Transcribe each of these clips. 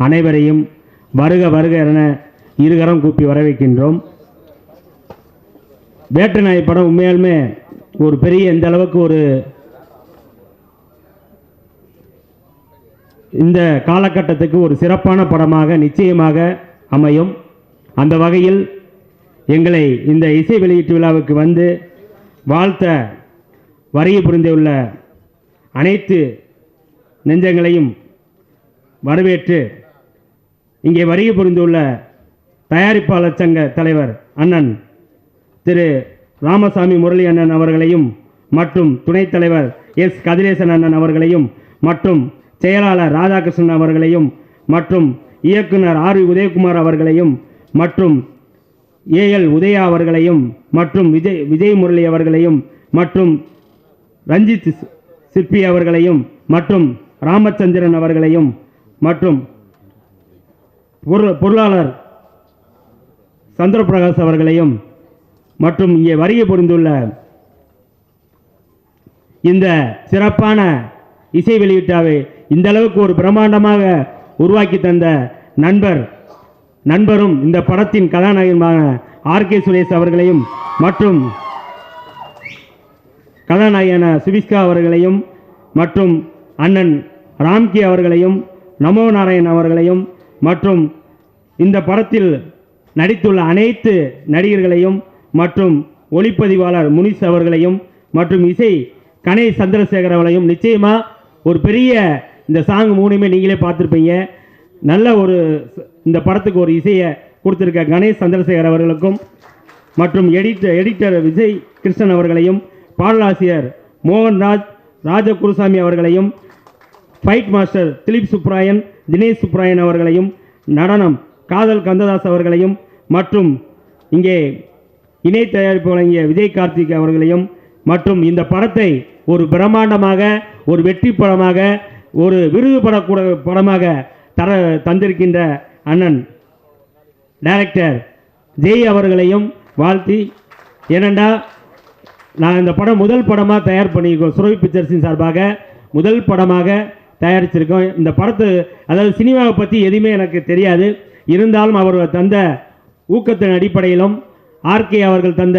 அனைவரையும் வருக வருக என இருகரம் கூப்பி வரவேற்கின்றோம். வேட்டநாய் படம் உண்மையாலுமே ஒரு பெரிய இந்த அளவுக்கு ஒரு இந்த காலகட்டத்துக்கு ஒரு சிறப்பான படமாக நிச்சயமாக அமையும். அந்த வகையில் எங்களை இந்த இசை வெளியீட்டு விழாவுக்கு வந்து வாழ்த்த வருகை புரிந்துள்ள அனைத்து நெஞ்சங்களையும் வரவேற்று இங்கே வருகை புரிந்துள்ள தயாரிப்பாளர் சங்க தலைவர் அண்ணன் திரு ராமசாமி முரளி அண்ணன் அவர்களையும் மற்றும் துணைத் தலைவர் எஸ் கதிரேசன் அண்ணன் அவர்களையும் மற்றும் செயலாளர் ராதாகிருஷ்ணன் அவர்களையும் மற்றும் இயக்குனர் ஆர் உதயகுமார் அவர்களையும் மற்றும் ஏஎல் உதயா அவர்களையும் மற்றும் விஜய் முரளி அவர்களையும் மற்றும் ரஞ்சித் சிற்பி அவர்களையும் மற்றும் ராமச்சந்திரன் அவர்களையும் மற்றும் பொருளாளர் சந்திரபிரகாஷ் அவர்களையும் மற்றும் இங்கே வருகை புரிந்துள்ள இந்த சிறப்பான இசை வெளியீட்டாவை இந்த அளவுக்கு ஒரு பிரம்மாண்டமாக உருவாக்கி தந்த நண்பரும் இந்த படத்தின் கதாநாயகனான ஆர்.கே. சுரேஷ் அவர்களையும் மற்றும் கதாநாயகன சுபிஸ்கா அவர்களையும் மற்றும் அண்ணன் ராம்கி அவர்களையும் நமோ நாராயண் அவர்களையும் மற்றும் இந்த படத்தில் நடித்துள்ள அனைத்து நடிகர்களையும் மற்றும் ஒளிப்பதிவாளர் முனிஸ் அவர்களையும் மற்றும் இசை கணேஷ் சந்திரசேகர் அவர்களையும் நிச்சயமாக ஒரு பெரிய இந்த சாங் மூணுமே நீங்களே பார்த்துருப்பீங்க. நல்ல ஒரு இந்த படத்துக்கு ஒரு இசையை கொடுத்துருக்க கணேஷ் சந்திரசேகர் அவர்களுக்கும் மற்றும் எடிட்டர் விஜய் கிருஷ்ணன் அவர்களையும் பாடலாசிரியர் மோகன்ராஜ் ராஜகுருசாமி அவர்களையும் ஃபைட் மாஸ்டர் திலீப் சுப்ராயன் தினேஷ் சுப்ராயன் அவர்களையும் நடனம் காதல் கந்ததாஸ் அவர்களையும் மற்றும் இங்கே இணை தயாரிப்பு வழங்கிய விஜய் கார்த்திக் அவர்களையும் மற்றும் இந்த படத்தை ஒரு பிரம்மாண்டமாக ஒரு வெற்றி படமாக ஒரு விருது படமாக தந்திருக்கின்ற அண்ணன் டைரக்டர் ஜெய் அவர்களையும் வாழ்த்தி, ஏனெண்டா நான் இந்த படம் முதல் படமாக தயார் பண்ணியிருக்கோம். சுரவி பிக்சர்ஸின் சார்பாக முதல் படமாக தயாரிச்சிருக்கோம். இந்த படத்தை அதாவது சினிமாவை பற்றி எதுவுமே எனக்கு தெரியாது, இருந்தாலும் அவர் தந்த ஊக்கத்தின் அடிப்படையிலும் ஆர்.கே. அவர்கள் தந்த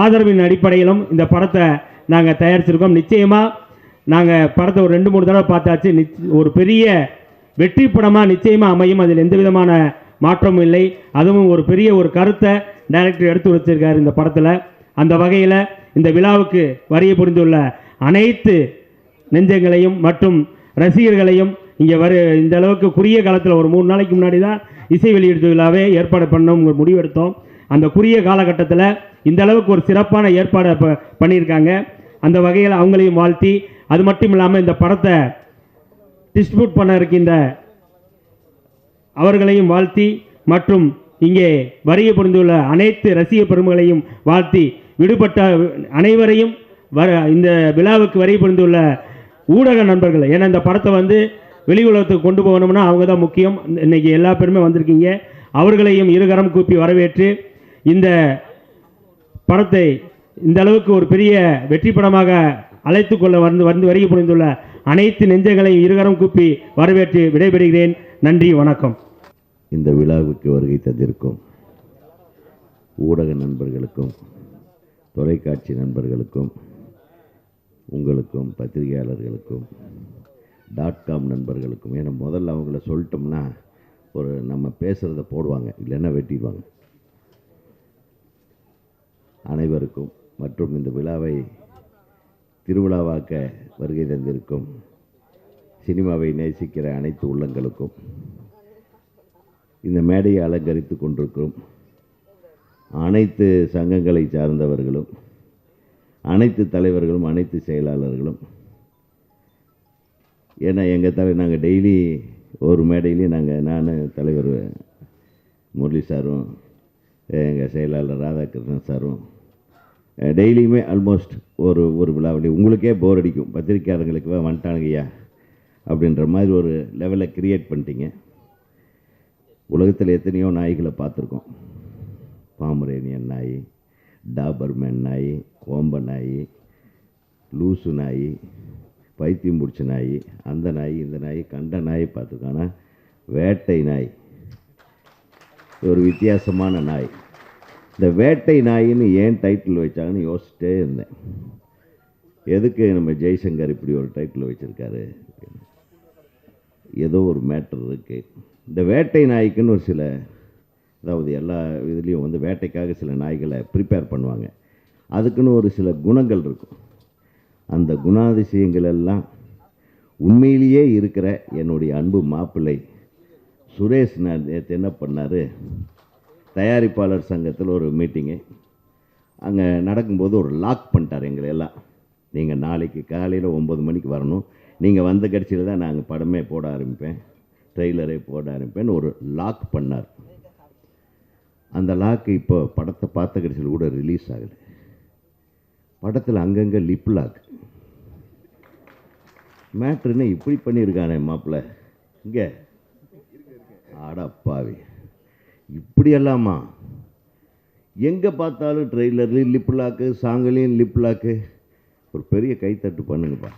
ஆதரவின் அடிப்படையிலும் இந்த படத்தை நாங்கள் தயாரிச்சிருக்கோம். நிச்சயமாக நாங்கள் படத்தை ஒரு 2-3 தடவை பார்த்தாச்சு. ஒரு பெரிய வெற்றி படமாக நிச்சயமாக அமையும், அதில் எந்த விதமான மாற்றமும் இல்லை. அதுவும் ஒரு பெரிய ஒரு கருத்தை டைரக்டர் எடுத்து வச்சிருக்காரு இந்த படத்தில். அந்த வகையில் இந்த விழாவுக்கு வருகை புரிந்துள்ள அனைத்து நெஞ்சங்களையும் மற்றும் ரசிகர்களையும் இங்கே இந்த அளவுக்கு குறுகிய காலத்தில் ஒரு 3 நாளைக்கு முன்னாடி தான் இசை வெளியீட்டு விழாவே ஏற்பாடு பண்ண முடிவெடுத்தோம். அந்த குறுகிய காலகட்டத்தில் இந்த அளவுக்கு ஒரு சிறப்பான ஏற்பாடு பண்ணியிருக்காங்க. அந்த வகையில் அவங்களையும் வாழ்த்தி, அது மட்டும் இல்லாமல் இந்த படத்தை டிஸ்ட்ரிபியூட் பண்ண இருக்கின்ற அவர்களையும் வாழ்த்தி மற்றும் இங்கே வருகை புரிந்துள்ள அனைத்து ரசிக பெருமகளையும் வாழ்த்தி, விடுபட்ட அனைவரையும் இந்த விழாவுக்கு வருகை புரிந்துள்ள ஊடக நண்பர்கள், ஏன்னா இந்த படத்தை வெளி உலகத்துக்கு கொண்டு போகணும்னா அவங்க தான் முக்கியம். இன்றைக்கி எல்லா பேருமே வந்திருக்கீங்க, அவர்களையும் இருகரம் கூப்பி வரவேற்று இந்த படத்தை இந்த அளவுக்கு ஒரு பெரிய வெற்றி படமாக அழைத்து கொள்ள வருகை புரிந்துள்ள அனைத்து நெஞ்சங்களையும் இருகரம் கூப்பி வரவேற்று விடைபெறுகிறேன். நன்றி, வணக்கம். இந்த விழாவுக்கு வருகை தந்திருக்கும் ஊடக நண்பர்களுக்கும் தொலைக்காட்சி நண்பர்களுக்கும் உங்களுக்கும் பத்திரிகையாளர்களுக்கும் .com நண்பர்களுக்கும், ஏன்னா முதல்ல அவங்கள சொல்லிட்டோம்னா ஒரு நம்ம பேசுகிறத போடுவாங்க, இல்லைன்னா வெட்டிடுவாங்க. அனைவருக்கும் மற்றும் இந்த விழாவை திருவிழாவாக்க வருகை தந்திருக்கும் சினிமாவை நேசிக்கிற அனைத்து உள்ளங்களுக்கும், இந்த மேடையை அலங்கரித்து கொண்டிருக்கும் அனைத்து சங்கங்களை சார்ந்தவர்களும் அனைத்து தலைவர்களும் அனைத்து செயலாளர்களும், ஏன்னா நாங்கள் டெய்லி ஒரு மேடையிலையும் நான் தலைவர் முரளி சாரும் எங்கள் செயலாளர் ராதாகிருஷ்ணன் சாரும் டெய்லியுமே ஆல்மோஸ்ட் ஒரு விழாவளி உங்களுக்கே போர் அடிக்கும், பத்திரிக்கையாளர்களுக்கு வந்துட்டானுங்கய்யா அப்படின்ற மாதிரி ஒரு லெவலை கிரியேட் பண்ணிட்டீங்க. உலகத்தில் எத்தனையோ நாய்களை பார்த்துருக்கோம், பாமரேனியன் நாய், டாபர்மேன் நாய், கோம்ப நாய், லூசு நாய், பைத்தியம் பிடிச்ச நாய், அந்த நாய் இந்த நாய் கண்ட நாயை பார்த்துருக்கோம். ஆனால் வேட்டை நாய் ஒரு வித்தியாசமான நாய். இந்த வேட்டை நாயின்னு ஏன் டைட்டில் வச்சாங்கன்னு யோசிச்சிட்டே இருந்தேன். எதுக்கு நம்ம ஜெய்சங்கர் இப்படி ஒரு டைட்டில் வச்சுருக்காரு? ஏதோ ஒரு மேட்டர் இருக்குது. இந்த வேட்டை நாய்க்குன்னு ஒரு சில, அதாவது எல்லா இதுலேயும் வந்து வேட்டைக்காக சில நாய்களை ப்ரிப்பேர் பண்ணுவாங்க. அதுக்குன்னு ஒரு சில குணங்கள் இருக்கும். அந்த குணாதிசயங்கள் எல்லாம் உண்மையிலேயே இருக்கிற என்னுடைய அன்பு மாப்பிள்ளை சுரேஷ் நேற்று என்ன பண்ணார், தயாரிப்பாளர் சங்கத்தில் ஒரு மீட்டிங்கு அங்கே நடக்கும்போது ஒரு லாக் பண்ணிட்டார் எங்களை எல்லாம். நீங்கள் நாளைக்கு காலையில் 9 மணிக்கு வரணும், நீங்கள் வந்த கட்சியில் தான் நாங்கள் படமே போட ஆரம்பிப்பேன், ட்ரெய்லரே போட ஆரம்பிப்பேன்னு ஒரு லாக் பண்ணார். அந்த லாக்கு இப்போ படத்தை பார்த்த கட்சியில் கூட ரிலீஸ் ஆகுது. படத்தில் அங்கங்கே லிப் லாக். மேட்ருன்னு இப்படி பண்ணியிருக்கானே மாப்பிள்ளை இங்கே. ஆடப்பாவி, இப்படியெல்லாமா? எங்கே பார்த்தாலும் ட்ரெய்லர்லேயும் லிப் லாக்கு, சாங்கலையும் லிப் லாக்கு. ஒரு பெரிய கைத்தட்டு பண்ணுங்கப்பா.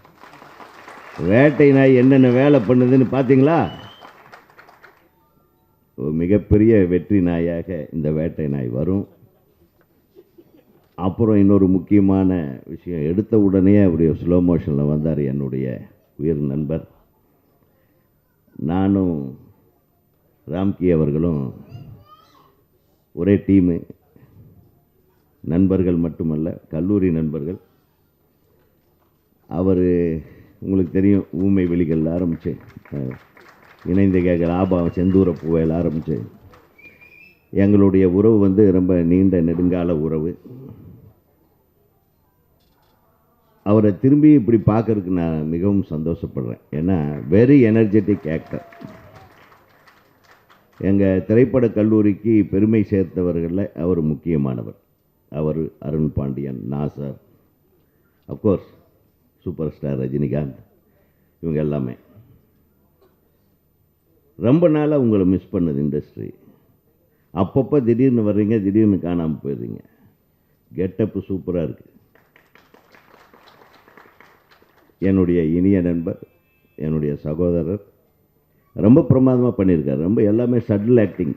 வேட்டை நாய் என்னென்ன வேலை பண்ணுதுன்னு பார்த்தீங்களா? ஒரு மிகப்பெரிய வெற்றி நாயாக இந்த வேட்டை நாய் வரும். அப்புறம் இன்னொரு முக்கியமான விஷயம், எடுத்த உடனே அப்படியே ஸ்லோ மோஷனில் வந்தார் என்னுடைய உயிர் நண்பர். நானும் ராம்கி அவர்களும் ஒரே டீமு, நண்பர்கள் மட்டுமல்ல, கல்லூரி நண்பர்கள். அவர் உங்களுக்கு தெரியும், ஊமை வெளிகள் ஆரம்பித்து இணைந்து கேட்குற ஆபாவம் செந்தூர பூவையில் ஆரம்பித்து எங்களுடைய உறவு வந்து ரொம்ப நீண்ட நெடுங்கால உறவு. அவரை திரும்பி இப்படி பார்க்கறதுக்கு நான் மிகவும் சந்தோஷப்படுறேன். ஏன்னா வெரி எனர்ஜெட்டிக் ஆக்டர். எங்கள் திரைப்பட கல்லூரிக்கு பெருமை சேர்த்தவர்களில் அவர் முக்கியமானவர். அவர், Arun Pandian, Nassar, of course super star Rajinikanth, இவங்க எல்லாமே. ரொம்ப நாளாக உங்களை மிஸ் பண்ணது இண்டஸ்ட்ரி. அப்பப்போ திடீர்னு வர்றீங்க, திடீர்னு காணாமல் போயிடுறீங்க. கெட்டப்பு சூப்பராக இருக்குது. என்னுடைய இனிய நண்பர், என்னுடைய சகோதரர் ரொம்ப பிரமாதமாக பண்ணியிருக்கார். ரொம்ப எல்லாமே சட்டில் ஆக்டிங்.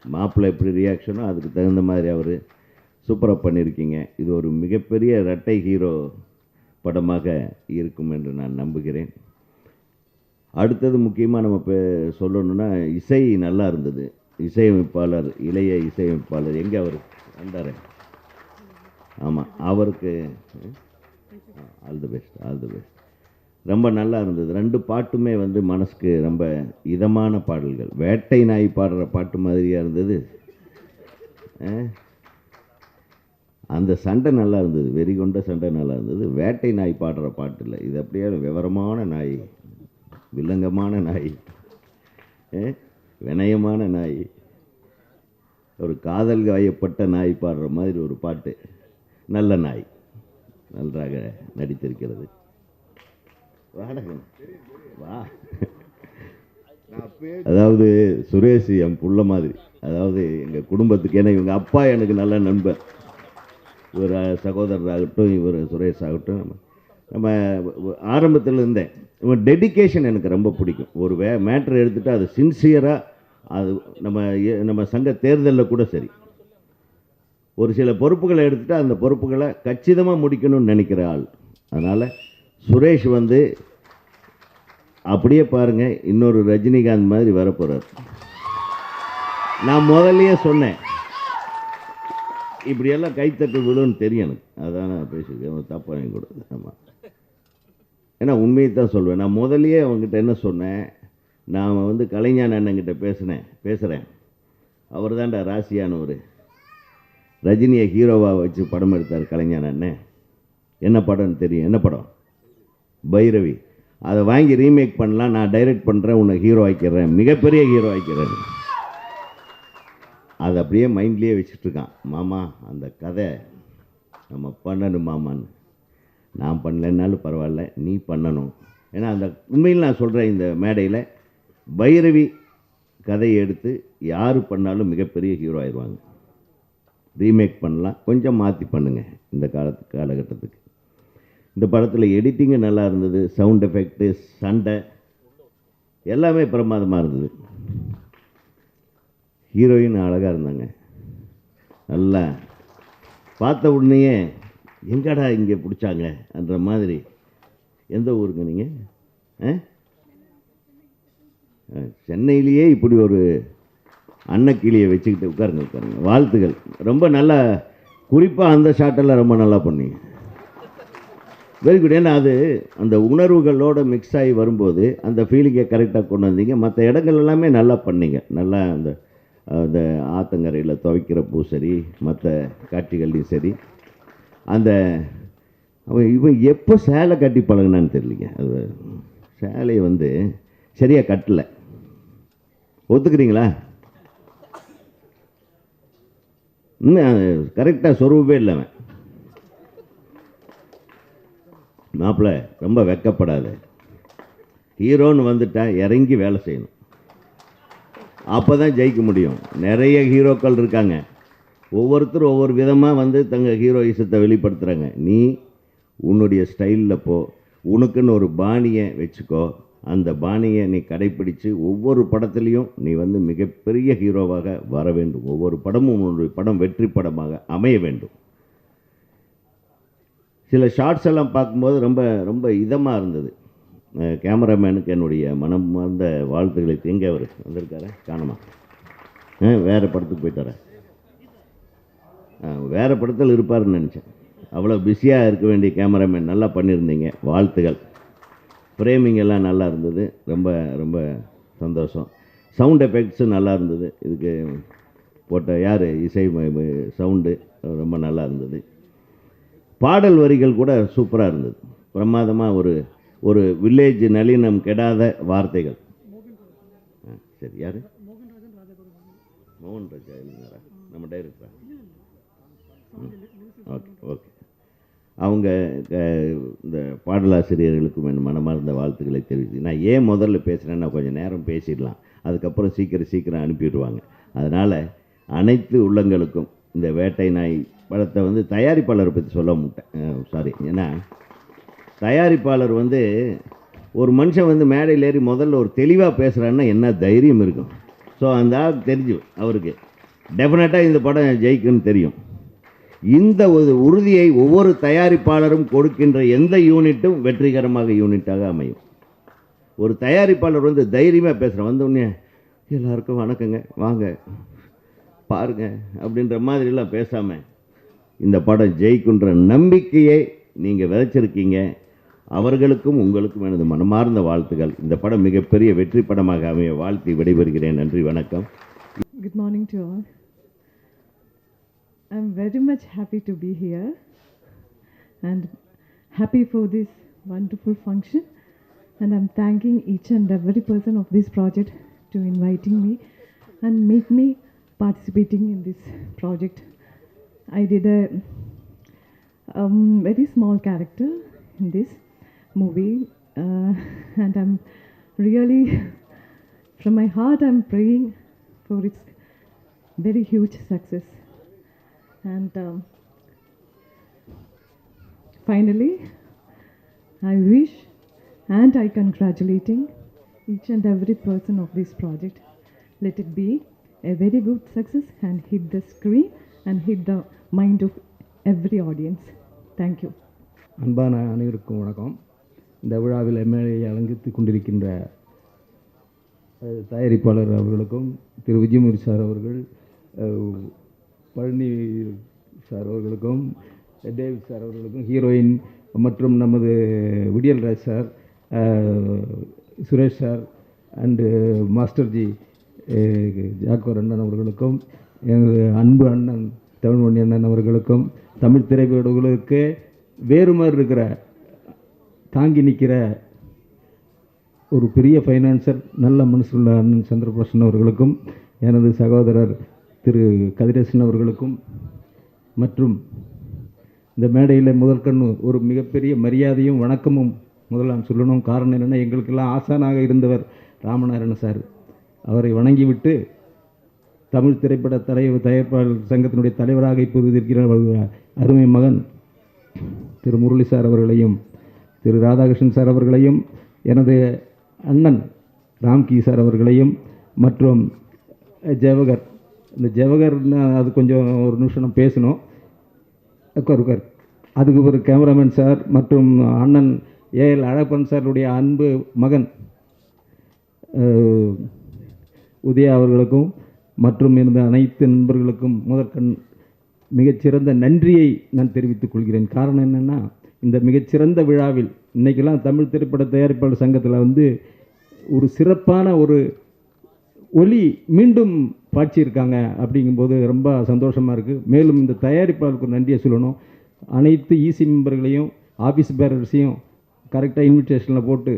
மாப்பிள்ளை எப்படி ரியாக்ஷனோ அதுக்கு தகுந்த மாதிரி அவர் சூப்பராக பண்ணியிருக்கீங்க. இது ஒரு மிகப்பெரிய இரட்டை ஹீரோ படமாக இருக்கும் என்று நான் நம்புகிறேன். அடுத்தது முக்கியமாக நம்ம சொல்லணுன்னா, இசை நல்லா இருந்தது. இசையமைப்பாளர், இளைய இசையமைப்பாளர் எங்கே அவர் வந்தார்? ஆமாம், அவருக்கு all the best, all the best. ரொம்ப நல்லா இருந்தது. 2 பாட்டுமே வந்து மனசுக்கு ரொம்ப இதமான பாடல்கள். வேட்டை நாய் பாடுற பாட்டு மாதிரியாக இருந்தது. அந்த சண்டை நல்லா இருந்தது, வெறி கொண்ட சண்டை நல்லா இருந்தது. வேட்டை நாய் பாடுற பாட்டு இல்லை, இது அப்படியே விவரமான நாய், வில்லங்கமான நாய், வினயமான நாய், ஒரு காதல் காயப்பட்ட நாய் பாடுற மாதிரி ஒரு பாட்டு. நல்ல நாய், நன்றாக நடித்திருக்கிறது. வா. அதாவது சுரேஷ் என் புள்ள மாதிரி. அதாவது எங்கள் குடும்பத்துக்கு, ஏன்னா இவங்க அப்பா எனக்கு நல்ல நண்பர். இவர் சகோதரர் ஆகட்டும், இவர் சுரேஷ் ஆகட்டும், நம்ம ஆரம்பத்தில் இருந்தேன். இவன் டெடிக்கேஷன் எனக்கு ரொம்ப பிடிக்கும். ஒரு மேட்ரு எடுத்துகிட்டு அது சின்சியராக, அது நம்ம சங்க தேர்தலில் கூட சரி, ஒரு சில பொறுப்புகளை எடுத்துகிட்டு அந்த பொறுப்புகளை கச்சிதமாக முடிக்கணும்னு நினைக்கிற ஆள். அதனால் சுரேஷ் வந்து அப்படியே பாருங்கள், இன்னொரு ரஜினிகாந்த் மாதிரி வரப்போகிறார். நான் முதல்லையே சொன்னேன், இப்படியெல்லாம் கைத்தட்டு விழுன்னு தெரியும் எனக்கு. அதான் நான் பேசியிருக்கேன், தப்பாக வாங்கி கொடுது. ஆமாம், ஏன்னா உண்மையை தான் சொல்வேன். நான் முதல்லையே அவங்ககிட்ட என்ன சொன்னேன், நான் வந்து கலைஞான அண்ணங்கிட்ட பேசுகிறேன். அவர் தான்டா ராசியானவர். ரஜினியை ஹீரோவாக வச்சு படம் எடுத்தார் கலைஞான அண்ணன். என்ன படம்னு தெரியும்? என்ன படம்? பைரவி. அதை வாங்கி ரீமேக் பண்ணலாம், நான் டைரக்ட் பண்ணுறேன், உன்னை ஹீரோ ஆக்கிடுறேன், மிகப்பெரிய ஹீரோ ஆக்கிடுறேன். அதை அப்படியே மைண்ட்லேயே வச்சுட்ருக்கான். மாமா, அந்த கதை நம்ம பண்ணணும் மாமான்னு. நான் பண்ணலைன்னாலும் பரவாயில்ல, நீ பண்ணணும். ஏன்னா அந்த உண்மையில் நான் சொல்கிறேன், இந்த மேடையில் பைரவி கதையை எடுத்து யார் பண்ணாலும் மிகப்பெரிய ஹீரோ ஆயிடுவாங்க. ரீமேக் பண்ணலாம், கொஞ்சம் மாற்றி பண்ணுங்கள் இந்த காலகட்டத்துக்கு. இந்த படத்தில் எடிட்டிங்கு நல்லா இருந்தது, சவுண்ட் எஃபெக்ட்டு, சண்டை எல்லாமே பிரமாதமாக இருந்தது. ஹீரோயின் அழகாக இருந்தாங்க. நல்லா பார்த்த உடனேயே எங்கடா இங்கே பிடிச்சாங்கன்ற மாதிரி. எந்த ஊருங்க நீங்கள்? சென்னையிலேயே இப்படி ஒரு அன்னக்கிளியை வச்சுக்கிட்டு உட்காருங்க. வாழ்த்துக்கள். ரொம்ப நல்லா, குறிப்பாக அந்த ஷாட்டெல்லாம் ரொம்ப நல்லா பண்ணீங்க. Very good. ஏன்னா அது அந்த உணர்வுகளோடு மிக்ஸ் ஆகி வரும்போது அந்த ஃபீலிங்கை கரெக்டாக கொண்டு வந்தீங்க. மற்ற இடங்கள் எல்லாமே நல்லா பண்ணீங்க. நல்லா அந்த ஆத்தங்கரையில் துவைக்கிற பூசரி, மற்ற காட்சிகள்லையும் சரி. அந்த இவன் எப்போ சேலை கட்டி பழகினான்னு தெரியலிங்க. அது சேலையை வந்து சரியாக கட்டலை. ஒத்துக்கிறீங்களா? இன்னும் கரெக்டாக சொருவே இல்லை அவன். மாப்பிள்ளை ரொம்ப வெக்கப்படாது. ஹீரோன்னு வந்துட்டா இறங்கி வேலை செய்யணும். அப்போ தான் ஜெயிக்க முடியும். நிறைய ஹீரோக்கள் இருக்காங்க. ஒவ்வொருத்தரும் ஒவ்வொரு விதமாக வந்து தங்கள் ஹீரோயிசத்தை வெளிப்படுத்துகிறாங்க. நீ உன்னுடைய ஸ்டைலில் போ. உனக்குன்னு ஒரு பாணியை வச்சுக்கோ. அந்த பாணியை நீ கடைப்பிடித்து ஒவ்வொரு படத்துலேயும் நீ வந்து மிகப்பெரிய ஹீரோவாக வர வேண்டும். ஒவ்வொரு படமும் உன்னுடைய படம் வெற்றி படமாக அமைய வேண்டும். சில ஷார்ட்ஸ் எல்லாம் பார்க்கும்போது ரொம்ப ரொம்ப இதமாக இருந்தது. கேமராமேனுக்கு என்னுடைய மனமார்ந்த வாழ்த்துக்களை. எங்கே அவர் வந்திருக்காரா? காணுமா? வேறு படத்துக்கு போயிட்டார. வேறு படத்தில் இருப்பார்னு நினச்சேன். அவ்வளோ பிஸியாக இருக்க வேண்டிய கேமராமேன். நல்லா பண்ணியிருந்தீங்க. வாழ்த்துக்கள். ஃப்ரேமிங் எல்லாம் நல்லா இருந்தது. ரொம்ப ரொம்ப சந்தோஷம். சவுண்ட் எஃபெக்ட்ஸும் நல்லா இருந்தது. இதுக்கு போட்ட யார் இசை சவுண்டு ரொம்ப நல்லா இருந்தது. பாடல் வரிகள் கூட சூப்பராக இருந்தது. பிரமாதமாக ஒரு வில்லேஜ் நளினம் கெடாத வார்த்தைகள். சரி, யார்? மோகன் ராஜா இல்லைங்களா? நம்ம டைரக்டரா? Okay okay. அவங்க இந்த பாடலாசிரியர்களுக்கும் என் மனமார்ந்த வாழ்த்துக்களை தெரிவித்து, நான் ஏன் முதல்ல பேசுகிறேன்னா கொஞ்சம் நேரம் பேசிடலாம், அதுக்கப்புறம் சீக்கிரம் அனுப்பிவிடுவாங்க. அதனால் அனைத்து உள்ளங்களுக்கும் இந்த வேட்டை நாய் படத்தை வந்து தயாரிப்பாளரை பற்றி சொல்ல மாட்டேன். சாரி. ஏன்னா தயாரிப்பாளர் வந்து ஒரு மனுஷன் வந்து மேடையில் ஏறி முதல்ல ஒரு தெளிவாக பேசுகிறான்னா என்ன தைரியம் இருக்கும். ஸோ அந்த தெரிஞ்சு அவருக்கு டெஃபினட்டாக இந்த படம் ஜெயிக்குன்னு தெரியும். இந்த ஒரு உறுதியை ஒவ்வொரு தயாரிப்பாளரும் கொடுக்கின்ற எந்த யூனிட்டும் வெற்றிகரமாக யூனிட்டாக அமையும். ஒரு தயாரிப்பாளர் வந்து தைரியமாக பேசுகிறேன், வந்தோடனே எல்லாருக்கும் வணக்கங்க, வாங்க பாருங்க அப்படின்ற மாதிரிலாம் பேசாமல் இந்த படம் ஜெயிக்குன்ற நம்பிக்கையை நீங்கள் விதைச்சிருக்கீங்க. அவர்களுக்கும் உங்களுக்கும் எனது மனமார்ந்த வாழ்த்துக்கள். இந்த படம் மிகப்பெரிய வெற்றி படமாக அமைய வாழ்த்தி விடைபெறுகிறேன். நன்றி, வணக்கம். Good morning to all. I'm very much happy to be here and happy for this wonderful function, and I'm thanking each and every person of this project to inviting me and make me participating in this project. I did a very small character in this movie, and I'm really, from my heart, I'm praying for its very huge success. And finally, I wish and I congratulating each and every person of this project. Let it be a very good success and hit the screen and hit the mind of every audience. Thank you. அன்பான அனைவருக்கும் வணக்கம். இந்த விழாவில் MLA அலங்கரித்து கொண்டிருக்கின்ற தயாரிப்பாளர் அவர்களுக்கும், திரு விஜயமுரி sir அவர்கள், பழனி சார் அவர்களுக்கும், டேவிட் சார் அவர்களுக்கும், ஹீரோயின் மற்றும் நமது விடியல்ராஜ் sir, Suresh sir and மாஸ்டர்ஜி Jaguar அண்ணன் அவர்களுக்கும், எனது அன்பு அண்ணன் தமிழ்மணி அண்ணன் அவர்களுக்கும், தமிழ் திரைப்படங்களுக்கு வேறு மாதிரி இருக்கிற தாங்கி நிற்கிற ஒரு பெரிய ஃபைனான்சர், நல்ல மனசுள்ள அண்ணன் சந்திரபூஷன் அவர்களுக்கும், எனது சகோதரர் திரு கதிரேசன் அவர்களுக்கும், மற்றும் இந்த மேடையில் முதற்கண்ணு ஒரு மிகப்பெரிய மரியாதையும் வணக்கமும் முதலாம் சொல்லணும். காரணம் என்னென்னா, எங்களுக்கெல்லாம் ஆசானாக இருந்தவர் ராமநாராயணன் சார். அவரை வணங்கிவிட்டு தமிழ் திரைப்பட தயாரிப்பாளர் சங்கத்தினுடைய தலைவராக இப்போது இருக்கிற அருமை மகன் திரு முரளி சார் அவர்களையும், திரு ராதாகிருஷ்ணன் சார் அவர்களையும், எனது அண்ணன் ராம்கி சார் அவர்களையும், மற்றும் ஜெவகர் இந்த ஜவஹர்னு அது கொஞ்சம் ஒரு நிமிஷம் நான் பேசணும். உட்கார். அதுக்கு ஒரு கேமராமேன் சார் மற்றும் அண்ணன் ஏஎல் அழகப்பன் சாருடைய அன்பு மகன் உதயா அவர்களுக்கும் மற்றும் இருந்த அனைத்து நண்பர்களுக்கும் முதற்கண் மிகச்சிறந்த நன்றியை நான் தெரிவித்துக் கொள்கிறேன். காரணம் என்னென்னா, இந்த மிகச்சிறந்த விழாவில் இன்றைக்கெல்லாம் தமிழ் திரைப்பட தயாரிப்பாளர் சங்கத்தில் வந்து ஒரு சிறப்பான ஒரு ஒலி மீண்டும் பாய்ச்சிருக்காங்க. அப்படிங்கும்போது ரொம்ப சந்தோஷமாக இருக்குது. மேலும் இந்த தயாரிப்பாளருக்கு நன்றியை சொல்லணும். அனைத்து ஈசி மெம்பர்களையும் ஆஃபீஸ் பேரர்ஸையும் கரெக்டாக இன்விடேஷனில் போட்டு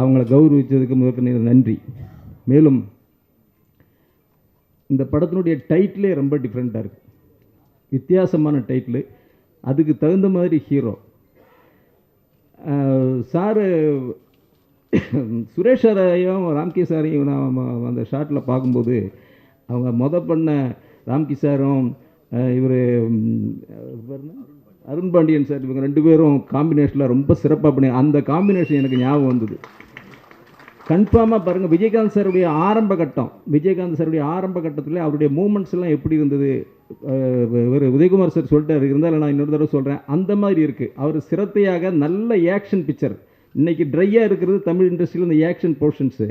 அவங்கள கௌரவித்ததுக்கு முதற்கொண்டு நன்றி. மேலும் இந்த படத்தினுடைய டைட்டிலே ரொம்ப டிஃப்ரெண்ட்டாக இருக்குது, வித்தியாசமான டைட்டிலு, அதுக்கு தகுந்த மாதிரி ஹீரோ. சாரு சுரேஷ் சாரையும் ராம்கி சாரையும் நான் அந்த ஷாட்டில் பார்க்கும்போது அவங்க பண்ண ராம்கி சாரும் இவர் அருண் பாண்டியன் சார் இவங்க 2 பேரும் காம்பினேஷனில் ரொம்ப சிறப்பாக பண்ணி அந்த காம்பினேஷன் எனக்கு ஞாபகம் வந்தது. கன்ஃபார்மாக பாருங்கள், விஜயகாந்த் சாருடைய ஆரம்ப கட்டத்தில் அவருடைய மூமெண்ட்ஸ் எல்லாம் எப்படி இருந்தது, ஒரு உதயகுமார் சார் சொல்லிட்டாரு, இருந்தாலும் நான் இன்னொரு தடவை சொல்கிறேன், அந்த மாதிரி இருக்குது. அவர் சிரத்தையாக நல்ல ஆக்ஷன் பிக்சர், இன்றைக்கி ட்ரையாக இருக்கிறது தமிழ் இண்டஸ்ட்ரியில் இந்த ஆக்ஷன் போர்ஷன்ஸு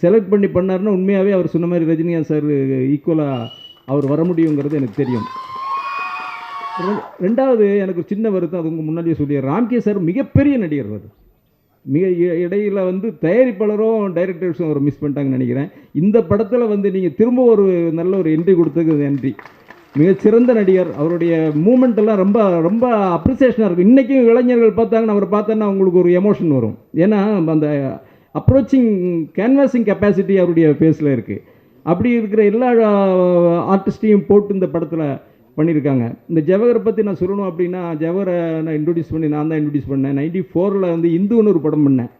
செலக்ட் பண்ணாருன்னா உண்மையாகவே அவர் சொன்ன மாதிரி ரஜினிகாந்த் சார் ஈக்குவலாக அவர் வர முடியுங்கிறது எனக்கு தெரியும். ரெண்டாவது எனக்கு ஒரு சின்ன வருத்தம், அது உங்கள் முன்னாடியே சொல்லி, ராம்கே சார் மிகப்பெரிய நடிகர், அவர் மிக இடையில் வந்து தயாரிப்பாளரும் டைரக்டர்ஸும் அவர் மிஸ் பண்ணிட்டாங்கன்னு நினைக்கிறேன். இந்த படத்தில் வந்து நீங்கள் திரும்ப ஒரு நல்ல ஒரு என்ட்ரி கொடுத்ததுக்கு நன்றி. மிகச்சிறந்த நடிகர், அவருடைய மூமெண்ட் எல்லாம் ரொம்ப ரொம்ப அப்ரிசியேஷனாக இருக்கும். இன்றைக்கும் இளைஞர்கள் பார்த்தாங்கன்னா அவரை பார்த்தோன்னா அவங்களுக்கு ஒரு எமோஷன் வரும். ஏன்னா அந்த அப்ரோச்சிங் கேன்வாசிங் கெப்பாசிட்டி அவருடைய ஃபேஸில் இருக்குது. அப்படி இருக்கிற எல்லா ஆர்டிஸ்டையும் போட்டு இந்த படத்தில் பண்ணியிருக்காங்க. இந்த ஜவஹரை பற்றி நான் சொல்லணும் அப்படின்னா, ஜவஹரை நான் நான் தான் இன்ட்ரடியூஸ் பண்ணேன். 94 வந்து இந்துன்னு ஒரு படம் பண்ணேன்.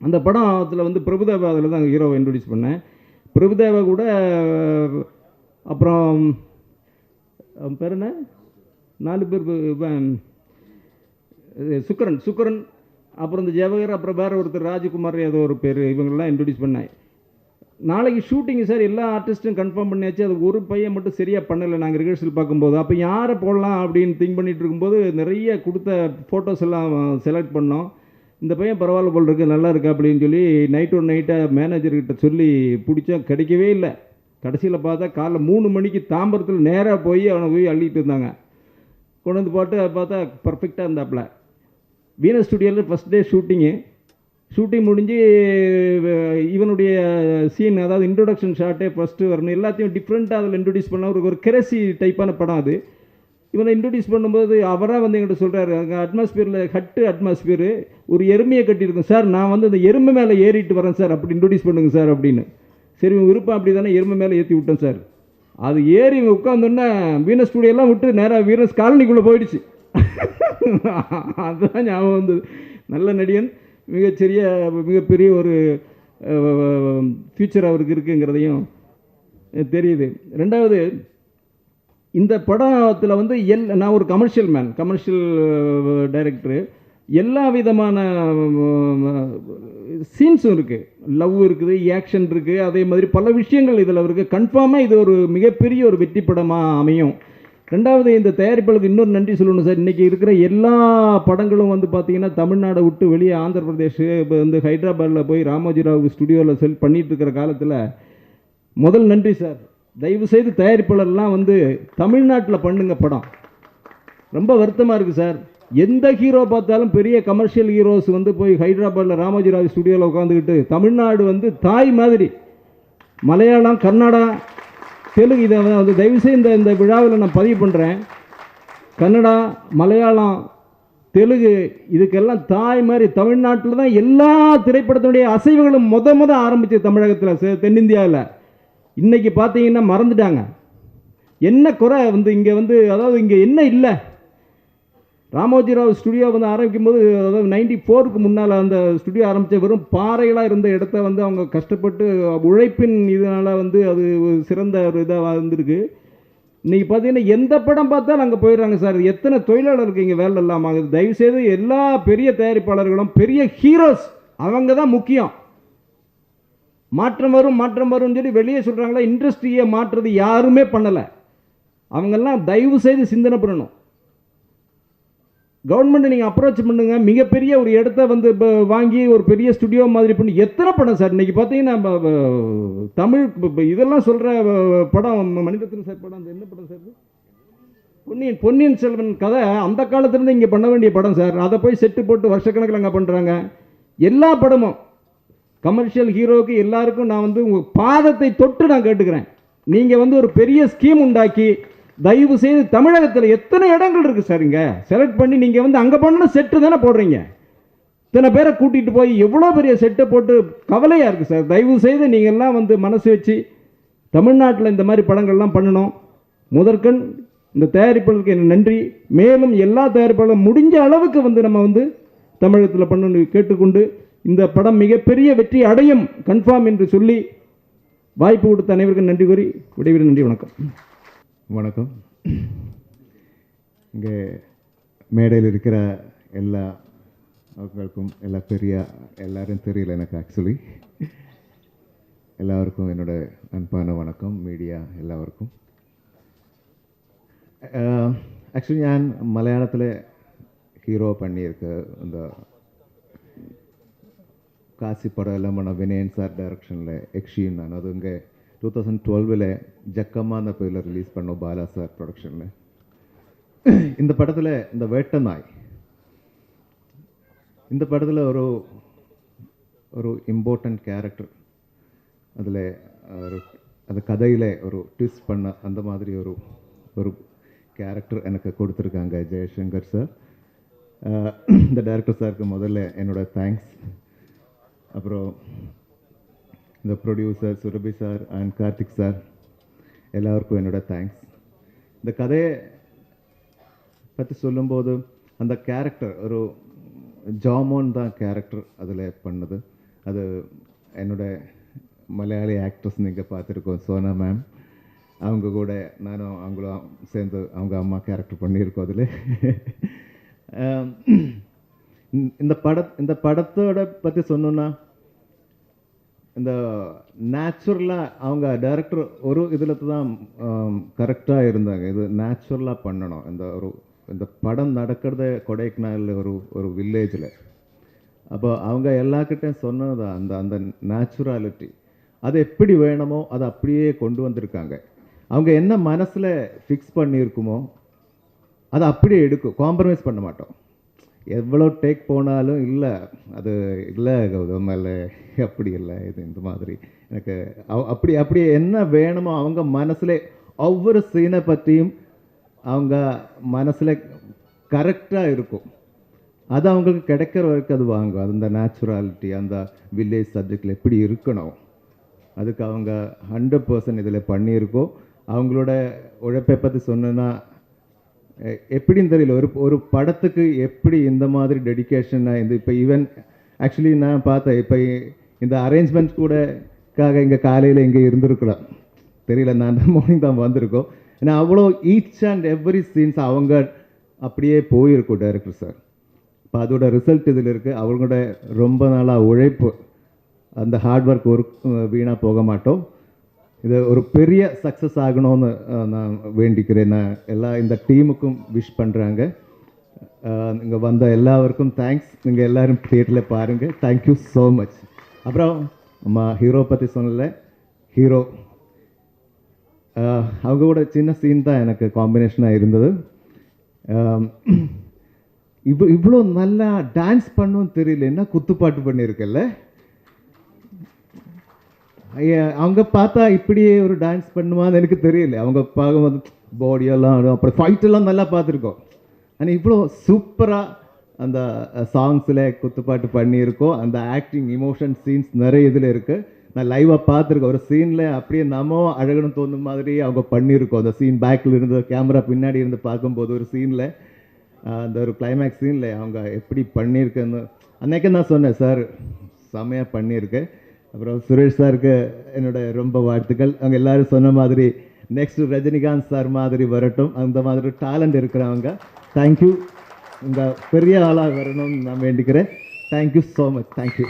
அந்த படத்தில் வந்து பிரபுதேவா அதில் தான் ஹீரோவை இன்ட்ரடியூஸ் பண்ணேன். பிரபுதேவா கூட அப்புறம் பேர் என்ன 4 பேர், சுக்கரன், அப்புறம் இந்த ஜவஹர், அப்புறம் வேறு ஒருத்தர் ராஜகுமார் ஏதோ ஒரு பேர், இவங்களெலாம் இன்ட்ரடியூஸ் பண்ணேன். நாளைக்கு ஷூட்டிங்கு சார், எல்லா ஆர்டிஸ்ட்டும் கன்ஃபார்ம் பண்ணியாச்சு. அது ஒரு பையன் மட்டும் சரியாக பண்ணலை நாங்கள் ரிஹர்சல் பார்க்கும்போது. அப்போ யாரை போடலாம் அப்படின்னு திங்க் பண்ணிகிட்டு இருக்கும்போது நிறைய கொடுத்த ஃபோட்டோஸ் எல்லாம் செலக்ட் பண்ணோம். இந்த பையன் பரவாயில்ல போல் இருக்குது, நல்லா இருக்கா அப்படின்னு சொல்லி நைட்டாக மேனேஜர்கிட்ட சொல்லி பிடிச்சோம். கிடைக்கவே இல்லை. கடைசியில் பார்த்தா காலைல 3 மணிக்கு தாம்பரத்தில் நேராக போய் அவனை போய் அள்ளிட்டு இருந்தாங்க. கொண்டு வந்து பார்த்தா பர்ஃபெக்டாக இருந்தாப்புல. வீனஸ் ஸ்டுடியோவில் ஃபஸ்ட் டே ஷூட்டிங் முடிஞ்சு இவனுடைய சீன், அதாவது இன்ட்ரொடக்ஷன் ஷாட்டே ஃபஸ்ட்டு வரணும், எல்லாத்தையும் டிஃப்ரெண்ட்டாக அதில் இன்ட்ரடியூஸ் பண்ண ஒரு கிரேசி டைப்பான படம் அது. இவனை இன்ட்ரடியூஸ் பண்ணும்போது அவராக வந்து என்கிட்ட சொல்கிறாரு, அங்கே அட்மாஸ்பியரு ஒரு எருமையை கட்டியிருக்கேன் சார், நான் வந்து அந்த எருமை மேலே ஏறிட்டு வரேன் சார், அப்படி இன்ட்ரடியூஸ் பண்ணுங்க சார் அப்படின்னு. சரி விருப்பம் அப்படி தானே, எருமை மேலே ஏற்றி விட்டேன் சார். அது ஏறி உட்காந்தோன்னே வீனஸ் ஸ்டுடியோலாம் விட்டு நேராக வீனஸ் காலனிக்குள்ளே போயிடுச்சு. அதுதான் ஞாபகம் வந்தது. நல்ல நடிகன், மிகப்பெரிய ஒரு ஃபியூச்சர் அவருக்கு இருக்குங்கிறதையும் தெரியுது. ரெண்டாவது, இந்த படத்தில் வந்து நான் ஒரு கமர்ஷியல் டைரக்டரு. எல்லா விதமான சீன்ஸும் இருக்குது, லவ் இருக்குது, ஆக்ஷன் இருக்குது, அதே மாதிரி பல விஷயங்கள் இதில் இருக்குது. கன்ஃபார்மாக இது ஒரு மிகப்பெரிய ஒரு வெற்றி படமாக அமையும். ரெண்டாவது, இந்த தயாரிப்பாளருக்கு இன்னொரு நன்றி சொல்லணும் சார். இன்றைக்கி இருக்கிற எல்லா படங்களும் வந்து பார்த்திங்கன்னா தமிழ்நாடை விட்டு வெளியே ஆந்திர பிரதேஷ், இப்போ வந்து ஹைதராபாத்தில் போய் ராமோஜிராவ் ஸ்டுடியோவில் செல் பண்ணிகிட்டு இருக்கிற காலத்தில் முதல் நன்றி சார். தயவுசெய்து தயாரிப்பாளர்லாம் வந்து தமிழ்நாட்டில் பண்ணுங்க படம். ரொம்ப வருத்தமாக இருக்குது சார். எந்த ஹீரோ பார்த்தாலும் பெரிய கமர்ஷியல் ஹீரோஸ் வந்து போய் ஹைதராபாத்தில் ராமோஜிராவ் ஸ்டுடியோவில் உட்காந்துக்கிட்டு, தமிழ்நாடு வந்து தாய் மாதிரி மலையாளம், கன்னடா, தெலுங்கு, இதை வந்து தயவுசெய்து இந்த விழாவில் நான் பதிவு பண்ணுறேன். கன்னடா, மலையாளம், தெலுங்கு, இதுக்கெல்லாம் தாய் மாதிரி தமிழ்நாட்டில் தான் எல்லா திரைப்படத்தினுடைய அசைவுகளும் முத ஆரம்பிச்சு தமிழகத்தில், தென்னிந்தியாவில். இன்றைக்கி பார்த்தீங்கன்னா மறந்துட்டாங்க. என்ன குறை வந்து இங்கே வந்து, அதாவது இங்கே என்ன இல்லை, ராமோஜிராவ் ஸ்டுடியோ வந்து ஆரம்பிக்கும் போது, அதாவது 94க்கு முன்னால் அந்த ஸ்டுடியோ ஆரம்பித்த வெறும் பாறைகளாக இருந்த இடத்த வந்து அவங்க கஷ்டப்பட்டு உழைப்பின் இதனால் வந்து அது சிறந்த ஒரு இதாக வந்திருக்கு. இன்றைக்கி பார்த்தீங்கன்னா எந்த படம் பார்த்தாலும் அங்கே போயிடுறாங்க சார். எத்தனை தொழிலாளருக்கு இங்கே வேலை இல்லாமல் ஆகுது. தயவுசெய்து எல்லா பெரிய தயாரிப்பாளர்களும் பெரிய ஹீரோஸ் அவங்க தான் முக்கியம். மாற்றம் வரும் மாற்றம் வரும்னு சொல்லி வெளியே சொல்கிறாங்களா, இண்டஸ்ட்ரியை மாற்றுறது யாருமே பண்ணலை. அவங்கெல்லாம் தயவு செய்து சிந்தனை பண்ணணும். கவர்மெண்ட்டை நீங்கள் அப்ரோச் பண்ணுங்க, மிகப்பெரிய ஒரு இடத்த வந்து வாங்கி ஒரு பெரிய ஸ்டுடியோ மாதிரி பண்ணி எத்தனை படம் சார் இன்றைக்கி பார்த்தீங்கன்னா தமிழ் இதெல்லாம் சொல்கிற படம் மணிரத்னம் சார் படம், அந்த என்ன படம் சார் பொன்னியின் செல்வன் கதை அந்த காலத்துலேருந்து இங்கே பண்ண வேண்டிய படம் சார். அதை போய் செட்டு போட்டு வருஷக்கணக்கில் அங்கே பண்ணுறாங்க. எல்லா படமும் கமர்ஷியல் ஹீரோவுக்கு எல்லாருக்கும் நான் வந்து உங்கள் பாதத்தை தொட்டு நான் கேட்டுக்கிறேன். நீங்கள் வந்து ஒரு பெரிய ஸ்கீம் உண்டாக்கி தயவு செய்து தமிழகத்தில் எத்தனை இடங்கள் இருக்குது சார், இங்கே செலக்ட் பண்ணி நீங்கள் வந்து அங்கே பண்ணணும் செட்டு தானே போடுறீங்க. இத்தனை பேரை கூட்டிகிட்டு போய் எவ்வளோ பெரிய செட்டை போட்டு கவலையாக இருக்குது சார். தயவு செய்து நீங்கள்லாம் வந்து மனசு வச்சு தமிழ்நாட்டில் இந்த மாதிரி படங்கள்லாம் பண்ணணும். முதற்கண் இந்த தயாரிப்பாளருக்கு எனக்கு நன்றி. மேலும் எல்லா தயாரிப்பாளரும் முடிஞ்ச அளவுக்கு வந்து நம்ம வந்து தமிழகத்தில் பண்ணணும் கேட்டுக்கொண்டு இந்த படம் மிகப்பெரிய வெற்றி அடையும் கன்ஃபார்ம் என்று சொல்லி வாய்ப்பு கொடுத்த அனைவருக்கும் நன்றி கூறி விடைபெறுகிறேன். நன்றி, வணக்கம். வணக்கம். இங்கே மேடையில் இருக்கிற எல்லா அவர்களுக்கும் எல்லாரும் தெரியல எனக்கு. ஆக்சுவலி எல்லாருக்கும் என்னோட அன்பான வணக்கம். மீடியா எல்லாருக்கும். ആക്ച്വലി ഞാൻ മലയാളത്തിലെ ഹീറോ പണിയിരിക്ക എന്താ കാശി പടം എല്ലാം பண்ண വിനയൻ സാർ டைரக்ஷனில் யக்ஷின்னு நான் அது இங்கே 2012 ஜக்கம்மா என்ற பேரில் ரிலீஸ் பண்ணோம் பாலா சார் ப்ரொடக்ஷனில். இந்த படத்தில் இந்த வேட்ட நாய், இந்த படத்தில் ஒரு இம்பார்ட்டன்ட் கேரக்டர் அதில் அந்த கதையில் ஒரு ட்விஸ்ட் பண்ண அந்த மாதிரி ஒரு கேரக்டர் எனக்கு கொடுத்துருக்காங்க ஜெயசங்கர் சார். இந்த டைரக்டர் சாருக்கு முதல்ல என்னோட தேங்க்ஸ். அப்புறம் இந்த producer Surabhi sir and Karthik sir எல்லாருக்கும் என்னோட தேங்க்ஸ். இந்த கதையை பற்றி சொல்லும்போது அந்த கேரக்டர் ஒரு ஜாமோன் தான் கேரக்டர் அதில் பண்ணது. அது என்னோட மலையாளி ஆக்ட்ரஸ் நீங்கள் பார்த்துருக்கோம், சோனா மேம். அவங்க கூட நானும் அவங்களும் சேர்ந்து அவங்க அம்மா கேரக்டர் பண்ணியிருக்கோம் அதில். இந்த படத்தோட பற்றி சொன்னோன்னா இந்த நேச்சுரலாக அவங்க டைரக்டர் ஒரு இதில் தான் கரெக்டாக இருந்தாங்க. இது நேச்சுரலாக பண்ணணும். இந்த படம் நடக்கிறத கொடைக்கானல் ஒரு வில்லேஜில். அப்போ அவங்க எல்லாக்கிட்டையும் சொன்னது அந்த நேச்சுராலிட்டி அது எப்படி வேணுமோ அதை அப்படியே கொண்டு வந்திருக்காங்க. அவங்க என்ன மனசில் ஃபிக்ஸ் பண்ணியிருக்குமோ அதை அப்படியே எடுக்கும், காம்ப்ரமைஸ் பண்ண மாட்டோம். எவ்வளோ டேக் போனாலும் இல்லை அது இல்லை கௌதம் இல்லை அப்படி இல்லை இது இந்த மாதிரி எனக்கு அப்படி என்ன வேணுமோ அவங்க மனசில் ஒவ்வொரு சீனை பற்றியும் அவங்க மனசில் கரெக்டாக இருக்கும். அது அவங்களுக்கு கிடைக்கிற வரைக்கும் அது வாங்கும். அந்த நேச்சுராலிட்டி அந்த வில்லேஜ் சப்ஜெக்டில் எப்படி இருக்கணும் அதுக்கு அவங்க 100% இதில் பண்ணியிருக்கோம். அவங்களோட உழைப்பை பற்றி சொன்னா எப்படின்னு தெரியல. ஒரு படத்துக்கு எப்படி இந்த மாதிரி டெடிக்கேஷனாக இந்த இப்போ ஈவன் ஆக்சுவலி நான் பார்த்தேன் இப்போ இந்த அரேஞ்ச்மெண்ட் கூடக்காக இங்கே காலையில் இங்கே இருந்திருக்கலாம் தெரியல. நான் மார்னிங் தான் வந்திருக்கோம். ஏன்னா அவ்வளோ ஈச் அண்ட் எவ்ரி சீன்ஸ் அவங்க அப்படியே போயிருக்கும் டைரக்டர் சார். இப்போ அதோட ரிசல்ட் இதில் இருக்குது. அவங்களோட ரொம்ப நாளாக உழைப்பு, அந்த ஹார்ட் ஒர்க் வீணாக போக மாட்டோம். இது ஒரு பெரிய சக்ஸஸ் ஆகணும்னு நான் வேண்டிக்கிறேன். நான் இந்த டீமுக்கும் விஷ் பண்ணுறாங்க. இங்கே வந்த எல்லாருக்கும் தேங்க்ஸ். நீங்கள் எல்லோரும் தியேட்டரில் பாருங்கள். Thank you so much. அப்புறம் நம்ம ஹீரோ பற்றி சொன்னல, ஹீரோ அவங்க கூட சின்ன சீன் தான் எனக்கு காம்பினேஷனாக இருந்தது. இவ்வளோ நல்லா டான்ஸ் பண்ணும் தெரியல, என்ன குத்துப்பாட்டு பண்ணியிருக்கல. அவங்க பார்த்தா இப்படியே ஒரு டான்ஸ் பண்ணுவான்னு எனக்கு தெரியல. அவங்க பார்க்கும்போது பாடியெல்லாம் அப்புறம் ஃபைட்டெல்லாம் நல்லா பார்த்துருக்கோம். ஆனால் இவ்வளோ சூப்பராக அந்த சாங்ஸில் குத்துப்பாட்டு பண்ணியிருக்கோம். அந்த ஆக்டிங் இமோஷன் சீன்ஸ் நிறைய இதில் இருக்குது. நான் லைவாக பார்த்துருக்கேன். ஒரு சீனில் அப்படியே நம்ம அழகணும் தோணும் மாதிரி அவங்க பண்ணியிருக்கோம். அந்த சீன் பேக்கில் இருந்து கேமரா பின்னாடி இருந்து பார்க்கும்போது ஒரு சீனில் அந்த ஒரு கிளைமேக்ஸ் சீனில் அவங்க எப்படி பண்ணியிருக்கேன்னு அன்றைக்கே நான் சொன்னேன், சார் செம்மையாக பண்ணியிருக்கேன். அப்புறம் சுரேஷ் சாருக்கு என்னோட ரொம்ப வாழ்த்துக்கள். அவங்க எல்லோரும் சொன்ன மாதிரி நெக்ஸ்ட் ரஜினிகாந்த் சார் மாதிரி வரட்டும், அந்த மாதிரி டேலண்ட் இருக்கிறவங்க. தேங்க்யூ. உங்கள் பெரிய ஆளாக வரணும்னு நான் வேண்டிக்கிறேன். Thank you so much. தேங்க்யூ.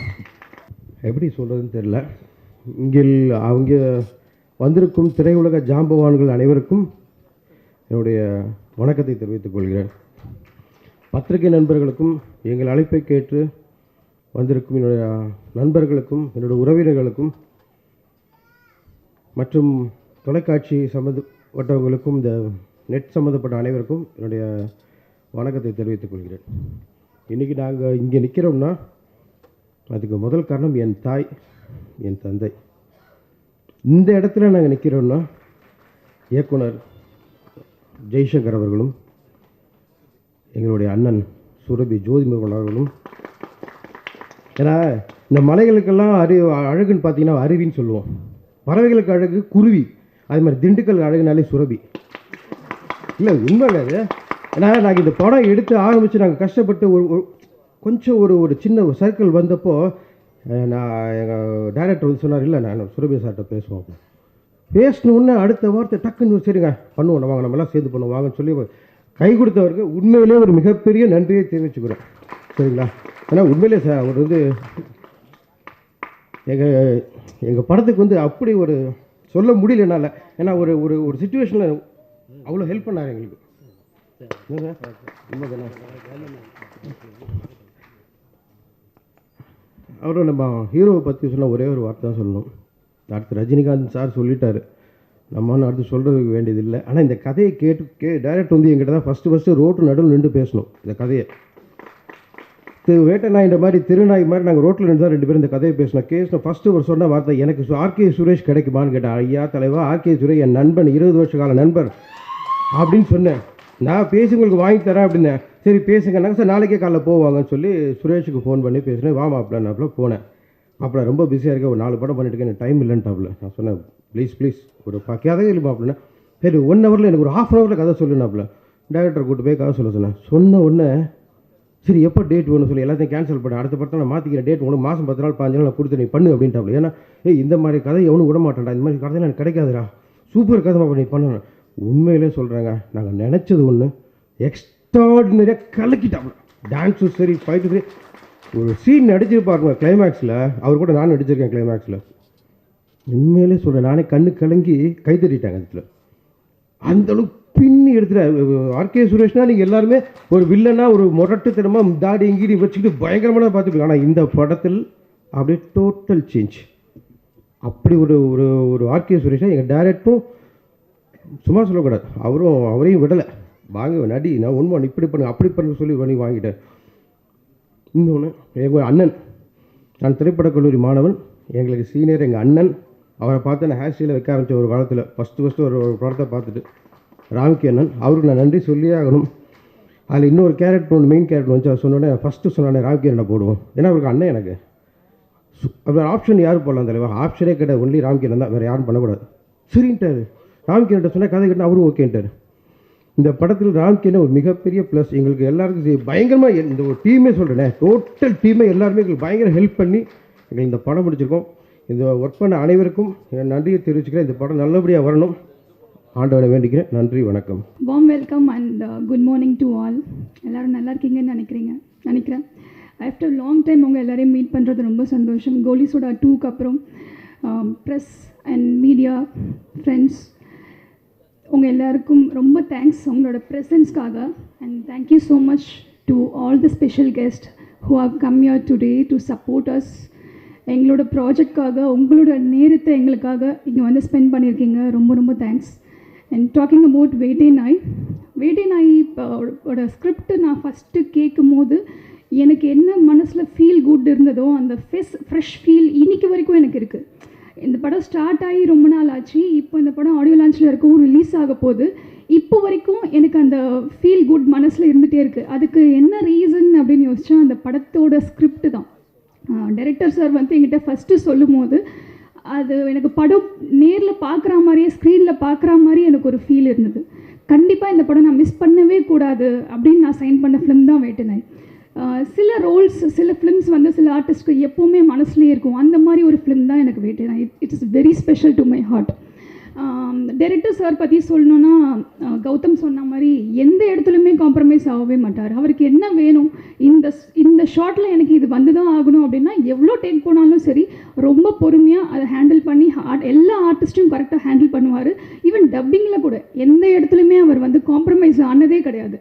எப்படி சொல்கிறதுன்னு தெரியல. இங்கில் அவங்க வந்திருக்கும் திரையுலக ஜாம்பவான்கள் அனைவருக்கும் என்னுடைய வணக்கத்தை தெரிவித்துக் கொள்கிறேன். பத்திரிகை நண்பர்களுக்கும் எங்கள் அழைப்பை கேட்டு வந்திருக்கும் என்னுடைய நண்பர்களுக்கும் என்னுடைய உறவினர்களுக்கும் மற்றும் தொலைக்காட்சி சம்பந்தப்பட்டவங்களுக்கும் இந்த நெட் சம்மந்தப்பட்ட அனைவருக்கும் என்னுடைய வணக்கத்தை தெரிவித்துக் கொள்கிறேன். இன்றைக்கி நாங்கள் இங்கே நிற்கிறோம்னா அதுக்கு முதல் காரணம் என் தாய், என் தந்தை. இந்த இடத்துல நாங்கள் நிற்கிறோம்னா இயக்குனர் ஜெய்சங்கர் அவர்களும் எங்களுடைய அண்ணன் சுரபி ஜோதிமுருகன் அவர்களும். ஏன்னா இந்த மலைகளுக்கெல்லாம் அழகுன்னு பார்த்தீங்கன்னா அருவின்னு சொல்லுவோம், பறவைகளுக்கு அழகு குருவி, அதே மாதிரி திண்டுக்கல் அழகுனாலே சுரபி. இல்லை உண்மைங்க அது. ஏன்னா நாங்கள் இந்த படம் எடுத்து ஆரம்பித்து நாங்கள் கஷ்டப்பட்டு கொஞ்சம் ஒரு சின்ன சர்க்கிள் வந்தப்போ நான் எங்கள் டைரக்டர் வந்து சொன்னார், இல்லை நான் சுரபி சார்கிட்ட பேசுவோம். பேசணுன்னு அடுத்த வார்த்தை டக்குன்னு சரிங்க பண்ணுவோம், வாங்க நம்மளாம் சேர்ந்து பண்ணுவோம் வாங்கன்னு சொல்லி கை கொடுத்தவருக்கு உண்மையிலே ஒரு மிகப்பெரிய நன்றியை தெரிவிச்சுக்கிறேன். சரிங்களா? ஏன்னா உண்மையிலே சார் அவர் வந்து எங்கள் படத்துக்கு வந்து அப்படி ஒரு சொல்ல முடியல என்னால். ஏன்னா ஒரு ஒரு ஒரு சுச்சுவேஷனில் அவ்வளோ ஹெல்ப் பண்ணார் எங்களுக்கு. அவரும் நம்ம ஹீரோவை பற்றி சொன்ன ஒரே ஒரு வார்த்தை தான் சொல்லணும். டாக்டர் ரஜினிகாந்த் சார் சொல்லிட்டாரு, நம்ம அடுத்து சொல்கிறதுக்கு வேண்டியதில்லை. ஆனால் இந்த கதையை டைரக்ட் வந்து எங்கிட்ட தான் ஃபஸ்ட்டு ரோட்டு நடுவில் நின்று பேசணும். இந்த கதையை வேட்டை நாய் இந்த மாதிரி திருநாய் மாதிரி நாங்கள் ரோட்டில் நின்று தான் 2 பேரும் இந்த கதையை பேசணும். ஃபஸ்ட்டு ஒரு சொன்ன வார்த்தை, எனக்கு ஆர்கே சுரேஷ் கிடைக்குமான்னு கேட்டேன். ஐயா தலைவா, ஆர்கே சுரேஷ் என் நண்பன், 20 வருஷ கால நண்பர் அப்படின்னு சொன்னேன். நான் பேசி உங்களுக்கு வாங்கி தரேன் அப்படின்னேன். சரி பேசுங்க, நாங்கள் சார் நாளைக்கே காலைல போவாங்கன்னு சொல்லி சுரேஷுக்கு ஃபோன் பண்ணி பேசினேன். வா மாப்பிள்ள போனேன். மாப்பிள்ள ரொம்ப பிஸியாக இருக்கேன், ஒரு 4 படம் பண்ணிட்டு இருக்கேன், எனக்கு டைம் இல்லைன்ட்டாப்புல. நான் சொன்னேன் ப்ளீஸ் ஒரு கதையே இல்லை மாப்பிள்ளை. சரி 1 ஹவரில் எனக்கு ஒரு ½ ஹவரில் கதை சொல்லுனாப்புல. டைரக்டர் கூப்பிட்டு போய் கதை சொன்ன உடனே சரி எப்போ டேட் வேணும் சொல்லி எல்லாத்தையும் கேன்சல் பண்ண, அடுத்த படத்தை நான் மாற்றிக்கிறேன், டேட் உனக்கு மாதம் 10 நாள் 15 நாள் நான் கொடுத்து நீ பண்ணு அப்படின்ட்டாப்புல. ஏன்னா இந்த மாதிரி கதை எவனும் விட மாட்டேன்டா, இந்த மாதிரி கதையெல்லாம் எனக்கு கிடைக்காதுடா, சூப்பர் கதை பண்ணி பண்ணணும். உண்மையிலே சொல்கிறாங்க, நாங்கள் நினச்சது ஒன்று எக்ஸ்ட்ராடினரியாக கலக்கிட்டாப்புல. டான்ஸும் சரி ஃபைட்டு சரி. ஒரு சீன் நடிச்சிருப்பாருங்க கிளைமேக்ஸில், அவர் கூட நான் நடிச்சிருக்கேன் கிளைமேக்ஸில். உண்மையிலே சொல்கிறேன், நானே கண்ணு கலங்கி கை தட்டிட்டாங்க. அதில் அந்தளவுக்கு பின்னி எடுத்துகிட்டு ஆர்கே சுரேஷ்னா நீங்கள் எல்லாருமே ஒரு வில்லனா ஒரு முரட்டுத்தனமாக தாடி இங்கீடி வச்சுக்கிட்டு பயங்கரமான பார்த்துக்கலாம். ஆனால் இந்த படத்தில் அப்படியே டோட்டல் சேஞ்ச். அப்படி ஒரு ஆர்கே சுரேஷா எங்கள் டைரக்டரும் சும்மா சொல்லக்கூடாது, அவரையும் விடலை, வாங்க நடி, நான் உண்மை இப்படி பண்ணு அப்படி பண்ணு சொல்லி பண்ணி வாங்கிட்டேன். இன்னொன்று எங்கள் அண்ணன், நான் திரைப்படக் கல்லூரி மாணவன், எங்களுக்கு சீனியர் எங்கள் அண்ணன். அவரை பார்த்து நான் ஹேர் ஸ்டைலில் வைக்க ஆரம்பித்தேன் ஒரு காலத்தில். ஃபஸ்ட்டு ஒரு படத்தை பார்த்துட்டு ராம்கி அண்ணன், அவருக்கு நான் நன்றி சொல்லியே ஆகணும். அதில் இன்னொரு கேரக்டர் ஒன்று மெயின் கேரக்டர் வந்து அவர் சொன்னோடனே ஃபஸ்ட்டு சொன்னானே ராம்கி அண்ணனை போடுவோம். ஏன்னா அவருக்கு அண்ணன் எனக்கு. அப்படி ஆப்ஷன் யார் போடலாம் தலைவா? ஆப்ஷனே கிடையாது, ஒன்லி ராம்கி அண்ணன் தான், வேறு யாரும் பண்ணக்கூடாது. சரின்ட்டார். ராம்கி அண்ணன் சொன்னால் கதை கேட்டால் அவரும் ஓகேன்ட்டார். இந்த படத்தில் ராம்கி அண்ணன் ஒரு மிகப்பெரிய ப்ளஸ். எங்களுக்கு எல்லாருக்கும் பயங்கரமாக இந்த ஒரு டீமே சொல்கிறேன், டோட்டல் டீமே எல்லாருமே எங்களுக்கு பயங்கர ஹெல்ப் பண்ணி எங்களுக்கு இந்த படம் முடிச்சிருக்கோம். இந்த ஒர்க் பண்ண அனைவருக்கும் என் நன்றியை தெரிவிச்சுக்கிறேன். இந்த படம் நல்லபடியாக வரணும், ஆண்டவனை வேண்டிக்கிறேன். நன்றி, வணக்கம். Warm welcome and good morning to all. எல்லோரும் நல்லா இருக்கீங்கன்னு நினைக்கிறேன். ஆஃப்டர் லாங் டைம் உங்கள் எல்லோரையும் மீட் பண்ணுறது ரொம்ப சந்தோஷம். கோலிசோட 2க்கு அப்புறம் ப்ரெஸ் அண்ட் மீடியா ஃப்ரெண்ட்ஸ் உங்கள் எல்லாருக்கும் ரொம்ப தேங்க்ஸ் உங்களோட ப்ரெசன்ஸ்க்காக. And thank you so much to all the special guest who have come here today to support us. எங்களோட ப்ராஜெக்ட்காக உங்களோட நேரத்தை எங்களுக்காக இங்கே வந்து ஸ்பெண்ட் பண்ணியிருக்கீங்க, ரொம்ப ரொம்ப தேங்க்ஸ். அண்ட் டாக்கிங் அபவுட் வேட்டை நாய் ஓட ஸ்கிரிப்ட் நான் ஃபஸ்ட்டு கேட்கும் போது எனக்கு என்ன மனசில் ஃபீல் குட் இருந்ததோ அந்த ஃப்ரெஷ் ஃபீல் இன்றைக்கி வரைக்கும் எனக்கு இருக்குது. இந்த படம் ஸ்டார்ட் ஆகி ரொம்ப நாள் ஆச்சு, இப்போ இந்த படம் ஆடியோ லான்ச்சில் இருக்கும், ரிலீஸ் ஆக போகுது. இப்போ வரைக்கும் எனக்கு அந்த ஃபீல் குட் மனசில் இருந்துகிட்டே இருக்குது. அதுக்கு என்ன ரீசன் அப்படின்னு யோசிச்சா அந்த படத்தோட ஸ்கிரிப்ட் தான். டைரக்டர் சார் வந்து என்கிட்ட ஃபஸ்ட்டு சொல்லும் போது அது எனக்கு படம் நேரில் பார்க்குற மாதிரியே ஸ்க்ரீனில் பார்க்குற மாதிரி எனக்கு ஒரு ஃபீல் இருந்தது. கண்டிப்பாக இந்த படம் நான் மிஸ் பண்ணவே கூடாது அப்படின்னு நான் சைன் பண்ண ஃபிலிம் தான் வேட்டை நாய். சில ரோல்ஸ் சில ஃபிலிம்ஸ் வந்து சில ஆர்டிஸ்ட்க்கு எப்போவுமே மனசுலேயே இருக்கும், அந்த மாதிரி ஒரு ஃபிலிம் தான் எனக்கு வேட்டை நாய். It is very special to my heart. Director sir பற்றி சொல்லணுன்னா கௌதம் சொன்ன மாதிரி எந்த இடத்துலையுமே காம்ப்ரமைஸ் ஆகவே மாட்டார். அவருக்கு என்ன வேணும், இந்த ஷாட்டில் எனக்கு இது வந்து தான் ஆகணும் அப்படின்னா எவ்வளோ டேக் போனாலும் சரி ரொம்ப பொறுமையாக அதை ஹேண்டில் பண்ணி எல்லா ஆர்டிஸ்ட்டையும் கரெக்டாக ஹேண்டில் பண்ணுவார். ஈவன் டப்பிங்கில் கூட எந்த இடத்துலையுமே அவர் வந்து காம்ப்ரமைஸ் ஆனதே கிடையாது.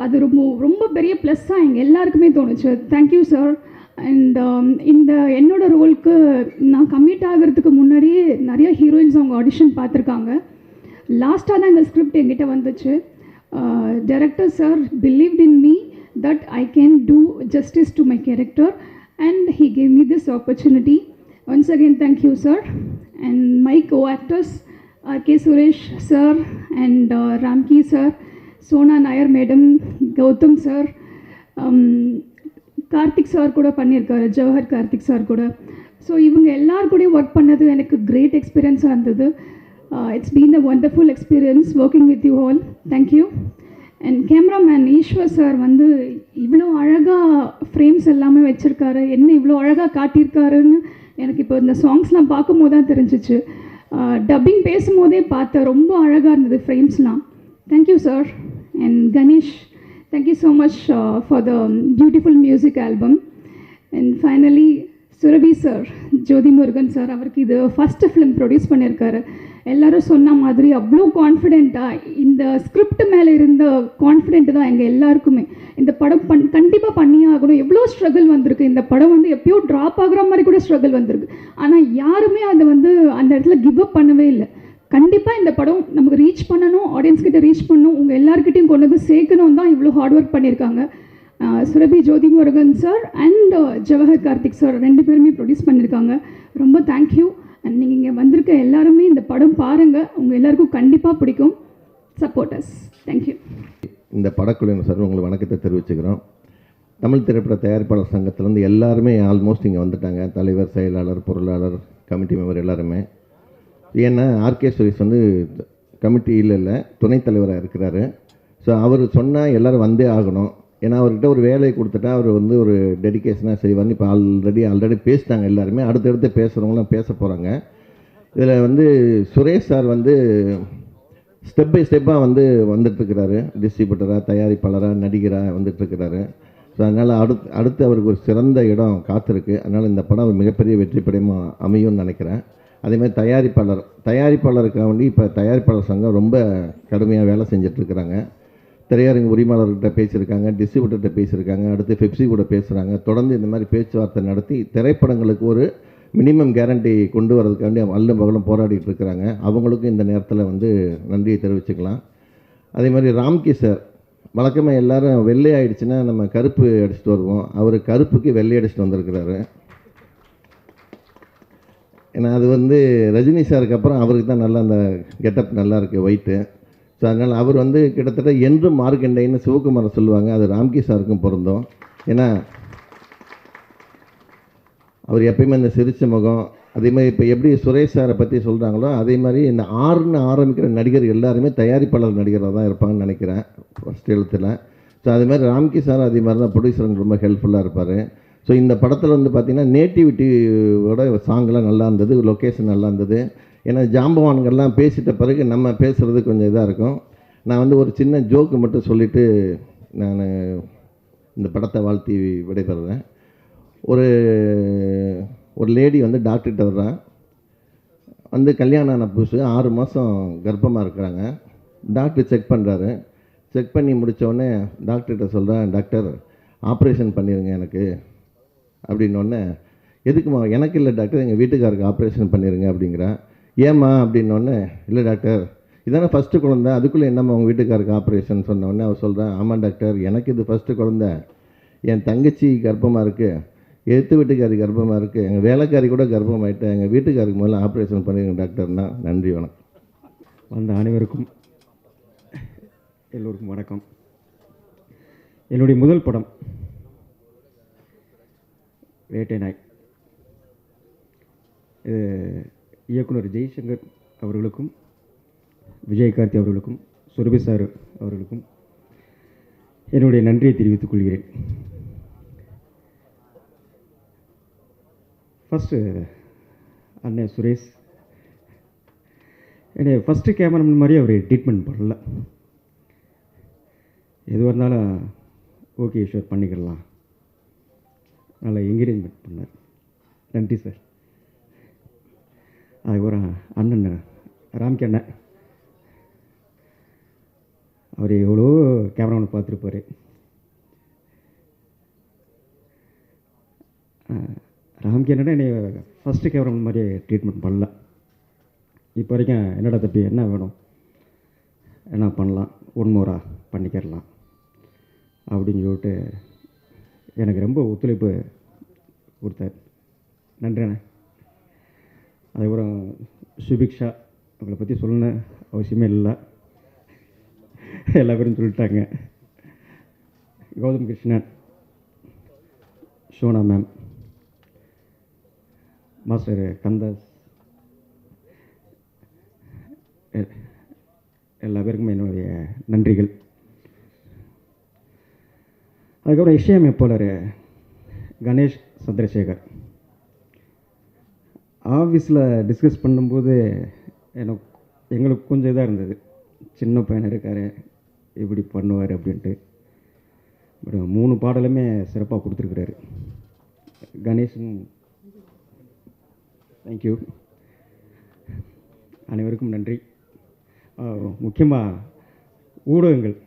அது ரொம்ப ரொம்ப பெரிய ப்ளஸ்ஸாக எங்கள் எல்லாருக்குமே தோணுச்சு. Thank you sir. அண்ட் இந்த என்னோட ரோலுக்கு நான் கமிட் ஆகிறதுக்கு முன்னாடியே நிறைய ஹீரோயின்ஸ் அவங்க ஆடிஷன் பார்த்துருக்காங்க. லாஸ்ட்டாக தான் இந்த ஸ்கிரிப்ட் என்கிட்ட வந்துச்சு. Director sir believed in me that I can do justice to my character and he gave me this opportunity. Once again thank you sir. And my co actors RK Suresh sir and Ramki sir, Sona Nair madam, Gautham sir, Karthik sir கூட பண்ணியிருக்காரு, Jawahar Karthik sir கூட. So இவங்க எல்லார் கூடயும் work பண்ணது எனக்கு great எக்ஸ்பீரியன்ஸாக இருந்தது. It's been a wonderful experience working with you all. Thank you. And cameraman Ishwar sir வந்து இவ்வளோ அழகாக ஃப்ரேம்ஸ் எல்லாமே வச்சுருக்காரு, என்ன இவ்வளோ அழகாக காட்டியிருக்காருன்னு எனக்கு இப்போ இந்த சாங்ஸ்லாம் பார்க்கும்போது தான் தெரிஞ்சிச்சு. டப்பிங் பேசும்போதே பார்த்தேன், ரொம்ப அழகாக இருந்தது ஃப்ரேம்ஸ்லாம். Thank you sir. And Ganesh, thank you so much for the beautiful music album. And finally Surabhi sir, Jyothi Murugan sir, அவருக்கு இது ஃபஸ்ட்டு ஃபிலிம் ப்ரொடியூஸ் பண்ணியிருக்காரு. எல்லோரும் சொன்ன மாதிரி அவ்வளோ கான்ஃபிடெண்ட்டாக இந்த ஸ்கிரிப்ட் மேலே இருந்த கான்ஃபிடென்ட் தான் எங்கள் எல்லாருக்குமே. இந்த படம் கண்டிப்பாக பண்ணியே ஆகணும். எவ்வளோ ஸ்ட்ரகிள் வந்திருக்கு. இந்த படம் வந்து எப்பயோ ட்ராப் ஆகிற மாதிரி கூட ஸ்ட்ரகிள் வந்திருக்கு. ஆனால் யாருமே அதை வந்து அந்த இடத்துல கிவ் அப் பண்ணவே இல்லை. கண்டிப்பாக இந்த படம் நமக்கு ரீச் பண்ணணும், ஆடியன்ஸ் கிட்ட ரீச் பண்ணணும், உங்கள் எல்லாருக்கிட்டையும் கொண்டு வந்து சேர்க்கணும் தான் இவ்வளோ ஹார்ட் ஒர்க் பண்ணியிருக்காங்க. Surabhi Jothi Murugan sir and Jawahar Karthik sir 2 பேருமே ப்ரொடியூஸ் பண்ணியிருக்காங்க. ரொம்ப தேங்க்யூ. அண்ட் நீங்கள் இங்கே வந்திருக்க எல்லாருமே இந்த படம் பாருங்கள், உங்கள் எல்லாருக்கும் கண்டிப்பாக பிடிக்கும். Supporters, thank you. இந்த படக்குழுவினர் சார் உங்களுக்கு வணக்கத்தை தெரிவிச்சுக்கிறோம். தமிழ் திரைப்பட தயாரிப்பாளர் சங்கத்திலேருந்து எல்லாருமே ஆல்மோஸ்ட் இங்கே வந்துட்டாங்க. தலைவர், செயலாளர், பொருளாளர், கமிட்டி மெம்பர் எல்லாருமே. ஏன்னா ஆர்கே சுரேஷ் வந்து கமிட்டியில் இல்லை, துணைத் தலைவராக இருக்கிறாரு. ஸோ அவர் சொன்னால் எல்லோரும் வந்தே ஆகணும். ஏன்னா அவர்கிட்ட ஒரு வேலையை கொடுத்துட்டா அவர் வந்து ஒரு டெடிக்கேஷனாக செய்வார். இப்போ ஆல்ரெடி பேசிட்டாங்க எல்லாருமே, அடுத்தடுத்து பேசுகிறவங்களாம் பேச போகிறாங்க. இதில் வந்து சுரேஷ் சார் வந்து ஸ்டெப் பை ஸ்டெப்பாக வந்துட்டுருக்கிறாரு. டிஸ்ட்ரிபியூட்டராக, தயாரிப்பாளராக, நடிகராக வந்துட்டுருக்கிறாரு. ஸோ அதனால் அடுத்து அவருக்கு ஒரு சிறந்த இடம் காத்திருக்கு. அதனால் இந்த படம் மிகப்பெரிய வெற்றி படமாக அமையும்னு நினைக்கிறேன். அதேமாதிரி தயாரிப்பாளருக்காக வேண்டி இப்போ தயாரிப்பாளர் சங்கம் ரொம்ப கடுமையாக வேலை செஞ்சிட்ருக்கிறாங்க. திரையரங்கு உரிமையாளர்கிட்ட பேசியிருக்காங்க, டிஸ்ட்ரிபியூட்டர்கிட்ட பேசியிருக்காங்க, அடுத்து பெப்சி கூட பேசுகிறாங்க. தொடர்ந்து இந்த மாதிரி பேச்சுவார்த்தை நடத்தி திரைப்படங்களுக்கு ஒரு மினிமம் கேரண்டி கொண்டு வரதுக்காண்டி அல்லும் பகலும் போராடிட்டு இருக்கிறாங்க. அவங்களுக்கும் இந்த நேரத்தில் நன்றியை தெரிவிச்சுக்கலாம். அதே மாதிரி ராம்கி சார், வழக்கமாக எல்லோரும் வெள்ளை ஆகிடுச்சுன்னா நம்ம கருப்பு அடிச்சுட்டு வருவோம். அவர் கருப்புக்கு வெள்ளை அடிச்சுட்டு வந்திருக்கிறாரு. ஏன்னா அது ரஜினி சாருக்கு அப்புறம் அவருக்கு தான் நல்லா அந்த கெட்டப் நல்லா இருக்குது, ஒயிட்டு. ஸோ அதனால் அவர் கிட்டத்தட்ட என்றும் மார்க்கண்டைன்னு சிவகுமாரை சொல்லுவாங்க. அது ராம்கி சாருக்கும் பொருந்தும். ஏன்னா அவர் எப்பயுமே இந்த சிரிச்ச முகம், அதே மாதிரி இப்போ எப்படி சுரேஷ் சாரை பற்றி சொல்கிறாங்களோ அதே மாதிரி இந்த ஆறுன்னு ஆரம்பிக்கிற நடிகர் எல்லாருமே தயாரிப்பாளர் நடிகராக தான் இருப்பாங்கன்னு நினைக்கிறேன் ஃபஸ்ட் எழுத்தில். ஸோ அதே மாதிரி ராம்கி சார் அதே மாதிரி தான் ப்ரொடியூசருக்கு ரொம்ப ஹெல்ப்ஃபுல்லாக இருப்பார். ஸோ இந்த படத்தில் பார்த்திங்கன்னா நேட்டிவிட்டியோட சாங்கெலாம் நல்லா இருந்தது, லொக்கேஷன் நல்லா இருந்தது. ஏன்னா ஜாம்பவான்கள்லாம் பேசிட்ட பிறகு நம்ம பேசுகிறது கொஞ்சம் இதாக இருக்கும். நான் ஒரு சின்ன ஜோக்கு மட்டும் சொல்லிவிட்டு நான் இந்த படத்தை வாழ்த்தி விடைபெறுறேன். ஒரு லேடி டாக்டர்கிட்ட வர்றான். கல்யாணம் ஆன புதுசு 6 மாதம் கர்ப்பமாக இருக்கிறாங்க. டாக்டர் செக் பண்ணுறாரு. செக் பண்ணி முடித்தோடனே டாக்டர்கிட்ட சொல்கிறேன், டாக்டர் ஆப்ரேஷன் பண்ணிடுங்க எனக்கு அப்படின்னோடனே, எதுக்குமா? எனக்கு இல்லை டாக்டர், எங்கள் வீட்டுக்காருக்கு ஆப்ரேஷன் பண்ணிடுங்க அப்படிங்கிறேன். ஏம்மா அப்படின்னோடனே, இல்லை டாக்டர் இதானே ஃபஸ்ட்டு குழந்தை, அதுக்குள்ளே என்னம்மா உங்கள் வீட்டுக்காருக்கு ஆப்ரேஷன் சொன்னோடனே அவர் சொல்கிறேன், ஆமாம் டாக்டர் எனக்கு இது ஃபஸ்ட்டு குழந்தை, என் தங்கச்சி கர்ப்பமாக இருக்குது, எதிர்த்து வீட்டுக்காரி கர்ப்பமாக இருக்குது, எங்கள் வேலைக்காரி கூட கர்ப்பமாயிட்டேன், எங்கள் வீட்டுக்காருக்கு முதல்ல ஆப்ரேஷன் பண்ணிடுங்க டாக்டர்னா. நன்றி, வணக்கம். வந்த அனைவருக்கும் எல்லோருக்கும் வணக்கம். என்னுடைய முதல் படம் வேட்டை நாய். இது இயக்குனர் ஜெய்சங்கர் அவர்களுக்கும், விஜயகார்த்தி அவர்களுக்கும், சுரபி சார் அவர்களுக்கும் என்னுடைய நன்றியை தெரிவித்துக் கொள்கிறேன். ஃபஸ்ட்டு அண்ணன் சுரேஷ் என்னை ஃபஸ்ட்டு கேமராமேன் மாதிரி அவர் ட்ரீட்மெண்ட் பண்ணல. எதுவாக இருந்தாலும் ஓகே ஈஸ்வர் பண்ணிக்கிடலாம், நல்லா என்கரேஜ்மெண்ட் பண்ணார். நன்றி சார். அதுக்கப்புறம் அண்ணன் ராம்கி அண்ணன், அவர் எவ்வளோ கேமராமேன் பார்த்துருப்பார். ராம்கி அண்ணன் என்னை ஃபஸ்ட்டு கேமராமேன் மாதிரி ட்ரீட்மெண்ட் பண்ணல. இப்போ வரைக்கும் என்னடா தப்பி என்ன வேணும், என்ன பண்ணலாம், ஒன்மோரா பண்ணிக்கிறலாம் அப்படின்னு சொல்லிட்டு எனக்கு ரொம்ப ஒத்துழைப்பு கொடுத்தார். நன்றிண்ணே. அதுக்கப்புறம் சுபிக்ஷா, அவங்கள பற்றி சொல்லணும் அவசியமே இல்லை, எல்லா பேரும் சொல்லிட்டாங்க. கௌதம் கிருஷ்ணன், ஷோனா மேம், மாஸ்டர் கந்தாஸ், எல்லா பேருக்கும் என்னுடைய நன்றிகள். அதுக்கப்புறம் இசையமைப்பாளர் கணேஷ் சந்திரசேகர், ஆஃபீஸில் டிஸ்கஸ் பண்ணும்போது எங்களுக்கு கொஞ்சம் இதாக இருந்தது, சின்ன பையன் இருக்கார் இப்படி பண்ணுவார் அப்படின்ட்டு. பட் 3 பாடலுமே சிறப்பாக கொடுத்துருக்குறாரு. கணேஷும் தேங்க்யூ. அனைவருக்கும் நன்றி. முக்கியமாக ஊடகங்கள்,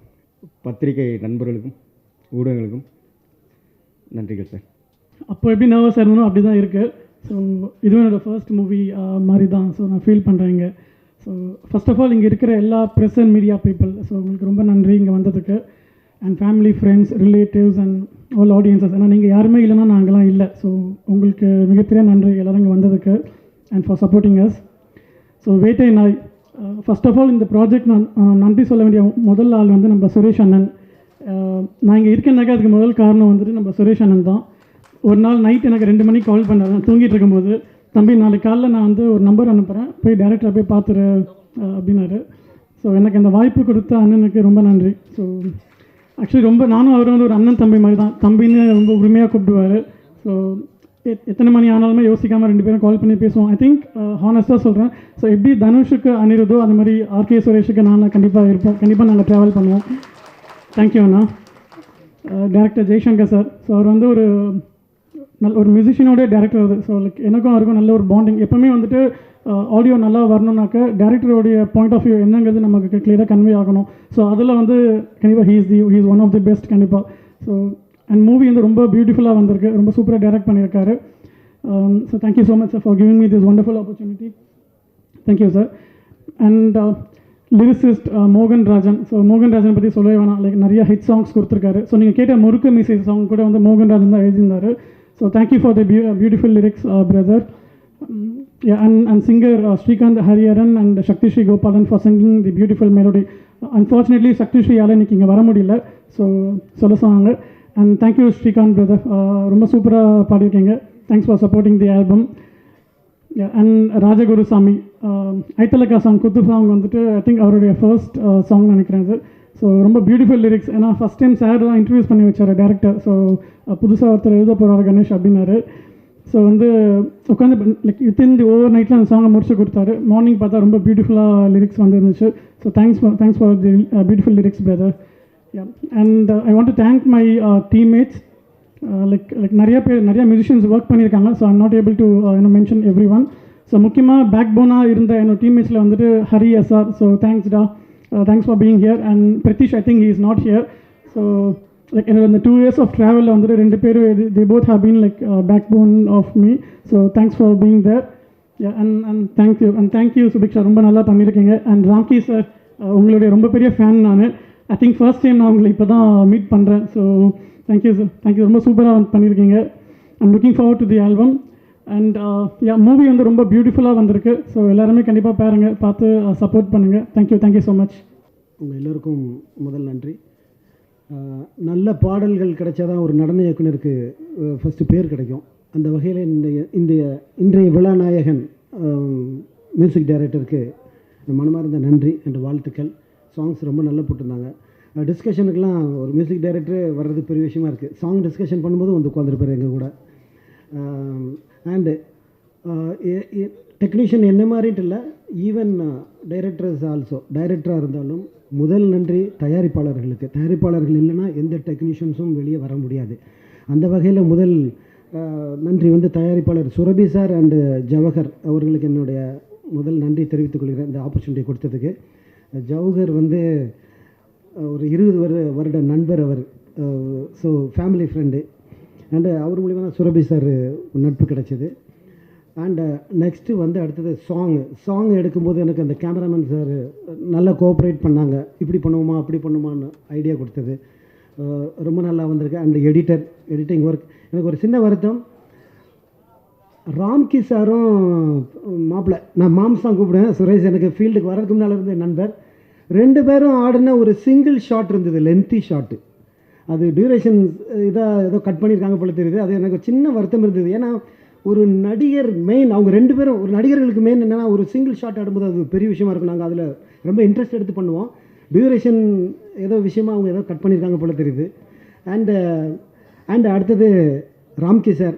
பத்திரிகை நண்பர்களுக்கும் ஊடகங்களுக்கும் நன்றிகள் சார். அப்போ எப்படி நர்வஸாக இருந்தனோ அப்படி தான் இருக்குது. ஸோ இதுவும் என்னோடய ஃபர்ஸ்ட் மூவி மாதிரி தான். ஸோ நான் ஃபீல் பண்ணுறேன் இங்கே. ஸோ ஃபர்ஸ்ட் ஆஃப் ஆல் இங்கே இருக்கிற எல்லா press and media people, so உங்களுக்கு ரொம்ப நன்றி இங்கே வந்ததுக்கு. And family, friends, relatives and all audiences. ஏன்னா நீங்கள் யாருமே இல்லைன்னா நாங்களாம் இல்லை. ஸோ உங்களுக்கு மிகப்பெரிய நன்றி எல்லோரும் இங்கே வந்ததுக்கு and for supporting us. So வேட்டை நாய், ஃபர்ஸ்ட் ஆஃப் ஆல் இந்த ப்ராஜெக்ட் நான் நன்றி சொல்ல வேண்டிய முதல் ஆள் வந்து நம்ம சுரேஷ் அண்ணன். நான் இங்கே இருக்கேன்னாக்கா அதுக்கு முதல் காரணம் வந்துட்டு நம்ம சுரேஷ் அண்ணன் தான். ஒரு நாள் நைட் எனக்கு 2 மணிக்கு கால் பண்ணார், நான் தூங்கிட்டு இருக்கும்போது, தம்பி நாளைக்கு காலைல நான் வந்து ஒரு நம்பர் அனுப்புகிறேன், போய் டேரக்டரை போய் பார்த்துரு அப்படின்னாரு. ஸோ எனக்கு அந்த வாய்ப்பு கொடுத்த அண்ணனுக்கு ரொம்ப நன்றி. ஸோ ஆக்சுவலி நானும் அவர் வந்து ஒரு அண்ணன் தம்பி மாதிரி தான், தம்பின்னு ரொம்ப உரிமையாக கூப்பிடுவார். ஸோ எத்தனை மணி ஆனாலுமே யோசிக்காமல் 2 பேரும் கால் பண்ணி பேசுவோம். ஐ திங்க் ஹானஸ்ட்டாக சொல்கிறேன். ஸோ எப்படி தனுஷுக்கு அனிருதோ அந்த மாதிரி ஆர்கே சுரேஷுக்கு நான் கண்டிப்பாக இருப்போம், கண்டிப்பாக நாங்கள் ட்ராவல் பண்ணுவோம். தேங்க்யூ அண்ணா. டேரக்டர் ஜெய்சங்கர் சார், ஸோ அவர் வந்து ஒரு மியூசிஷியனோட டேரக்டர் அது. ஸோ லைக் எனக்கும் அவருக்கும் நல்ல ஒரு பாண்டிங். எப்போவுமே வந்துட்டு ஆடியோ நல்லா வரணுன்னாக்க டேரக்டருடைய பாயிண்ட் ஆஃப் வியூ என்னங்கிறது நமக்கு கிளியராக கன்வே ஆகணும். ஸோ அதில் வந்து கண்டிப்பாக he is one of the best கண்டிப்பாக. ஸோ அண்ட் மூவி வந்து ரொம்ப பியூட்டிஃபுல்லாக வந்திருக்கு, ரொம்ப சூப்பராக டைரக்ட் பண்ணியிருக்காரு. So thank you so much sir for giving me this wonderful opportunity. Thank you sir. And lyricist மோகன் ராஜன். ஸோ மோகன் ராஜன் பற்றி சொல்லவே வேணாம், லைக் நிறைய ஹிட் சாங்ஸ் கொடுத்துருக்காரு. ஸோ நீங்கள் கேட்ட முறுக்கு மீசை சாங் கூட வந்து மோகன் ராஜன் தான் எழுதியிருந்தார். So thank you for the beautiful lyrics brother. And singer Srikanth Hariharan and Shakti Sri Gopalan for singing the beautiful melody. Unfortunately Shakti Sri Yala இன்னைக்கு இங்கே வர முடியல, ஸோ சொல்ல சொன்னாங்க. And thank you Srikanth brother, ரொம்ப சூப்பராக பாடியிருக்கீங்க. Thanks for supporting the album. And Rajaguru Sami, Aithalakka song, குத்து சாங் வந்துட்டு ஐ திங்க் அவருடைய ஃபர்ஸ்ட் சாங் நினைக்கிறேன் அது. ஸோ ரொம்ப பியூட்டிஃபுல் லிரிக்ஸ். ஏன்னா ஃபஸ்ட் டைம் சார் தான் இன்ட்ரடியூஸ் பண்ணி வச்சார் டேரக்டர். ஸோ புதுசாக ஒருத்தர் எழுத போகிறார் கணேஷ் அப்படின்னாரு. ஸோ வந்து உட்காந்து லைக் வித்தின் தி ஓவர் நைட்டில் அந்த சாங்கை முடிச்சு கொடுத்தாரு. மார்னிங் பார்த்தா ரொம்ப பியூட்டிஃபுல்லாக லிரிக்ஸ் வந்துருந்துச்சு. So thanks for the beautiful lyrics brother. And I want to thank my teammates. Like நிறைய மியூசிஷியன்ஸ் ஒர்க் பண்ணியிருக்காங்க. So I'm not able to mention every one. So முக்கியமாக பேக் போனாக இருந்த என்னோட டீம்மேட்ஸில் வந்துட்டு Hari SR. So thanks for being here. And Pratheesh, I think he is not here. So like என்னோட இந்த 2 years ஆஃப் ட்ராவலில் வந்துட்டு 2 பேரும் they both have been like back phone of me. So thanks for being there. And thank you Subiksha, ரொம்ப நல்லா பண்ணியிருக்கீங்க. And Ramki sir, உங்களுடைய ரொம்ப பெரிய ஃபேன் நான். ஐ திங்க் ஃபர்ஸ்ட் டைம் நான் உங்களை இப்போ தான் மீட் பண்ணுறேன். ஸோ தேங்க்யூ சார், தேங்க்யூ, ரொம்ப சூப்பராக பண்ணியிருக்கீங்க. I'm looking forward to the album. And movie வந்து ரொம்ப பியூட்டிஃபுல்லாக வந்திருக்கு. ஸோ எல்லாருமே கண்டிப்பாக பாருங்கள், பார்த்து சப்போர்ட் பண்ணுங்கள். Thank you so much. உங்கள் எல்லோருக்கும் முதல் நன்றி. நல்ல பாடல்கள் கிடைச்சாதான் ஒரு நடன இயக்குனருக்கு ஃபஸ்ட்டு பேர் கிடைக்கும். அந்த வகையில் இன்றைய விழா நாயகன் மியூசிக் டைரக்டருக்கு மனமார்ந்த நன்றி என்று வாழ்த்துக்கள். சாங்ஸ் ரொம்ப நல்லா போட்டிருந்தாங்க. டிஸ்கஷனுக்கெலாம் ஒரு மியூசிக் டைரக்டர் வர்றது பெரிய விஷயமா இருக்குது. சாங் டிஸ்கஷன் பண்ணும்போது வந்து உட்காந்துருப்பார் எங்கள் கூட. அண்டு டெக்னீஷியன் என்ன மாதிரின்ட்டு இல்லை, ஈவன் டைரக்டர்ஸ் ஆல்சோ, டைரக்டராக இருந்தாலும் முதல் நன்றி தயாரிப்பாளர்களுக்கு. தயாரிப்பாளர்கள் இல்லைன்னா எந்த டெக்னீஷியன்ஸும் வெளியே வர முடியாது. அந்த வகையில் முதல் நன்றி வந்து தயாரிப்பாளர் சுரபி சார் அண்டு ஜவஹர் அவர்களுக்கு என்னுடைய முதல் நன்றி தெரிவித்துக் கொள்கிறேன் இந்த ஆப்பர்ச்சுனிட்டி கொடுத்ததுக்கு. ஜவஹர் வந்து ஒரு 20 வருட நண்பர் அவர். So family friend. அண்டு அவர் மூலிமா தான் சுரபி சார் நட்பு கிடச்சிது. அண்டு நெக்ஸ்ட்டு வந்து அடுத்தது சாங் எடுக்கும்போது எனக்கு அந்த கேமராமேன் சார் நல்லா கோஆப்ரேட் பண்ணாங்க. இப்படி பண்ணுவோமா அப்படி பண்ணுமான்னு ஐடியா கொடுத்தது ரொம்ப நல்லா வந்திருக்கு. And editing work. எனக்கு ஒரு சின்ன வருத்தம், ராம்கி சாரும் மாப்பிள்ளை, நான் மாம்ஸ் தான் கூப்பிடுவேன், சுரேஷ் எனக்கு ஃபீல்டுக்கு வரதுக்கு முன்னால் இருந்த நண்பர், 2 பேரும் ஆடின ஒரு சிங்கிள் ஷாட் இருந்தது, லென்த்தி ஷாட்டு. அது டியூரேஷன் ஏதோ கட் பண்ணியிருக்காங்க போல தெரியுது. அது எனக்கு சின்ன வருத்தம் இருந்தது. ஏன்னா ஒரு நடிகர் மெயின், அவங்க 2 பேரும் ஒரு நடிகர்களுக்கு மெயின் என்னென்னா ஒரு சிங்கிள் ஷாட் ஆடும்போது அது பெரிய விஷயமா இருக்கும். நாங்கள் அதில் ரொம்ப இன்ட்ரெஸ்ட் எடுத்து பண்ணுவோம். டியூரேஷன் ஏதோ விஷயமா அவங்க ஏதோ கட் பண்ணியிருக்காங்க போல தெரியுது. அண்டு அடுத்தது ராம்கி சார்.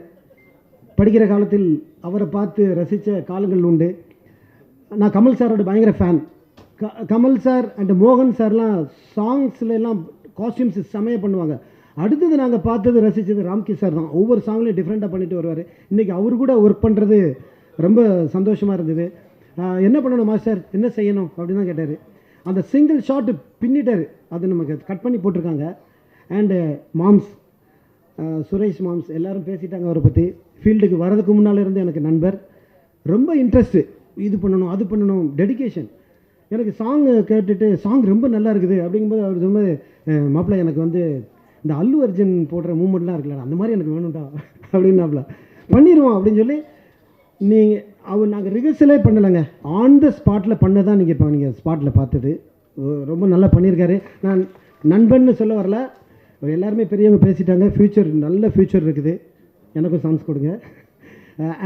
படிக்கிற காலத்தில் அவரை பார்த்து ரசித்த காலங்கள் உண்டு. நான் கமல் சாரோட பயங்கர ஃபேன். கமல் சார் அண்டு மோகன் சார்லாம் சாங்ஸ்லாம் காஸ்டியூம்ஸ் செமையாக பண்ணுவாங்க. அடுத்தது நாங்கள் பார்த்தது ரசித்தது ராம்கி சார் தான். ஒவ்வொரு சாங்லையும் டிஃப்ரெண்ட்டாக பண்ணிட்டு வருவார். இன்றைக்கி அவர் கூட ஒர்க் பண்ணுறது ரொம்ப சந்தோஷமாக இருந்தது. என்ன பண்ணணும் மாஸ்டர், என்ன செய்யணும் அப்படின்னு தான் கேட்டார். அந்த சிங்கிள் ஷாட்டு பின்னிட்டார், அது நமக்கு கட் பண்ணி போட்டிருக்காங்க. அண்டு மாம்ஸ், சுரேஷ் மாம்ஸ் எல்லாரும் பேசிட்டாங்க அவரை பற்றி. ஃபீல்டுக்கு வரதுக்கு முன்னால் இருந்து எனக்கு நண்பர். ரொம்ப இன்ட்ரெஸ்ட்டு, இது பண்ணணும் அது பண்ணணும், டெடிக்கேஷன். எனக்கு சாங் கேட்டுட்டு சாங் ரொம்ப நல்லா இருக்குது அப்படிங்கும்போது அவர் ரொம்ப மாப்பிள்ளை எனக்கு வந்து இந்த அல்லு அர்ஜுன் போடுற மூமெண்ட்லாம் இருக்குல்ல, அந்த மாதிரி எனக்கு வேணும்டா அப்படின்னாப்ல. பண்ணிடுவோம் அப்படின்னு சொல்லி நாங்கள் ரிஹர்சலே பண்ணலைங்க, ஆன் த ஸ்பாட்டில் பண்ண தான் நீங்கள் ஸ்பாட்டில் பார்த்தது. ரொம்ப நல்லா பண்ணியிருக்காரு. நான் நண்பன்னு சொல்ல வரல, எல்லாருமே பெரியவங்க பேசிட்டாங்க. ஃப்யூச்சர் நல்ல ஃப்யூச்சர் இருக்குது, எனக்கும் சான்ஸ் கொடுங்க.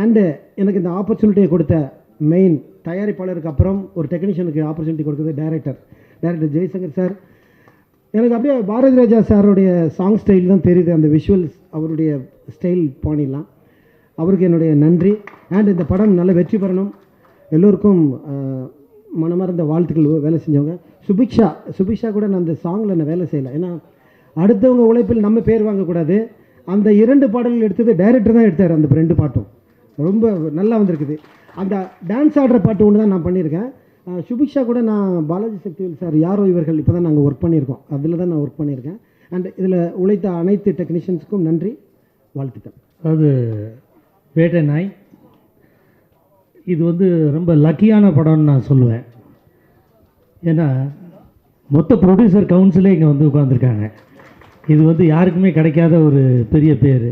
அண்டு எனக்கு இந்த ஆப்பர்ச்சுனிட்டியை கொடுத்த மெயின் தயாரிப்பாளருக்கு அப்புறம் ஒரு டெக்னீஷியனுக்கு ஆப்பர்ச்சுனிட்டி கொடுக்குறது டைரக்டர் ஜெய்சங்கர் சார். எனக்கு அப்படியே பாரதி ராஜா சாருடைய சாங் ஸ்டைல் தான் தெரியுது, அந்த விஷுவல்ஸ் அவருடைய ஸ்டைல் பாணிலாம். அவருக்கு என்னுடைய நன்றி. அண்ட் இந்த படம் நல்ல வெற்றி பெறணும். எல்லோருக்கும் மனமார்ந்த வாழ்த்துக்கள். வேலை செஞ்சவங்க சுபிக்ஷா கூட நான் அந்த சாங்கில் நான் வேலை செய்யலை. ஏன்னா அடுத்தவங்க உழைப்பில் நம்ம பேர் வாங்கக்கூடாது. அந்த 2 பாடல்கள் எடுத்தது டைரக்டர் தான் எடுத்தார். அந்த 2 பாட்டும் ரொம்ப நல்லா வந்திருக்குது. அந்த டான்ஸ் ஆடுற பாட்டு ஒன்று தான் நான் பண்ணியிருக்கேன். சுபிக்ஷா கூட நான் பாலாஜி சக்திவேல் சார் யாரோ இவர்கள் இப்போ தான் நாங்கள் ஒர்க் பண்ணியிருக்கோம், அதில் தான் நான் ஒர்க் பண்ணியிருக்கேன். அண்ட் இதில் உழைத்த அனைத்து டெக்னீஷியன்ஸுக்கும் நன்றி, வாழ்த்துக்கள். அது வேட்டை நாய் இது வந்து ரொம்ப லக்கியான படம்னு நான் சொல்லுவேன். ஏன்னா மொத்த ப்ரொடியூசர் கவுன்சிலே இங்கே வந்து உட்காந்துருக்காங்க. இது வந்து யாருக்குமே கிடைக்காத ஒரு பெரிய பேர்.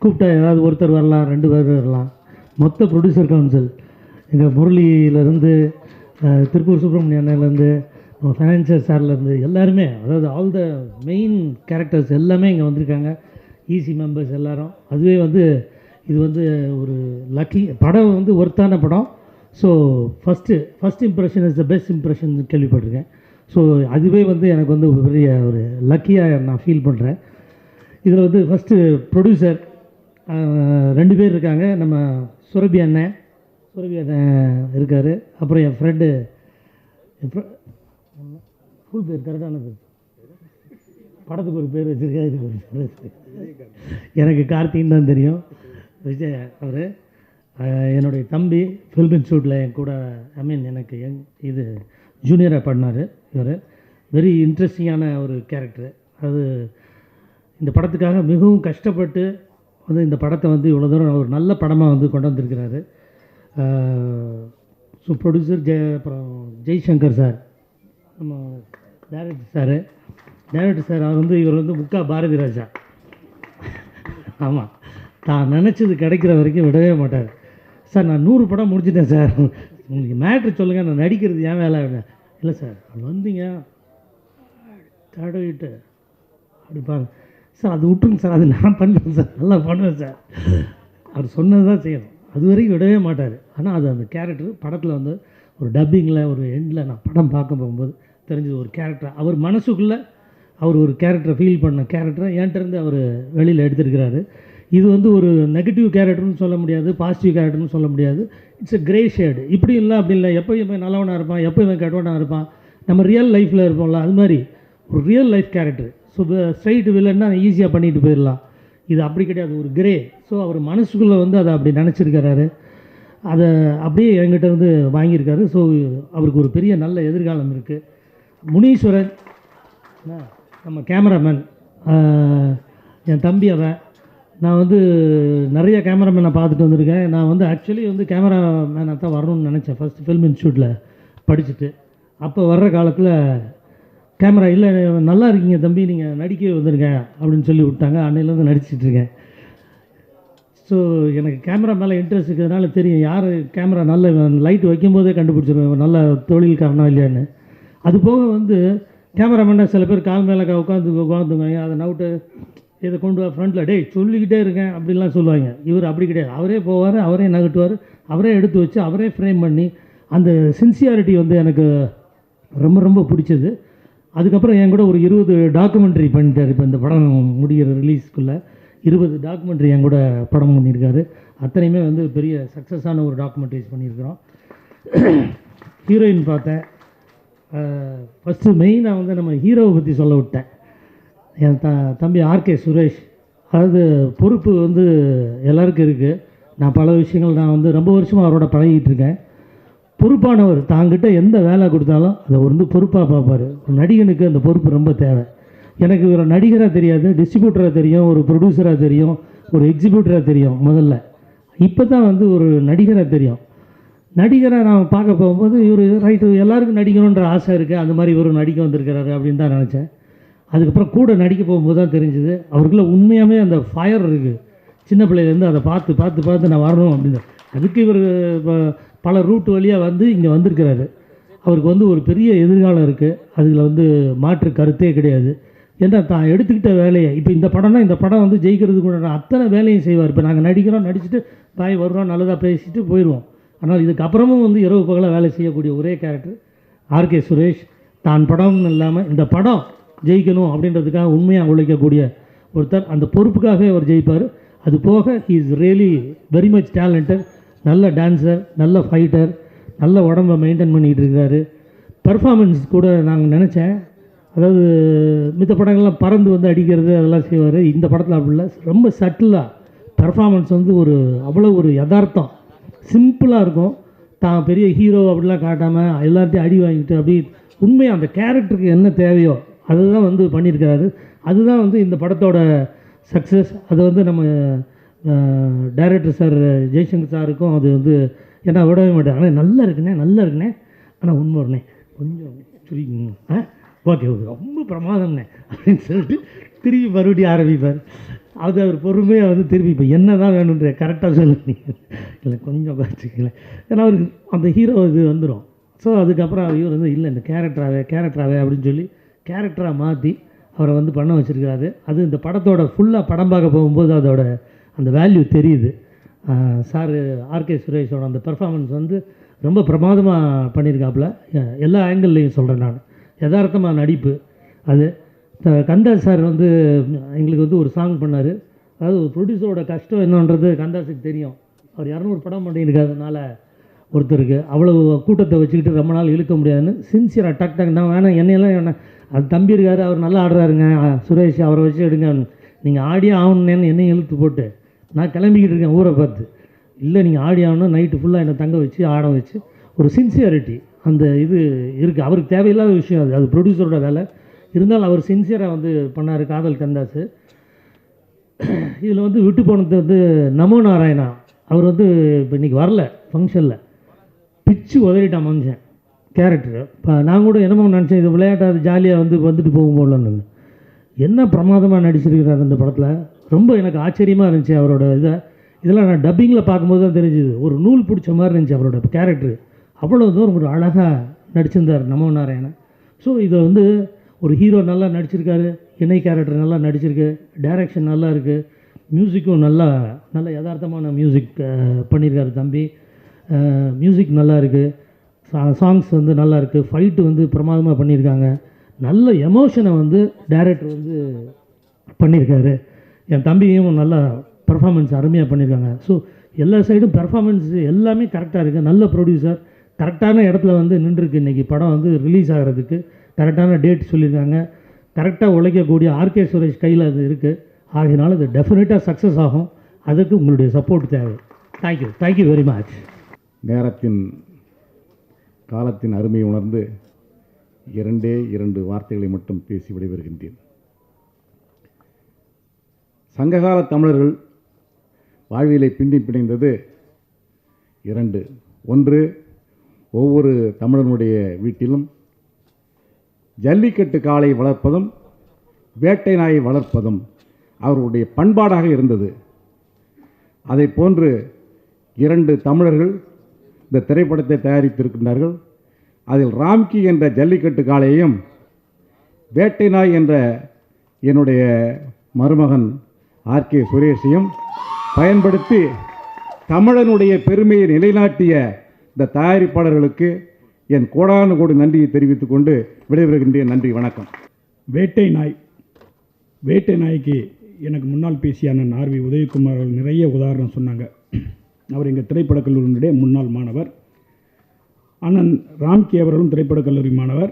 கூப்பிட்டா ஏதாவது ஒருத்தர் வரலாம், 2 பேர் வரலாம். மொத்த ப்ரொடியூசர் கவுன்சில் எங்கள் முரளியிலேருந்து திருப்பூர் சுப்பிரமணிய அண்ணன்லேருந்து ஃபைனான்சியர் சார்லேருந்து எல்லாருமே, அதாவது ஆல் த மெயின் கேரக்டர்ஸ் எல்லாமே இங்கே வந்திருக்காங்க. ஈசி மெம்பர்ஸ் எல்லாரும். அதுவே வந்து இது வந்து ஒரு லக்கி படம், வந்து ஒர்த்தான படம். So first impression is the best impression கேள்விப்பட்டிருக்கேன். ஸோ அதுவே வந்து எனக்கு வந்து பெரிய ஒரு லக்கியாக நான் ஃபீல் பண்ணுறேன். இதில் வந்து ஃபஸ்ட்டு ப்ரொடியூசர் 2 பேர் இருக்காங்க. நம்ம சுரபி அண்ணன் இருக்கார். அப்புறம் என் ஃப்ரெண்டு ஃபுல் பேர் கரெக்டான பேர், படத்துக்கு ஒரு பேர் வச்சுருக்கா, இதுக்கு ஒரு பேர் எனக்கு கார்த்தின்னு தான் தெரியும். விஜய் அவர் என்னுடைய தம்பி ஃபில்ம் இன்ஸ்டியூட்டில் என் கூட எனக்கு இது ஜூனியராக பண்ணார். இவர் வெரி இன்ட்ரெஸ்டிங்கான ஒரு கேரக்டர். அது இந்த படத்துக்காக மிகவும் கஷ்டப்பட்டு வந்து இந்த படத்தை வந்து இவ்வளோ தூரம் ஒரு நல்ல படமாக வந்து கொண்டு வந்திருக்கிறாரு. ஸோ ப்ரொடியூசர் அப்புறம் ஜெய்சங்கர் சார், நம்ம டைரக்டர் சார் இவர் வந்து முக்கா பாரதி ராஜா. ஆமாம், தான் நினச்சது கிடைக்கிற வரைக்கும் விடவே மாட்டார். சார் நான் 100 படம் முடிச்சிட்டேன் சார், உங்களுக்கு மேட்ரு சொல்லுங்கள், நான் நடிக்கிறது ஏன் வேலை இல்லை சார். அது வந்தீங்க தடவிட்டு அப்படி பாருங்க சார், அது விட்டுருங்க சார், அது நான் பண்ணுறேன் சார், நல்லா பண்ணுவேன் சார். அவர் சொன்னது தான் செய்யணும், அது வரைக்கும் விடவே மாட்டார். ஆனால் அது அந்த கேரக்டர் படத்தில் வந்து ஒரு டப்பிங்கில் ஒரு எண்டில் நான் படம் பார்க்க போகும்போது தெரிஞ்சது ஒரு கேரக்டர். அவர் மனசுக்குள்ளே அவர் ஒரு கேரக்டரை ஃபீல் பண்ண கேரக்டரை என்கிட்டருந்து அவர் வெளியில் எடுத்துருக்கிறாரு. இது வந்து ஒரு நெகட்டிவ் கேரக்டர்னு சொல்ல முடியாது, பாசிட்டிவ் கேரக்டர்னு சொல்ல முடியாது. It's a grey shade. இப்படி இல்லை அப்படி இல்லை, எப்போயுமே நல்லவனாக இருப்பான், எப்போயுமே கெட்டவனாக இருப்பான். நம்ம ரியல் லைஃப்பில் இருப்போம்ல அது மாதிரி ஒரு real life character. So straight வில்லன்னா ஈஸியாக பண்ணிட்டு போயிடலாம். இது அப்படி கிடையாது, ஒரு கிரே. ஸோ அவர் மனசுக்குள்ளே வந்து அதை அப்படி நினச்சிருக்கிறாரு, அதை அப்படியே என்கிட்ட வந்து வாங்கியிருக்காரு. ஸோ அவருக்கு ஒரு பெரிய நல்ல எதிர்காலம் இருக்குது. முனீஸ்வரன் நம்ம கேமராமேன், என் தம்பி அவன். நான் வந்து நிறைய கேமராமேனை பார்த்துட்டு வந்திருக்கேன். நான் வந்து ஆக்சுவலி வந்து கேமராமேனாக தான் வரணும்னு நினச்சேன் ஃபஸ்ட்டு ஃபில்ம் இன்ஸ்டியூட்டில் படிச்சுட்டு. அப்போ வர்ற காலத்தில் கேமரா இல்லை, நல்லா இருக்கீங்க தம்பி, நீங்கள் நடிக்க வந்திருங்க அப்படின்னு சொல்லி விட்டாங்க. அன்னையிலேருந்து நடிச்சிட்ருக்கேன். ஸோ எனக்கு கேமரா மேலே இன்ட்ரெஸ்ட் இருக்கிறதுனால தெரியும் யார் கேமரா நல்ல லைட் வைக்கும்போதே கண்டுபிடிச்சிருவேன் நல்ல தொழில்காரனா இல்லையான்னு. அது போக வந்து கேமராமேனை சில பேர் கால் மேலே உட்காந்துங்க, அதை நவுட்டு இதை கொண்டு வா ஃப்ரண்ட்டில் டேய் சொல்லிக்கிட்டே இருக்கேன் அப்படின்லாம் சொல்லுவாங்க. இவர் அப்படி கிடையாது, அவரே போவார், அவரே நகட்டுவார், அவரே எடுத்து வச்சு அவரே ஃப்ரேம் பண்ணி அந்த சின்சியாரிட்டி வந்து எனக்கு ரொம்ப ரொம்ப பிடிச்சது. அதுக்கப்புறம் என் கூட ஒரு 20 டாக்குமெண்ட்ரி பண்ணிட்டார். இப்போ இந்த படம் முடிகிற ரிலீஸ்க்குள்ளே 20 டாக்குமெண்ட்ரி என் கூட படம் பண்ணியிருக்காரு. அத்தனையுமே வந்து பெரிய சக்ஸஸான ஒரு டாக்குமெண்ட்ரிஸ் பண்ணியிருக்கிறோம். ஹீரோயின் பார்த்தேன். ஃபஸ்ட்டு மெயினாக வந்து நம்ம ஹீரோவை பற்றி சொல்ல விட்டேன். என் தம்பி ஆர்கே சுரேஷ். அதாவது பொறுப்பு வந்து எல்லாருக்கும் இருக்குது. நான் பல விஷயங்கள் நான் வந்து ரொம்ப வருஷமாக அவரோட பழகிட்டு இருக்கேன். பொறுப்பானவர். தாங்கிட்ட எந்த வேலை கொடுத்தாலும் அதை வந்து பொறுப்பாக பார்ப்பார். ஒரு நடிகனுக்கு அந்த பொறுப்பு ரொம்ப தேவை. எனக்கு ஒரு நடிகராக தெரியாது, டிஸ்ட்ரிபியூட்டராக தெரியும், ஒரு ப்ரொடியூசராக தெரியும், ஒரு எக்ஸிக்யூட்டராக தெரியும் முதல்ல. இப்போ தான் வந்து ஒரு நடிகராக தெரியும். நடிகரை நான் பார்க்க போகும்போது இவர் ரைட்டு எல்லாருக்கும் நடிக்கணுன்ற ஆசை இருக்குது, அந்த மாதிரி இவர் நடிக்க வந்திருக்கிறாரு அப்படின்னு தான் நினச்சேன். அதுக்கப்புறம் கூட நடிக்க போகும்போது தான் தெரிஞ்சுது அவருக்குள்ள உண்மையாகவே அந்த ஃபயர் இருக்குது. சின்ன பிள்ளையிலேருந்து அதை பார்த்து பார்த்து பார்த்து நான் வரணும் அப்படின்னு. அதுக்கு இவர் பல ரூட் வழியாக வந்து இங்கே வந்திருக்கிறாரு. அவருக்கு வந்து ஒரு பெரிய எதிர்காலம் இருக்குது, அதில் வந்து மாற்று கருத்தே கிடையாது. ஏன்னா தான் எடுத்துக்கிட்ட வேலையை இப்போ இந்த படம்னா இந்த படம் வந்து ஜெயிக்கிறதுக்கு அத்தனை வேலையும் செய்வார். இப்போ நாங்கள் நடிக்கிறோம், நடிச்சுட்டு பாய் வர்றோம், நல்லதாக பேசிட்டு போயிடுவோம். ஆனால் இதுக்கப்புறமும் வந்து இரவு பகலாக வேலை செய்யக்கூடிய ஒரே கேரக்டர் ஆர்கே சுரேஷ். தான் படம்னு இல்லாமல் இந்த படம் ஜெயிக்கணும் அப்படின்றதுக்காக உண்மையாக உழைக்கக்கூடிய ஒருத்தர். அந்த பொறுப்புக்காகவே அவர் ஜெயிப்பார். அது போக he is really very much talented. நல்ல டான்ஸர், நல்ல ஃபைட்டர், நல்ல உடம்பை மெயின்டைன் பண்ணிகிட்டு இருக்கிறாரு. பர்ஃபார்மன்ஸ் கூட நாங்கள் நினச்சேன், அதாவது மித்த படங்கள்லாம் பறந்து வந்து அடிக்கிறது அதெல்லாம் செய்வார். இந்த படத்தில் அப்படில ரொம்ப சட்டிலாக பர்ஃபார்மன்ஸ் வந்து ஒரு அவ்வளோ ஒரு யதார்த்தம், சிம்பிளாக இருக்கும். தான் பெரிய ஹீரோ அப்படிலாம் காட்டாமல் எல்லார்ட்டையும் அடி வாங்கிட்டு அப்படி உண்மையாக அந்த கேரக்டருக்கு என்ன தேவையோ அதுதான் வந்து பண்ணியிருக்கிறாரு. அதுதான் வந்து இந்த படத்தோட சக்ஸஸ். அது வந்து நம்ம டைரக்டர் சார் ஜெய்சங்கர் சாருக்கும் அது வந்து ஏன்னா விடவே மாட்டேன். ஆனால் நல்லா இருக்குண்ணே, ஆனால் உண்மை வரனே கொஞ்சம் சொல்லிக்கணும், ஓகே ரொம்ப பிரமாதம்ண்ணே அப்படின்னு சொல்லிட்டு திருப்பி மறுபடியும் ஆரம்பிப்பார். அது அவர் பொறுமையாக வந்து திருப்பி இப்போ என்ன தான் வேணுன்ற கரெக்டாக சொல்லுங்க இல்லை கொஞ்சம் குறைச்சிக்கல. ஏன்னா அவருக்கு அந்த ஹீரோ இது வந்துடும். ஸோ அதுக்கப்புறம் இவர் வந்து இல்லை இந்த கேரக்டராகவே அப்படின்னு சொல்லி கேரக்டராக மாற்றி அவரை வந்து பண்ண வச்சுருக்காரு. அது இந்த படத்தோட ஃபுல்லாக படம் பார்க்க போகும்போது அதோட அந்த வேல்யூ தெரியுது. சார் ஆர்கே சுரேஷோட அந்த பெர்ஃபார்மன்ஸ் வந்து ரொம்ப பிரமாதமாக பண்ணியிருக்காப்புல. எல்லா ஆங்கிள்லேயும் சொல்கிறேன் நான், யதார்த்தமாக நடிப்பு. அது கந்தா சார் வந்து எங்களுக்கு வந்து ஒரு சாங் பண்ணார். அதாவது ஒரு ப்ரொடியூசரோட கஷ்டம் என்னன்றது கந்தாஸுக்கு தெரியும். அவர் 200 படம் பண்ணியிருக்கிறதுனால ஒருத்தருக்கு அவ்வளோ கூட்டத்தை வச்சுக்கிட்டு ரொம்ப நாள் இழுக்க முடியாதுன்னு சின்சியராக டக் நான் வேணாம் என்னையெல்லாம் என்ன அது தம்பி இருக்காரு, அவர் நல்லா ஆடுறாருங்க சுரேஷ், அவரை வச்சு எடுங்க, நீங்கள் ஆடியே ஆகணுன்னு என்னையும் இழுத்து போட்டு நான் கிளம்பிக்கிட்டு இருக்கேன் ஊரை பார்த்து. இல்லை நீங்கள் ஆடி ஆகணும், நைட்டு ஃபுல்லாக என்னை தங்க வச்சு ஆட வச்சு ஒரு சின்சியாரிட்டி அந்த இது இருக்குது. அவருக்கு தேவையில்லாத விஷயம் அது, அது ப்ரொடியூசரோட வேலை. இருந்தாலும் அவர் சின்சியராக வந்து பண்ணார் காதல் கந்தாஸு. இதில் வந்து விட்டு போனது வந்து நமோ நாராயணா. அவர் வந்து இப்போ இன்றைக்கி வரல ஃபங்க்ஷனில், பிச்சு உதறிட்டான் மனுஷன் கேரக்டர். இப்போ நான் கூட என்னமோ நினச்சேன் இது விளையாட்டாது ஜாலியாக வந்துட்டு போகும்போதுன்னு. என்ன பிரமாதமாக நடிச்சிருக்கிறார் அந்த படத்தில். ரொம்ப எனக்கு ஆச்சரியமாக இருந்துச்சு அவரோட இதெல்லாம் நான் டப்பிங்கில் பார்க்கும்போது தான் தெரிஞ்சுது. ஒரு நூல் பிடிச்ச மாதிரி இருந்துச்சு அவரோட கேரக்டர். அவ்வளோ தூரம் ஒரு அழகாக நடிச்சிருந்தார் நமோ நாராயணன். ஸோ இதை வந்து ஒரு ஹீரோ நல்லா நடிச்சிருக்காரு, இணை கேரக்டர் நல்லா நடிச்சிருக்கு, டைரக்ஷன் நல்லா இருக்குது, மியூசிக்கும் நல்ல யதார்த்தமான மியூசிக் பண்ணியிருக்காரு தம்பி. மியூசிக் நல்லா இருக்குது, சாங்ஸ் வந்து நல்லா இருக்குது, ஃபைட்டு வந்து பிரமாதமாக பண்ணியிருக்காங்க. நல்ல எமோஷனை வந்து டைரக்டர் வந்து பண்ணியிருக்காரு. என் தம்பியும் நல்லா பெர்ஃபார்மன்ஸ் அருமையாக பண்ணியிருக்காங்க. ஸோ எல்லா சைடும் பெர்ஃபார்மன்ஸ் எல்லாமே கரெக்டாக இருக்குது. நல்ல ப்ரொடியூசர், கரெக்டான இடத்துல வந்து நின்றுருக்கு. இன்றைக்கி படம் வந்து ரிலீஸ் ஆகிறதுக்கு கரெக்டான டேட் சொல்லியிருக்காங்க. கரெக்டாக உழைக்கக்கூடிய ஆர்கே சுரேஷ் கையில் அது இருக்குது. ஆகையினால இது டெஃபினட்டாக சக்ஸஸ் ஆகும். அதுக்கு உங்களுடைய சப்போர்ட் தேவை. Thank you very much. நேரத்தின் காலத்தின் அருமையை உணர்ந்து 2 வார்த்தைகளை மட்டும் பேசி விடைபெறுகின்றேன். சங்ககால தமிழர்கள் வாழ்விலை பின்னி பிணைந்தது 2. ஒன்று, ஒவ்வொரு தமிழனுடைய வீட்டிலும் ஜல்லிக்கட்டு காளை வளர்ப்பதும் வேட்டை நாயை வளர்ப்பதும் அவர்களுடைய பண்பாடாக இருந்தது. அதை போன்று 2 தமிழர்கள் இந்த திரைப்படத்தை தயாரித்திருக்கின்றார்கள். அதில் ராம்கி என்ற ஜல்லிக்கட்டு காளையையும் வேட்டை நாய் என்ற என்னுடைய மருமகன் ஆர்கே சுரேஷையும் பயன்படுத்தி தமிழனுடைய பெருமையை நிலைநாட்டிய இந்த தயாரிப்பாளர்களுக்கு என் கோடானு கோடி நன்றியை தெரிவித்துக் கொண்டு விடைபெறுகின்றேன். நன்றி, வணக்கம். வேட்டை நாய்க்கு எனக்கு முன்னால் பேசிய அண்ணன் ஆர்வி உதயகுமார் அவர்கள் நிறைய உதாரணம் சொன்னாங்க. அவர் எங்கள் திரைப்படக் கல்லூரியினுடைய முன்னாள் மாணவர். அண்ணன் ராம்கி அவர்களும் திரைப்படக் கல்லூரி மாணவர்.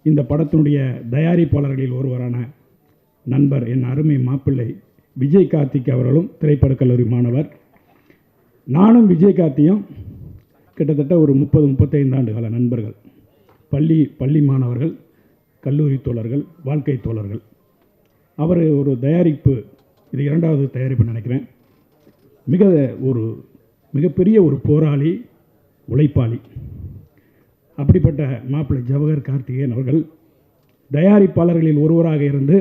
இந்த படத்தினுடைய தயாரிப்பாளர்களில் ஒருவரான நண்பர் என் அருமை மாப்பிள்ளை விஜய் கார்த்திக் அவர்களும் திரைப்படக் கல்லூரி மாணவர். நானும் விஜய் கார்த்தியும் கிட்டத்தட்ட ஒரு 30-35 ஆண்டு கால நண்பர்கள். பள்ளி மாணவர்கள், கல்லூரி தோழர்கள், வாழ்க்கை தோழர்கள். அவர் ஒரு தயாரிப்பு, இது 2வது தயாரிப்பு நினைக்கிறேன். மிகப்பெரிய ஒரு போராளி, உழைப்பாளி. அப்படிப்பட்ட மாப்பிள்ளை ஜவஹர் கார்த்திகேயன் அவர்கள் தயாரிப்பாளர்களில் ஒருவராக இருந்து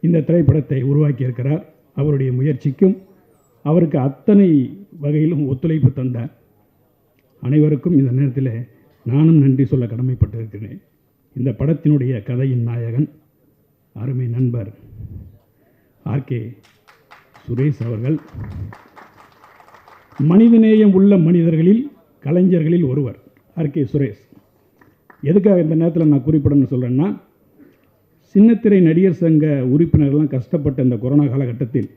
இந்த திரைப்படத்தை உருவாக்கியிருக்கிறார். அவருடைய முயற்சிக்கும் அவருக்கு அத்தனை வகையிலும் ஒத்துழைப்பு தந்த அனைவருக்கும் இந்த நேரத்தில் நானும் நன்றி சொல்ல கடமைப்பட்டிருக்கிறேன். இந்த படத்தினுடைய கதையின் நாயகன் அருமை நண்பர் ஆர்கே சுரேஷ் அவர்கள் மனிதநேயம் உள்ள மனிதர்களில், கலைஞர்களில் ஒருவர் ஆர்கே சுரேஷ். எதுக்காக இந்த நேரத்தில் நான் குறிப்பிடணும்னு சொல்கிறேன்னா, சின்னத்திரை நடிகர் சங்க உறுப்பினர்கள்லாம் கஷ்டப்பட்ட இந்த கொரோனா காலகட்டத்தில்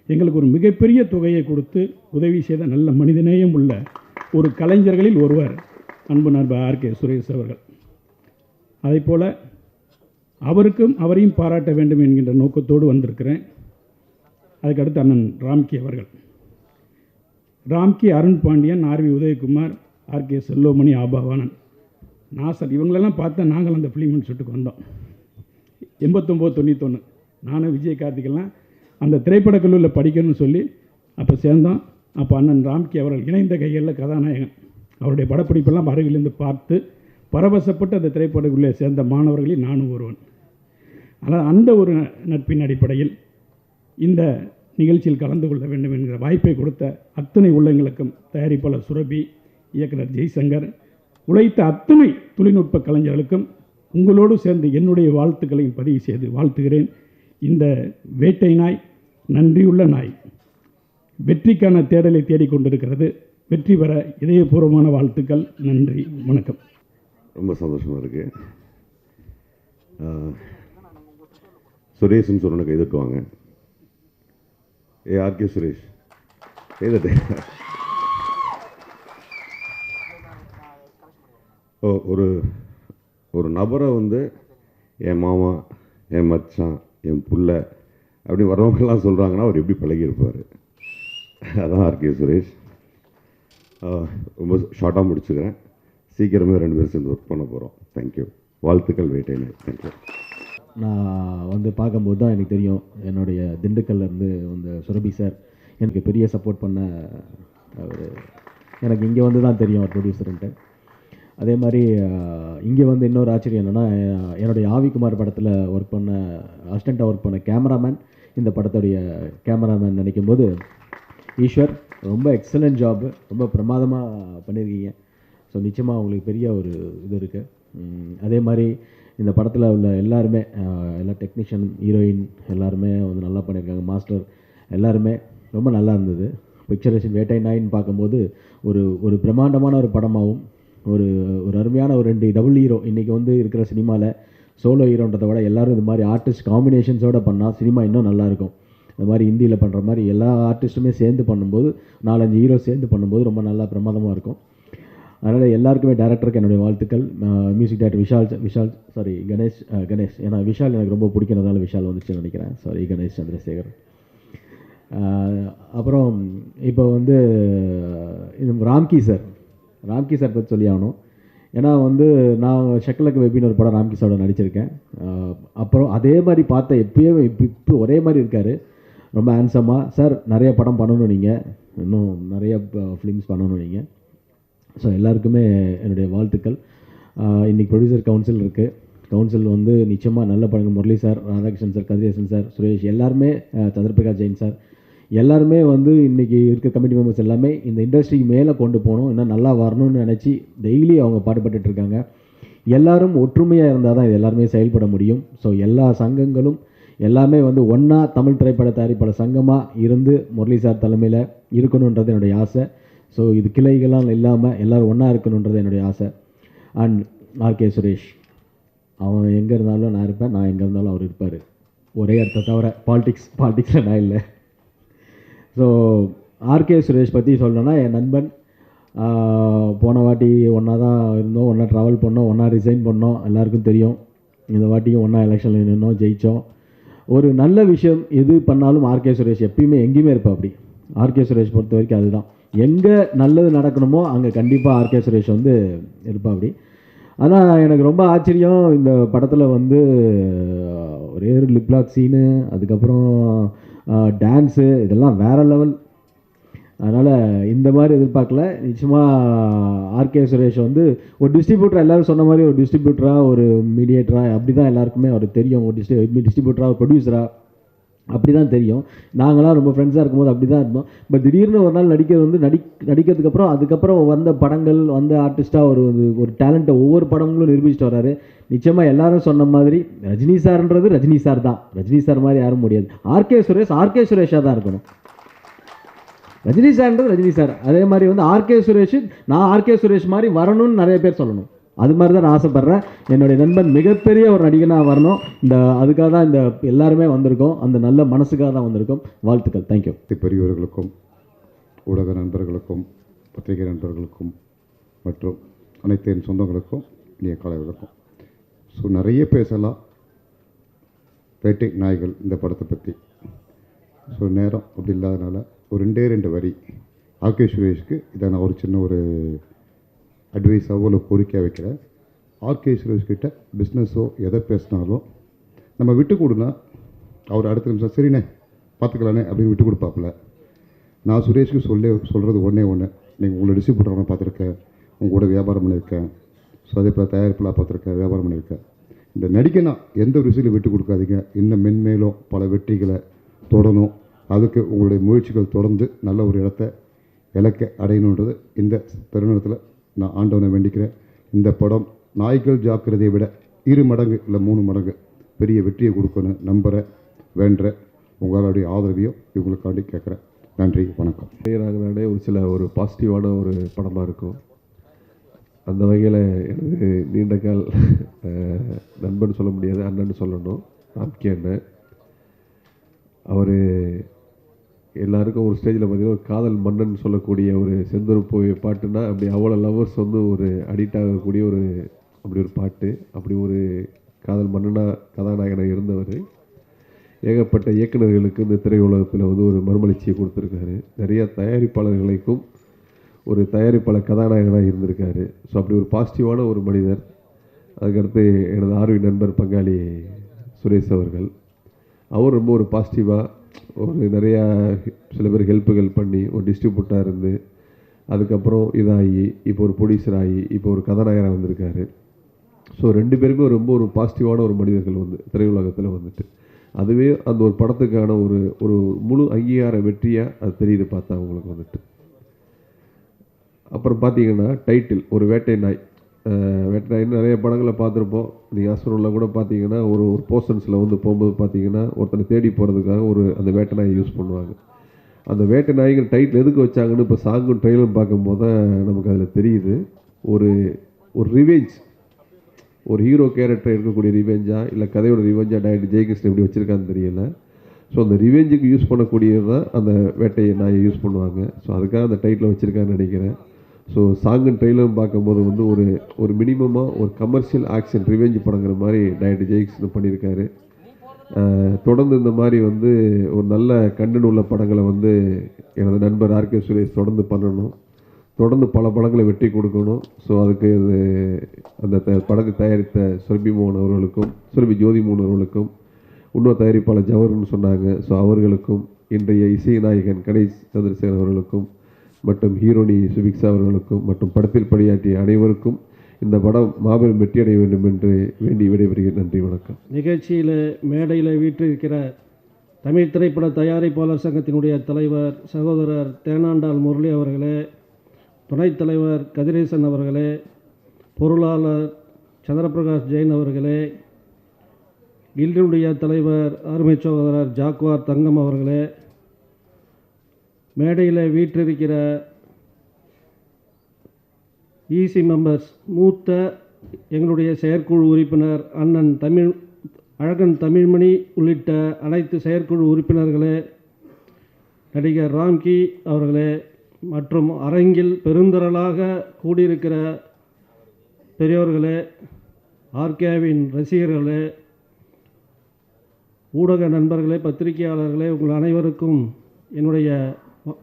எங்களுக்கு ஒரு மிகப்பெரிய தொகையை கொடுத்து உதவி செய்த நல்ல மனிதநேயம் உள்ள ஒரு கலைஞர்களில் ஒருவர் அன்பு நண்பர் ஆர்கே சுரேஷ் அவர்கள். அதேபோல் அவரையும் பாராட்ட வேண்டும் என்கின்ற நோக்கத்தோடு வந்திருக்கிறேன். அதுக்கடுத்து அண்ணன் ராம்கி அவர்கள், ராம்கி, அருண் பாண்டியன், ஆர்வி உதயகுமார், ஆர்கே செல்லோமணி, ஆபாவானன், நாசர், இவங்களெல்லாம் பார்த்தா நாங்கள் அந்த ஃபிலிம் இன்ஸ்டியூட்டுக்கு வந்தோம் 89-91. நானும் விஜய் கார்த்திகெல்லாம் அந்த திரைப்படக் கல்லூரியில் படிக்கணும்னு சொல்லி அப்போ சேர்ந்தோம். அப்போ அண்ணன் ராம்கி அவர்கள் இணைந்த கைகளில் கதாநாயகன். அவருடைய படப்பிடிப்பெல்லாம் அருகிலிருந்து பார்த்து பரவசப்பட்டு அந்த திரைப்படக்குள்ளே சேர்ந்த மாணவர்களில் நானும் ஒருவன். ஆனால் அந்த ஒரு நட்பின் அடிப்படையில் இந்த நிகழ்ச்சியில் கலந்து கொள்ள வேண்டும் என்கிற வாய்ப்பை கொடுத்த அத்தனை உள்ளங்களுக்கும், தயாரிப்பாளர் சுரபி, இயக்குனர் ஜெய்சங்கர், உழைத்த அத்தனை தொழில்நுட்ப கலைஞர்களுக்கும் உங்களோடு சேர்ந்து என்னுடைய வாழ்த்துக்களையும் பதிவு செய்து வாழ்த்துகிறேன். இந்த வேட்டை நாய் நன்றியுள்ள நாய் வெற்றிக்கான தேடலை தேடிக்கொண்டிருக்கிறது. வெற்றி பெற இதயபூர்வமான வாழ்த்துக்கள். நன்றி, வணக்கம். ரொம்ப சந்தோஷமாக இருக்குது. சுரேஷ்னு சொன்ன கைதட்டுவாங்க. ஆர்கே சுரேஷ் கைதட்டு. ஒரு நபரை வந்து என் மாமா, என் மச்சான், என் புள்ள அப்படி வரவங்கெல்லாம் சொல்கிறாங்கன்னா அவர் எப்படி பழகியிருப்பார். அதான் ஆர்கே சுரேஷ். ரொம்ப ஷார்ட்டாக முடிச்சுக்கிறேன். சீக்கிரமே 2 பேரும் சேர்ந்து ஒர்க் பண்ண போகிறோம். தேங்க்யூ. வாழ்த்துக்கள் வேட்டை நாய். தேங்க்யூ. நான் வந்து பார்க்கும்போது தான் எனக்கு தெரியும், என்னுடைய திண்டுக்கல்லேருந்து இந்த சுரபி சார் எனக்கு பெரிய சப்போர்ட் பண்ண அவர். எனக்கு இங்கே வந்து தான் தெரியும் அவர் ப்ரொடியூசருன்ட்டு. அதே மாதிரி இங்கே வந்து இன்னொரு ஆச்சரியம் என்னென்னா, என்னுடைய ஆவிக்குமார் படத்தில் ஒர்க் பண்ண அசிஸ்டண்ட்டாக ஒர்க் பண்ண கேமராமேன் இந்த படத்துடைய கேமராமேன் நினைக்கும்போது ஈஸ்வர் ரொம்ப எக்ஸலண்ட் ஜாப், ரொம்ப பிரமாதமாக பண்ணியிருக்கீங்க. ஸோ நிச்சயமாக உங்களுக்கு பெரிய ஒரு இது இருக்குது. அதே மாதிரி இந்த படத்தில் உள்ள எல்லாருமே, எல்லா டெக்னீஷியன், ஹீரோயின் எல்லாருமே வந்து நல்லா பண்ணியிருக்காங்க. மாஸ்டர் எல்லாருமே ரொம்ப நல்லா இருந்தது. பிக்சரேஷன் வேட்டை நாயின்னு பார்க்கும்போது ஒரு பிரம்மாண்டமான ஒரு படமாகவும், ஒரு அருமையான ஒரு 2 டபுள் ஹீரோ இன்றைக்கி வந்து இருக்கிற சினிமாவில் சோலோ ஹீரோன்றதை விட எல்லோரும் இது மாதிரி ஆர்டிஸ்ட் காம்பினேஷன்ஸோடு பண்ணால் சினிமா இன்னும் நல்லாயிருக்கும். இந்த மாதிரி ஹிந்தியில் பண்ணுற மாதிரி எல்லா ஆர்டிஸ்ட்டுமே சேர்ந்து பண்ணும்போது, 4-5 ஹீரோ சேர்ந்து பண்ணும்போது ரொம்ப நல்லா பிரமாதமாக இருக்கும். அதனால் எல்லாருக்குமே டேரக்டருக்கு என்னுடைய வாழ்த்துக்கள். மியூசிக் டைரக்டர் கணேஷ் ஏன்னா விஷால் எனக்கு ரொம்ப பிடிக்கிறதுனால விஷால் வந்துச்சுன்னு நினைக்கிறேன். சாரி, கணேஷ் சந்திரசேகர். அப்புறம் இப்போ வந்து இது ராம்கி சார் பற்றி சொல்லி ஆகணும். ஏன்னா வந்து நான் ஷக்கலக்கு வெப்பின்னு ஒரு படம் ராம்கி சாரோட நடிச்சிருக்கேன். அப்புறம் அதே மாதிரி பார்த்த இப்போ ஒரே மாதிரி இருக்கார், ரொம்ப ஹேண்ட்ஸமாக. சார் நிறைய படம் பண்ணணும், நீங்கள் இன்னும் நிறைய ஃபிலிம்ஸ் பண்ணணும் நீங்கள். ஸோ எல்லாருக்குமே என்னுடைய வாழ்த்துக்கள். இன்றைக்கி ப்ரொடியூசர் கவுன்சில் இருக்குது. கவுன்சில் வந்து நிச்சயமாக நல்ல படங்கள், Murali sir, Radhakrishnan sir, Kathiresan sir, Suresh எல்லாருமே, சந்திரபிரகாஷ் ஜெயின் சார் எல்லாருமே வந்து இன்றைக்கி இருக்க கமிட்டி மெம்பர்ஸ் எல்லாமே இந்த இண்டஸ்ட்ரிக்கு மேலே கொண்டு போகணும், இன்னும் நல்லா வரணும்னு நினச்சி டெய்லி அவங்க பாடுபட்டுருக்காங்க. எல்லோரும் ஒற்றுமையாக இருந்தால் தான் இது எல்லாருமே செயல்பட முடியும். ஸோ எல்லா சங்கங்களும் எல்லாமே வந்து ஒன்றா தமிழ் திரைப்பட தயாரிப்பாளர் சங்கமாக இருந்து முரளி சார் தலைமையில் இருக்கணுன்றது என்னுடைய ஆசை. ஸோ இது கிளைகள்லாம் இல்லாமல் எல்லோரும் ஒன்றா இருக்கணுன்றது என்னுடைய ஆசை. அண்ட் ஆர்கே சுரேஷ், அவன் எங்கே இருந்தாலும் நான் இருப்பேன், நான் எங்கே இருந்தாலும் அவர் இருப்பார். ஒரே அர்த்தத்தை தவிர பாலிடிக்ஸில் நான் இல்லை. ஸோ ஆர்கே சுரேஷ் பற்றி சொல்லணுன்னா என் நண்பன். போன வாட்டி ஒன்றா தான் இருந்தோம், ஒன்றா ட்ராவல் பண்ணோம், ஒன்றா ரிசைன் பண்ணோம், எல்லாருக்கும் தெரியும். இந்த வாட்டியும் ஒன்றா எலெக்ஷனில் நின்னோம், ஜெயித்தோம். ஒரு நல்ல விஷயம் எது பண்ணாலும் ஆர்கே சுரேஷ் எப்பயுமே எங்கேயுமே இருப்பா. அப்படி ஆர்கே சுரேஷ் பொறுத்த வரைக்கும் அதுதான், எங்கே நல்லது நடக்கணுமோ அங்கே கண்டிப்பாக ஆர்கே சுரேஷ் வந்து இருப்பா. அப்படி ஆனால் எனக்கு ரொம்ப ஆச்சரியம், இந்த படத்தில் வந்து ஒரே ஒரு லிப்லாக் சீனு, அதுக்கப்புறம் டான்ஸு, இதெல்லாம் வேறு லெவல். அதனால் இந்த மாதிரி எதிர்பார்க்கல. நிச்சயமாக ஆர்கே சுரேஷ் வந்து ஒரு டிஸ்ட்ரிபியூட்டராக, எல்லோரும் சொன்ன மாதிரி ஒரு டிஸ்ட்ரிபியூட்டராக, ஒரு மீடியேட்டராக, அப்படி தான் எல்லாருக்குமே அவர் தெரியும். ஒரு டிஸ்ட்ரிபியூட்டராக, ஒரு ப்ரொடியூசராக அப்படி தான் தெரியும். நாங்களாம் ரொம்ப ஃப்ரெண்ட்ஸாக இருக்கும்போது அப்படி தான் இருந்தோம். பட் திடீர்னு ஒரு நாள் நடிக்கிறதுக்கப்புறம் அதுக்கப்புறம் வந்த படங்கள், வந்த ஆர்டிஸ்ட்டாக ஒரு டேலண்ட்டை ஒவ்வொரு படங்களும் நிரூபிச்சுட்டு வர்றாரு. நிச்சயமாக எல்லாரும் சொன்ன மாதிரி ரஜினி சார்ன்றது ரஜினி சார் தான், ரஜினி சார் மாதிரி யாரும் முடியாது. ஆர்கே சுரேஷாக தான் இருக்கணும். ரஜினி சார்ன்றது ரஜினி சார். அதே மாதிரி வந்து ஆர்கே சுரேஷ், நான் ஆர்கே சுரேஷ் மாதிரி வரணும்னு நிறைய பேர் சொல்லணும். அது மாதிரி தான் நான் ஆசைப்பட்றேன். என்னுடைய நண்பன் மிகப்பெரிய ஒரு நடிகனாக வரணும். அதுக்காக தான் இந்த எல்லாருமே வந்திருக்கோம், அந்த நல்ல மனசுக்காக தான் வந்திருக்கோம். வாழ்த்துக்கள். தேங்க்யூ. பெரியவர்களுக்கும் ஊடக நண்பர்களுக்கும் பத்திரிகை நண்பர்களுக்கும் மற்றும் அனைத்து என் சொந்தங்களுக்கும் இனிய காலை வணக்கம். ஸோ நிறைய பேசலாம் வேட்டை நாய்கள் இந்த படத்தை பற்றி. ஸோ நேரம் அப்படி இல்லாதனால ஒரு ரெண்டு வரி ஆர்கே சுரேஷ்க்கு இதை நான் ஒரு சின்ன ஒரு அட்வைஸாகவோ இல்லை கோரிக்கையாக வைக்கிறேன். ஆர்கே சுரேஷ் கிட்ட பிஸ்னஸோ எதை பேசினாலும் நம்ம விட்டு கொடுனா அவர் அடுத்த நிமிஷம் சரிண்ணே பார்த்துக்கலானே அப்படின்னு விட்டு கொடுப்பாப்புல. நான் சுரேஷ்க்கு சொல்கிறது ஒன்றே, நீங்கள் உங்களை டிஸ்ட்ரிபியூட்டராக பார்த்துருக்கேன், உங்கள் கூட வியாபாரம் பண்ணியிருக்கேன். ஸோ அதே போல் தயாரிப்பெல்லாம் பார்த்துருக்கேன், வியாபாரம் பண்ணியிருக்கேன். இந்த நடிகனா எந்த ஒரு விஷயத்தையும் விட்டு கொடுக்காதீங்க. இன்னும் மென்மேலும் பல வெற்றிகளை தொடரணும். அதுக்கு உங்களுடைய முயற்சிகள் தொடர்ந்து நல்ல ஒரு இடத்த இலக்க அடையணுன்றது இந்த தருணத்தில் நான் ஆண்டவனை வேண்டிக்கிறேன். இந்த படம் நாய்கள் ஜாக்கிரதையை விட 2 மடங்கு இல்லை 3 மடங்கு பெரிய வெற்றியை கொடுக்கணும் நம்புகிறேன், வேண்டுறேன். உங்களுடைய ஆதரவையும் இவங்களுக்காண்டி கேட்குறேன். நன்றி, வணக்கம். நாங்களே ஒரு பாசிட்டிவான ஒரு படமாக இருக்கும். அந்த வகையில் எனக்கு நீண்ட கால் நண்பன் சொல்ல முடியாது, அண்ணன் சொல்லணும். ராம்கி அண்ணன் அவர் எல்லாருக்கும் ஒரு ஸ்டேஜில் பார்த்திங்கன்னா ஒரு காதல் மன்னன் சொல்லக்கூடிய ஒரு செந்தூர் போய் பாட்டுனா அப்படி அவ்வளோ லவர்ஸ் வந்து ஒரு அடிக்ட் ஆகக்கூடிய அப்படி ஒரு பாட்டு, அப்படி ஒரு காதல் மன்னனாக கதாநாயகனாக இருந்தவர். ஏகப்பட்ட இயக்குநர்களுக்கு இந்த திரையுலகத்தில் வந்து ஒரு மறுமலர்ச்சியை கொடுத்துருக்காரு. நிறைய தயாரிப்பாளர்களுக்கும் ஒரு தயாரிப்பாளர் கதாநாயகனாக இருந்திருக்காரு. ஸோ அப்படி ஒரு பாசிட்டிவான ஒரு மனிதர். அதுக்கடுத்து எனது ஆர்வி நண்பர் பங்காளி சுரேஷ் அவர்கள், அவர் ரொம்ப ஒரு பாசிட்டிவாக நிறையா சில பேர் ஹெல்ப்புகள் பண்ணி ஒரு டிஸ்ட்ரிபியூட்டாக இருந்து அதுக்கப்புறம் இதாகி இப்போ ஒரு ப்ரொடியூசர் ஆகி இப்போ ஒரு கதாநாயகராக வந்திருக்காரு. ஸோ 2 பேருமே ரொம்ப ஒரு பாசிட்டிவான ஒரு மனிதர்கள் வந்து திரையுலகத்தில் வந்துட்டு அதுவே அந்த ஒரு படத்துக்கான ஒரு முழு அங்கீகார வெற்றியாக அது தெரியுது பார்த்தா அவங்களுக்கு வந்துட்டு. அப்புறம் பார்த்தீங்கன்னா டைட்டில் ஒரு வேட்டை நாய். வேட்டை நாய்னு நிறைய படங்களை பார்த்துருப்போம். நீங்கள் ஆஸ்பரூரில் கூட பார்த்தீங்கன்னா ஒரு போர்ஷன்ஸில் வந்து போகும்போது பார்த்தீங்கன்னா ஒருத்தனை தேடி போகிறதுக்காக அந்த வேட்டை நாயை யூஸ் பண்ணுவாங்க. அந்த வேட்டை நாய்கள் டைட்டில் எதுக்கு வச்சாங்கன்னு இப்போ சாங்கும் ட்ரெயிலும் பார்க்கும்போது தான் நமக்கு அதில் தெரியுது. ஒரு ரிவெஞ்ச், ஒரு ஹீரோ கேரக்டர் இருக்கக்கூடிய ரிவெஞ்சா இல்லை கதையோட ரிவெஞ்சா டைரக்டர் ஜெயகிருஷ்ணன் எப்படி வச்சுருக்கான்னு தெரியல. ஸோ அந்த ரிவெஞ்சுக்கு யூஸ் பண்ணக்கூடியது தான் அந்த வேட்டையை நாயை யூஸ் பண்ணுவாங்க. ஸோ அதுக்காக அந்த டைட்டில் வச்சுருக்கான்னு நினைக்கிறேன். ஸோ சாங்கு ட்ரெய்லரும் பார்க்கும்போது வந்து ஒரு மினிமமாக ஒரு கமர்ஷியல் ஆக்ஷன் ரிவெஞ்ச் படங்கிற மாதிரி டைரக்டர் ஜெய்கிருஷ்ணன் பண்ணியிருக்காரு. தொடர்ந்து இந்த மாதிரி வந்து ஒரு நல்ல கண்டென்ட் உள்ள படங்களை வந்து எனது நண்பர் ஆர்கே சுரேஷ் தொடர்ந்து பண்ணணும், தொடர்ந்து பல படங்களை வெற்றி கொடுக்கணும். ஸோ அதுக்கு அந்த படத்தை தயாரித்த சுரபி மோகன் அவர்களுக்கும் சுரபி ஜோதி மோகன் அவர்களுக்கும் இன்னொரு தயாரிப்பாளர் ஜவஹர்னு சொன்னாங்க, ஸோ அவர்களுக்கும் இன்றைய இசை நாயகன் கணேஷ் சந்திரசேகர் அவர்களுக்கும் மற்றும் ஹீரோனி சுபிக்ஷா அவர்களுக்கும் மற்றும் படத்தில் பணியாற்றிய அனைவருக்கும் இந்த படம் மாபெரும் வெற்றியடைய வேண்டும் என்று வேண்டி விடைபெறுகிறேன். நன்றி, வணக்கம். நிகழ்ச்சியில் மேடையில் வீற்றிருக்கிற தமிழ் திரைப்பட தயாரிப்பாளர் சங்கத்தினுடைய தலைவர் சகோதரர் தேனாண்டாள் முரளி அவர்களே, துணைத் தலைவர் கதிரேசன் அவர்களே, பொருளாளர் சந்திரபிரகாஷ் ஜெயின் அவர்களே, கில்டினுடைய தலைவர் அருமை சகோதரர் ஜாக்குவார் தங்கம் அவர்களே, மேடையில் வீற்றிருக்கிற இசி மெம்பர்ஸ், மூத்த எங்களுடைய செயற்குழு உறுப்பினர் அண்ணன் அழகன் தமிழ்மணி உள்ளிட்ட அனைத்து செயற்குழு உறுப்பினர்களே, நடிகர் ராம்கி அவர்களே மற்றும் அரங்கில் பெருந்திரளாக கூடியிருக்கிற பெரியோர்களே, ஆர்கேவின் ரசிகர்களே, ஊடக நண்பர்களே, பத்திரிகையாளர்களே, உங்கள் அனைவருக்கும் என்னுடைய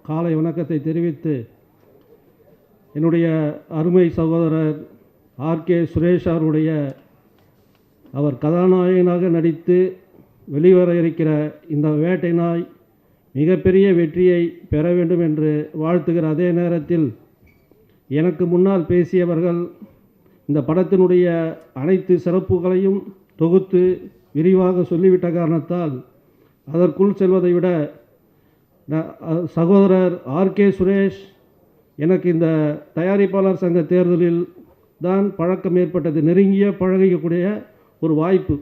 காலை வணக்கத்தை தெரிவித்து, என்னுடைய அருமை சகோதரர் ஆர்கே சுரேஷ் அவருடைய அவர் கதாநாயகனாக நடித்து வெளிவர இருக்கிற இந்த வேட்டை நாய் மிகப்பெரிய வெற்றியை பெற வேண்டும் என்று வாழ்த்துகிற அதே நேரத்தில் எனக்கு முன்னால் பேசியவர்கள் இந்த படத்தினுடைய அனைத்து சிறப்புகளையும் தொகுத்து விரிவாக சொல்லிவிட்ட காரணத்தால் அதற்குள் செல்வதை விட சகோதரர் ஆர்கே சுரேஷ் எனக்கு இந்த தயாரிப்பாளர் சங்க தேர்தலில் தான் பழக்கம் ஏற்பட்டது, நெருங்கிய பழகக்கூடிய ஒரு வாய்ப்பு.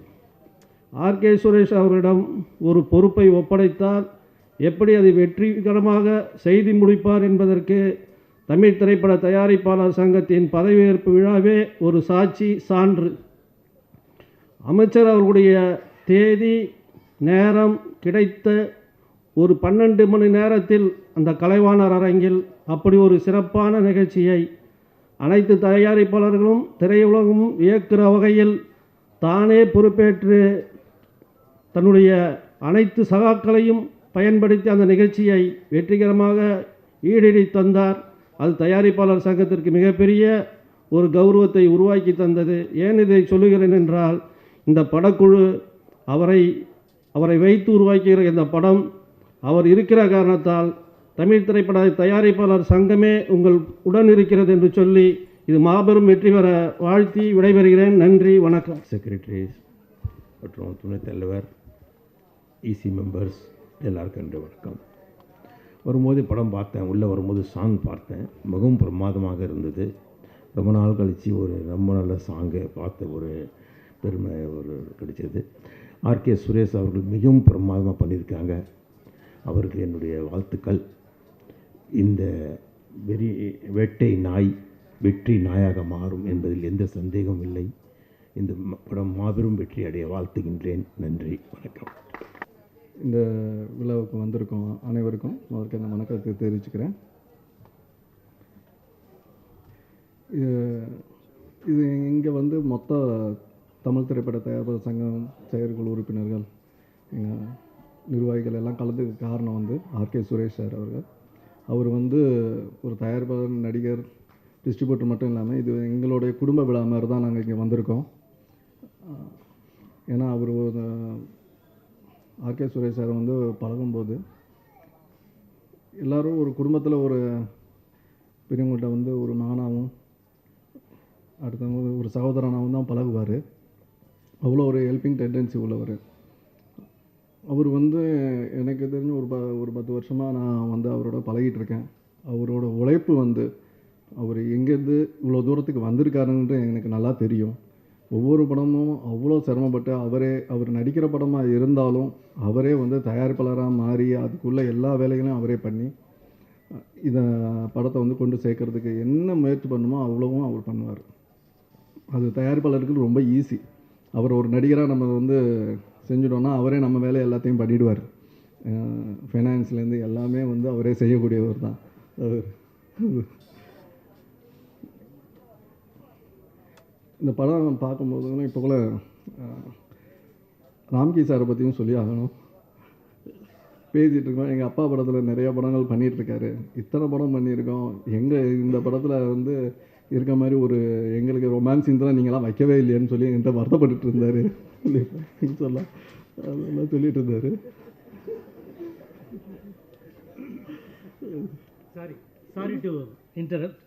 ஆர்கே சுரேஷ் அவரிடம் ஒரு பொறுப்பை ஒப்படைத்தால் எப்படி அதை வெற்றிகரமாக செய்து முடிப்பார் என்பதற்கு தமிழ் திரைப்பட தயாரிப்பாளர் சங்கத்தின் பதவியேற்பு விழாவே ஒரு சான்று. அமைச்சர் அவர்களுடைய தேதி நேரம் கிடைத்த ஒரு 12 மணி நேரத்தில் அந்த கலைவாணர் அரங்கில் அப்படி ஒரு சிறப்பான நிகழ்ச்சியை அனைத்து தயாரிப்பாளர்களும் திரையுலகமும் இயக்குகிற வகையில் தானே பொறுப்பேற்று தன்னுடைய அனைத்து சகாக்களையும் பயன்படுத்தி அந்த நிகழ்ச்சியை வெற்றிகரமாக ஈடேறி தந்தார். அது தயாரிப்பாளர் சங்கத்திற்கு மிகப்பெரிய ஒரு கௌரவத்தை உருவாக்கி தந்தது. ஏன் இதை சொல்லுகிறேன் என்றால், இந்த படக்குழு அவரை வைத்து உருவாக்குகிற இந்த படம் அவர் இருக்கிற காரணத்தால் தமிழ் திரைப்பட தயாரிப்பாளர் சங்கமே உங்கள் உடன் இருக்கிறது என்று சொல்லி இது மாபெரும் வெற்றி பெற வாழ்த்தி விடைபெறுகிறேன். நன்றி, வணக்கம். செக்ரட்டரிஸ் மற்றும் துணைத் தலைவர், இசி மெம்பர்ஸ் எல்லாருக்கும் நன்றி, வணக்கம். வரும்போது படம் பார்த்தேன், உள்ளே வரும்போது சாங் பார்த்தேன், மிகவும் பிரமாதமாக இருந்தது. ரொம்ப நாள் கழித்து ஒரு ரொம்ப நல்ல சாங்கை பார்த்த ஒரு பெருமை கிடைச்சது. ஆர்கே சுரேஷ் அவர்கள் மிகவும் பிரமாதமாக பண்ணியிருக்காங்க, அவருக்கு என்னுடைய வாழ்த்துக்கள். இந்த வேட்டை நாய் வெற்றி நாயாக மாறும் என்பதில் எந்த சந்தேகமும் இல்லை. இந்த படம் மாபெரும் வெற்றி அடைய வாழ்த்துகின்றேன். நன்றி, வணக்கம். இந்த விழாவுக்கு வந்திருக்கோம் அனைவருக்கும் முதற்கு அந்த வணக்கத்தை தெரிவிச்சுக்கிறேன். இது இங்கே வந்து மொத்த தமிழ் திரைப்பட தயாரிப்பாளர் சங்கம் செயற்குழு உறுப்பினர்கள், எங்கள் நிர்வாகிகள் எல்லாம் கலந்துக்க காரணம் வந்து ஆர்கே சுரேஷ் சார் அவர்கள். அவர் வந்து ஒரு தயாரிப்பாளர், நடிகர், டிஸ்ட்ரிபியூட்டர் மட்டும் இல்லாமல் இது எங்களுடைய குடும்ப விழா மாதிரி தான் நாங்கள் இங்கே வந்திருக்கோம். ஏன்னா அவர் ஆர்கே சுரேஷ் சார் வந்து பழகும்போது எல்லோரும் ஒரு குடும்பத்தில் ஒரு பெரியவங்கள்ட்ட வந்து ஒரு மகனாகவும் அடுத்தவங்க ஒரு சகோதரனாகவும் தான் பழகுவார். அவ்வளோ ஒரு ஹெல்பிங் டெண்டன்சி உள்ளவர். அவர் வந்து எனக்கு தெரிஞ்சு ஒரு 10 வருஷமாக நான் வந்து அவரோட பழகிட்டுருக்கேன். அவரோட உழைப்பு வந்து அவர் எங்கேருந்து இவ்வளோ தூரத்துக்கு வந்திருக்காருன்ட்டு எனக்கு நல்லா தெரியும். ஒவ்வொரு படமும் அவ்வளோ சிரமப்பட்டு அவர் நடிக்கிற படமாக இருந்தாலும் அவரே வந்து தயாரிப்பாளராக மாறி அதுக்குள்ளே எல்லா வேலைகளையும் அவரே பண்ணி இதை படத்தை வந்து கொண்டு சேர்க்கறதுக்கு என்ன முயற்சி பண்ணுமோ அவ்வளவும் அவர் பண்ணுவார். அது தயாரிப்பாளருக்கு ரொம்ப ஈஸி. அவர் ஒரு நடிகராக நம்ம வந்து செஞ்சிட்டோன்னா அவரே நம்ம வேலையை எல்லாத்தையும் பண்ணிவிடுவார். ஃபைனான்ஸ்லேருந்து எல்லாமே வந்து அவரே செய்யக்கூடியவர் தான். இந்த படம் நான் பார்க்கும்போது இப்போ கூட ராம்கி சாரை பற்றியும் சொல்லி ஆகணும். பேசிகிட்டு இருக்கோம், எங்கள் அப்பா படத்தில் நிறைய படங்கள் பண்ணிகிட்ருக்காரு, இத்தனை படம் பண்ணியிருக்கோம், இந்த படத்தில் வந்து இருக்க மாதிரி ஒரு எங்களுக்கு ரொமான்ஸ் சீன்லாம் நீங்களாம் வைக்கவே இல்லையேன்னு சொல்லி என்கிட்ட வருத்தப்பட்டு இருந்தார். சொல்லலாம் அதெல்லாம் சொல்லிட்டு இருந்தார். Sorry to interrupt.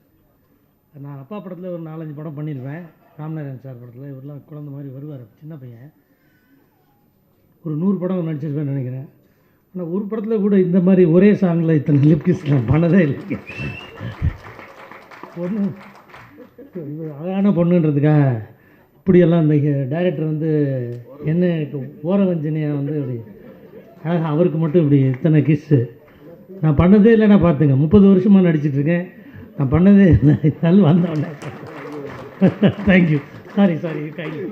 நான் அப்பா படத்தில் ஒரு 4-5 படம் பண்ணியிருப்பேன். ராமநாராயண் சார் படத்தில் இவரெலாம் குழந்த மாதிரி வருவார், சின்ன பையன். ஒரு 100 படம் நடிச்சிருப்பேன்னு நினைக்கிறேன். ஆனால் ஒரு படத்தில் கூட இந்த மாதிரி ஒரே சாங்கில் இத்தனை லிப்கிஸ் நான் பண்ணதே இல்லைங்க. பொண்ணு அழகான பொண்ணுன்றதுக்காக இப்படியெல்லாம் இந்த டைரக்டர் வந்து என்ன ஓரவஞ்சனையாக வந்து இப்படி அழகாக அவருக்கு மட்டும் இப்படி இத்தனை கிஸ்ஸு நான் பண்ணதே இல்லைன்னா பார்த்துங்க. 30 வருஷமாக நடிச்சிட்ருக்கேன், நான் பண்ணதே இல்லை. இதனால வந்தோடனே தேங்க்யூ. Sorry thank you.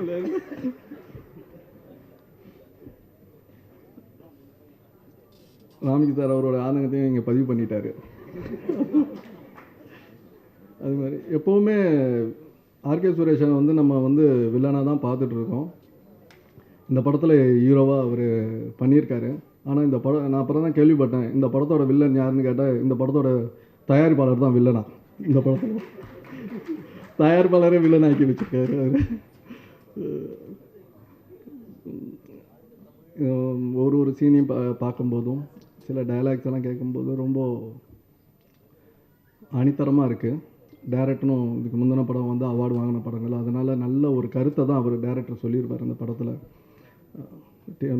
ராமிக்கு சார் அவரோட ஆதங்கத்தையும் இங்கே பதிவு பண்ணிட்டாரு. அது மாதிரி எப்போவுமே ஆர்கே சுரேஷனை வந்து நம்ம வந்து வில்லனாக தான் பார்த்துட்ருக்கோம். இந்த படத்தில் ஹீரோவாக அவர் பண்ணியிருக்காரு. ஆனால் இந்த படம் நான் அப்புறம் தான் கேள்விப்பட்டேன், இந்த படத்தோட வில்லன் யாருன்னு கேட்டால் இந்த படத்தோட தயாரிப்பாளர் தான் வில்லனா. இந்த படத்தில் தயாரிப்பாளரே வில்லன் ஆக்கி வச்சுருக்காரு அவர். ஒரு சீனையும் பார்க்கும்போதும் சில டைலாக்ஸ் எல்லாம் கேட்கும்போது ரொம்ப அணித்தரமாக இருக்குது. டேரக்டரும் இதுக்கு முந்தின படம் வந்து அவார்டு வாங்கின படங்கள், அதனால் நல்ல ஒரு கருத்தை தான் அவர் டேரக்டர் சொல்லியிருப்பார் இந்த படத்தில்.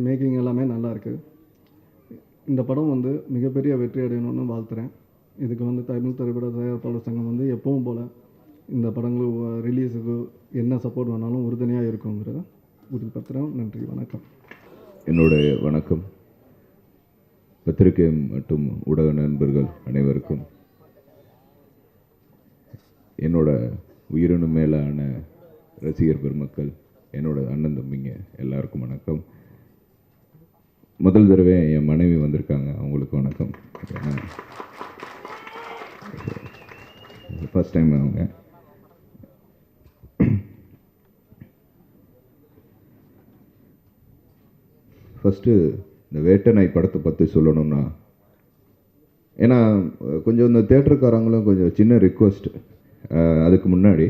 மேக்கிங் எல்லாமே நல்லாயிருக்கு. இந்த படம் வந்து மிகப்பெரிய வெற்றி அடையணும்னு வாழ்த்துறேன். இதுக்கு வந்து தமிழ் திரைப்பட தயாரிப்பாளர் சங்கம் வந்து எப்பவும் போல் இந்த படங்கள் ரிலீஸுக்கு என்ன சப்போர்ட் வேணாலும் உறுதுணையாக இருக்குங்கிறத உறுதிப்படுத்துகிறேன். நன்றி, வணக்கம். என்னுடைய வணக்கம். பத்திரிகை மற்றும் ஊடக நண்பர்கள் அனைவருக்கும், என்னோட உயிரினும் மேலான ரசிகர் பெருமக்கள், என்னோட அண்ணன் தம்பிங்க எல்லாருக்கும் வணக்கம். முதல் தடவை என் மனைவி வந்திருக்காங்க, அவங்களுக்கு வணக்கம். ஃபர்ஸ்ட் டைம் அவங்க. ஃபஸ்ட்டு இந்த வேட்டை நாய் படத்தை பற்றி சொல்லணும்னா, ஏன்னா கொஞ்சம் இந்த தேட்டருக்காரங்களும் கொஞ்சம் சின்ன ரிக்வெஸ்ட். அதுக்கு முன்னாடி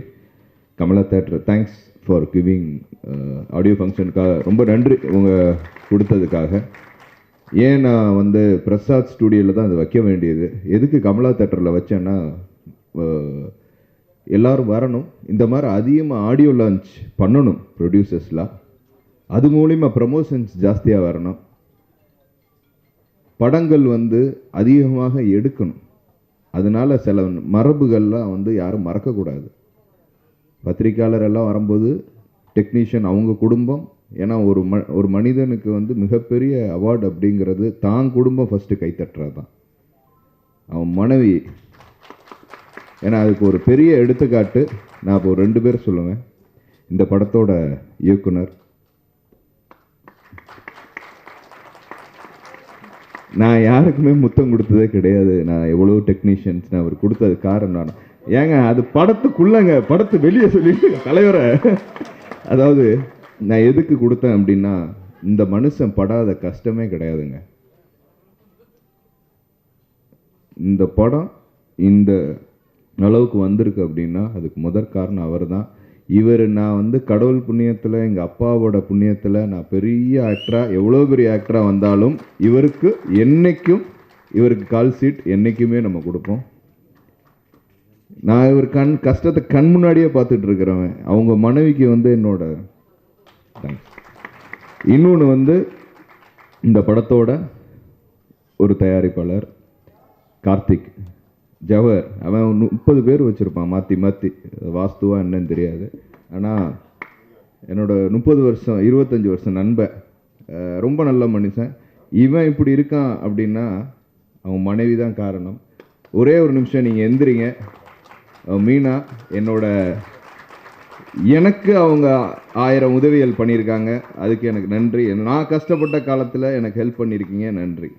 Kamala theatre thanks for giving audio ஃபங்க்ஷனுக்காக ரொம்ப நன்றி உங்கள் கொடுத்ததுக்காக. ஏன் நான் வந்து பிரசாத் ஸ்டூடியோவில் தான் அது வைக்க வேண்டியது. எதுக்கு கமலா தேட்டரில் வச்சேன்னா, எல்லோரும் வரணும், இந்த மாதிரி அதிகமாக ஆடியோ லான்ச் பண்ணணும் ப்ரொடியூசர்ஸ்லாம், அது மூலிமா ப்ரமோஷன்ஸ் ஜாஸ்தியாக வரணும், படங்கள் வந்து அதிகமாக எடுக்கணும். அதனால் சில மரபுகள்லாம் வந்து யாரும் மறக்கக்கூடாது. பத்திரிக்கையாளர் எல்லாம் வரும்போது டெக்னீஷியன் அவங்க குடும்பம், ஏன்னா ஒரு மனிதனுக்கு வந்து மிகப்பெரிய அவார்டு அப்படிங்கிறது தான் குடும்பம் ஃபஸ்ட்டு கைத்தட்டுறது தான், அவன் மனைவி. ஏன்னா அதுக்கு ஒரு பெரிய எடுத்துக்காட்டு நான் இப்போ 2 பேர் சொல்லுவேன். இந்த படத்தோட இயக்குனர், நான் யாருக்குமே முத்தம் கொடுத்ததே கிடையாது. நான் எவ்வளோ டெக்னீஷியன்ஸ் நான் அவர் கொடுத்தது காரணம் நான் ஏங்க அது படத்துக்குள்ளங்க, படத்தை வெளியே சொல்லிட்டு தலைவரை, அதாவது நான் எதுக்கு கொடுத்தேன் அப்படின்னா, இந்த மனுஷன் படாத கஷ்டமே கிடையாதுங்க. இந்த படம் இந்த அளவுக்கு வந்திருக்கு அப்படின்னா அதுக்கு முதற் காரணம் அவர் தான். நான் வந்து கடவுள் புண்ணியத்தில், எங்கள் அப்பாவோட புண்ணியத்தில் நான் பெரிய ஆக்டராக, எவ்வளோ பெரிய ஆக்டராக வந்தாலும் இவருக்கு என்றைக்கும், இவருக்கு கால் சீட் என்றைக்குமே நம்ம கொடுப்போம். நான் இவர் கஷ்டத்தை கண் முன்னாடியே பார்த்துட்டு இருக்கிறவன். அவங்க மனைவிக்கு வந்து என்னோட தேங்க்ஸ். இன்னொன்று வந்து இந்த படத்தோட ஒரு தயாரிப்பாளர் கார்த்திக் ஜவஹர், அவன் 30 பேர் வச்சுருப்பான் மாற்றி மாற்றி, வாஸ்துவா என்னன்னு தெரியாது. ஆனால் என்னோட 30 வருஷம் 25 வருஷம் நண்பன், ரொம்ப நல்ல மனுஷன். இவன் இப்படி இருக்கான் அப்படின்னா அவன் மனைவி தான் காரணம். ஒரே ஒரு நிமிஷம் நீங்கள் எந்திரிங்க. மீனா எனக்கு அவங்க 1000 உதவிகள் பண்ணியிருக்காங்க, அதுக்கு எனக்கு நன்றி. நான் கஷ்டப்பட்ட காலத்தில் எனக்கு ஹெல்ப் பண்ணியிருக்கீங்க, நன்றி.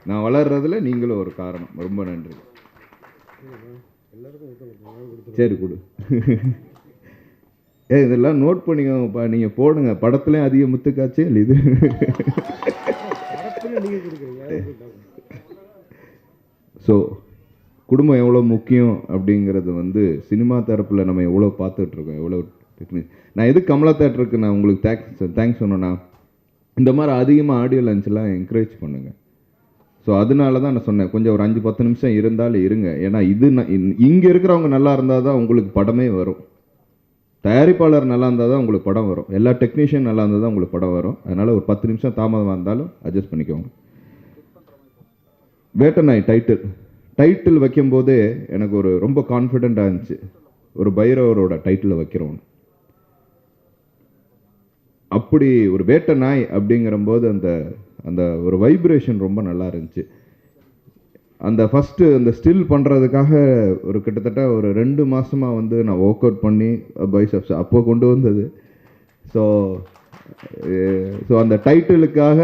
நான் வளர்றதுல நீங்களும் ஒரு காரணம், ரொம்ப நன்றி. சரி கொடு. இதெல்லாம் நோட் பண்ணிக்கோங்கப்பா, நீங்கள் போடுங்க. படத்துலேயும் அதிக முத்துக்காட்சி இது. ஸோ குடும்பம் எவ்வளோ முக்கியம் அப்படிங்கிறது வந்து சினிமா தரப்பில் நம்ம எவ்வளோ பார்த்துட்ருக்கோம், எவ்வளோ டெக்னிக். நான் எது கமலா தேட்டருக்கு நான் உங்களுக்கு தேங்க்ஸ் சொன்னேன்னா, இந்த மாதிரி அதிகமாக ஆடியோ லஞ்செலாம் என்கரேஜ் பண்ணுங்கள். ஸோ அதனால தான் நான் சொன்னேன், கொஞ்சம் ஒரு 5-10 நிமிஷம் இருந்தாலும் இருங்க. ஏன்னா இது இங்கே இருக்கிறவங்க நல்லா இருந்தால் தான் உங்களுக்கு படமே வரும். தயாரிப்பாளர் நல்லா இருந்தால் தான் உங்களுக்கு படம் வரும். எல்லா டெக்னீஷியன் நல்லா இருந்தால் தான் உங்களுக்கு படம் வரும். அதனால் ஒரு 10 நிமிஷம் தாமதமாக இருந்தாலும் அட்ஜஸ்ட் பண்ணிக்கோங்க. வேட்டை நாய் டைட்டில் வைக்கும்போதே எனக்கு ஒரு ரொம்ப கான்ஃபிடெண்ட்டாக இருந்துச்சு. ஒரு பைரவரோட டைட்டில் வைக்கிறோம். அப்படி ஒரு வேட்டை நாய் அப்படிங்கிறம்போது அந்த அந்த ஒரு வைப்ரேஷன் ரொம்ப நல்லா இருந்துச்சு. அந்த ஃபஸ்ட்டு அந்த ஸ்டில் பண்ணுறதுக்காக ஒரு கிட்டத்தட்ட ஒரு 2 மாதமாக வந்து நான் ஒர்க் அவுட் பண்ணி பைசப்ஸ் அப்போ கொண்டு வந்தது. ஸோ அந்த டைட்டிலுக்காக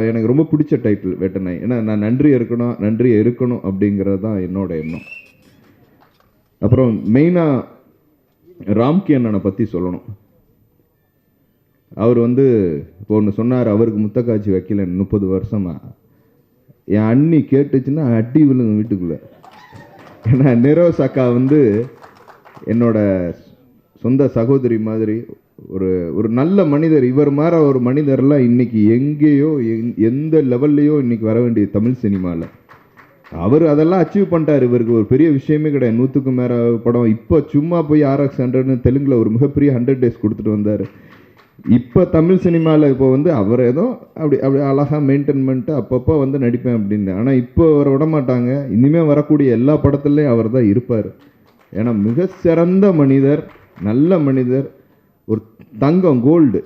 எனக்கு ரொம்ப பிடிச்ச டைட்டில் வேட்டை நாய். ஏன்னா நான் நன்றி இருக்கணும் அப்படிங்கிறது தான் என்னோட எண்ணம். அப்புறம் மெயினாக ராம்கி அண்ணனை பற்றி சொல்லணும். அவர் வந்து இப்போ ஒன்று சொன்னார், அவருக்கு முத்தக்காட்சி வைக்கலன்னு 30 வருஷமாக. என் அண்ணி கேட்டுச்சுன்னா அடி விழுங்க வீட்டுக்குள்ளே. ஏன்னா நிரோஸ் அக்கா வந்து என்னோட சொந்த சகோதரி மாதிரி. ஒரு நல்ல மனிதர். இவர் மாதிரி ஒரு மனிதர்லாம் இன்றைக்கி எங்கேயோ எந்த லெவல்லையோ இன்றைக்கி வர வேண்டிய தமிழ் சினிமாவில். அவர் அதெல்லாம் அச்சீவ் பண்ணிட்டார். இவருக்கு ஒரு பெரிய விஷயமே கிடையாது. 100க்கும் மேலே படம். இப்போ சும்மா போய் RX100ன்னு தெலுங்கில் ஒரு மிகப்பெரிய 100 days கொடுத்துட்டு வந்தார். இப்போ தமிழ் சினிமாவில் இப்போ வந்து அவர் ஏதோ அப்படி அழகாக மெயின்டைன் பண்ணிட்டு அப்பப்போ வந்து நடிப்பேன் அப்படின்னு. ஆனால் இப்போ அவரை விட மாட்டாங்க. இனிமேல் வரக்கூடிய எல்லா படத்துலேயும் அவர் தான் இருப்பார். ஏன்னா மிக சிறந்த மனிதர், நல்ல மனிதர், ஒரு தங்கம், கோல்டு.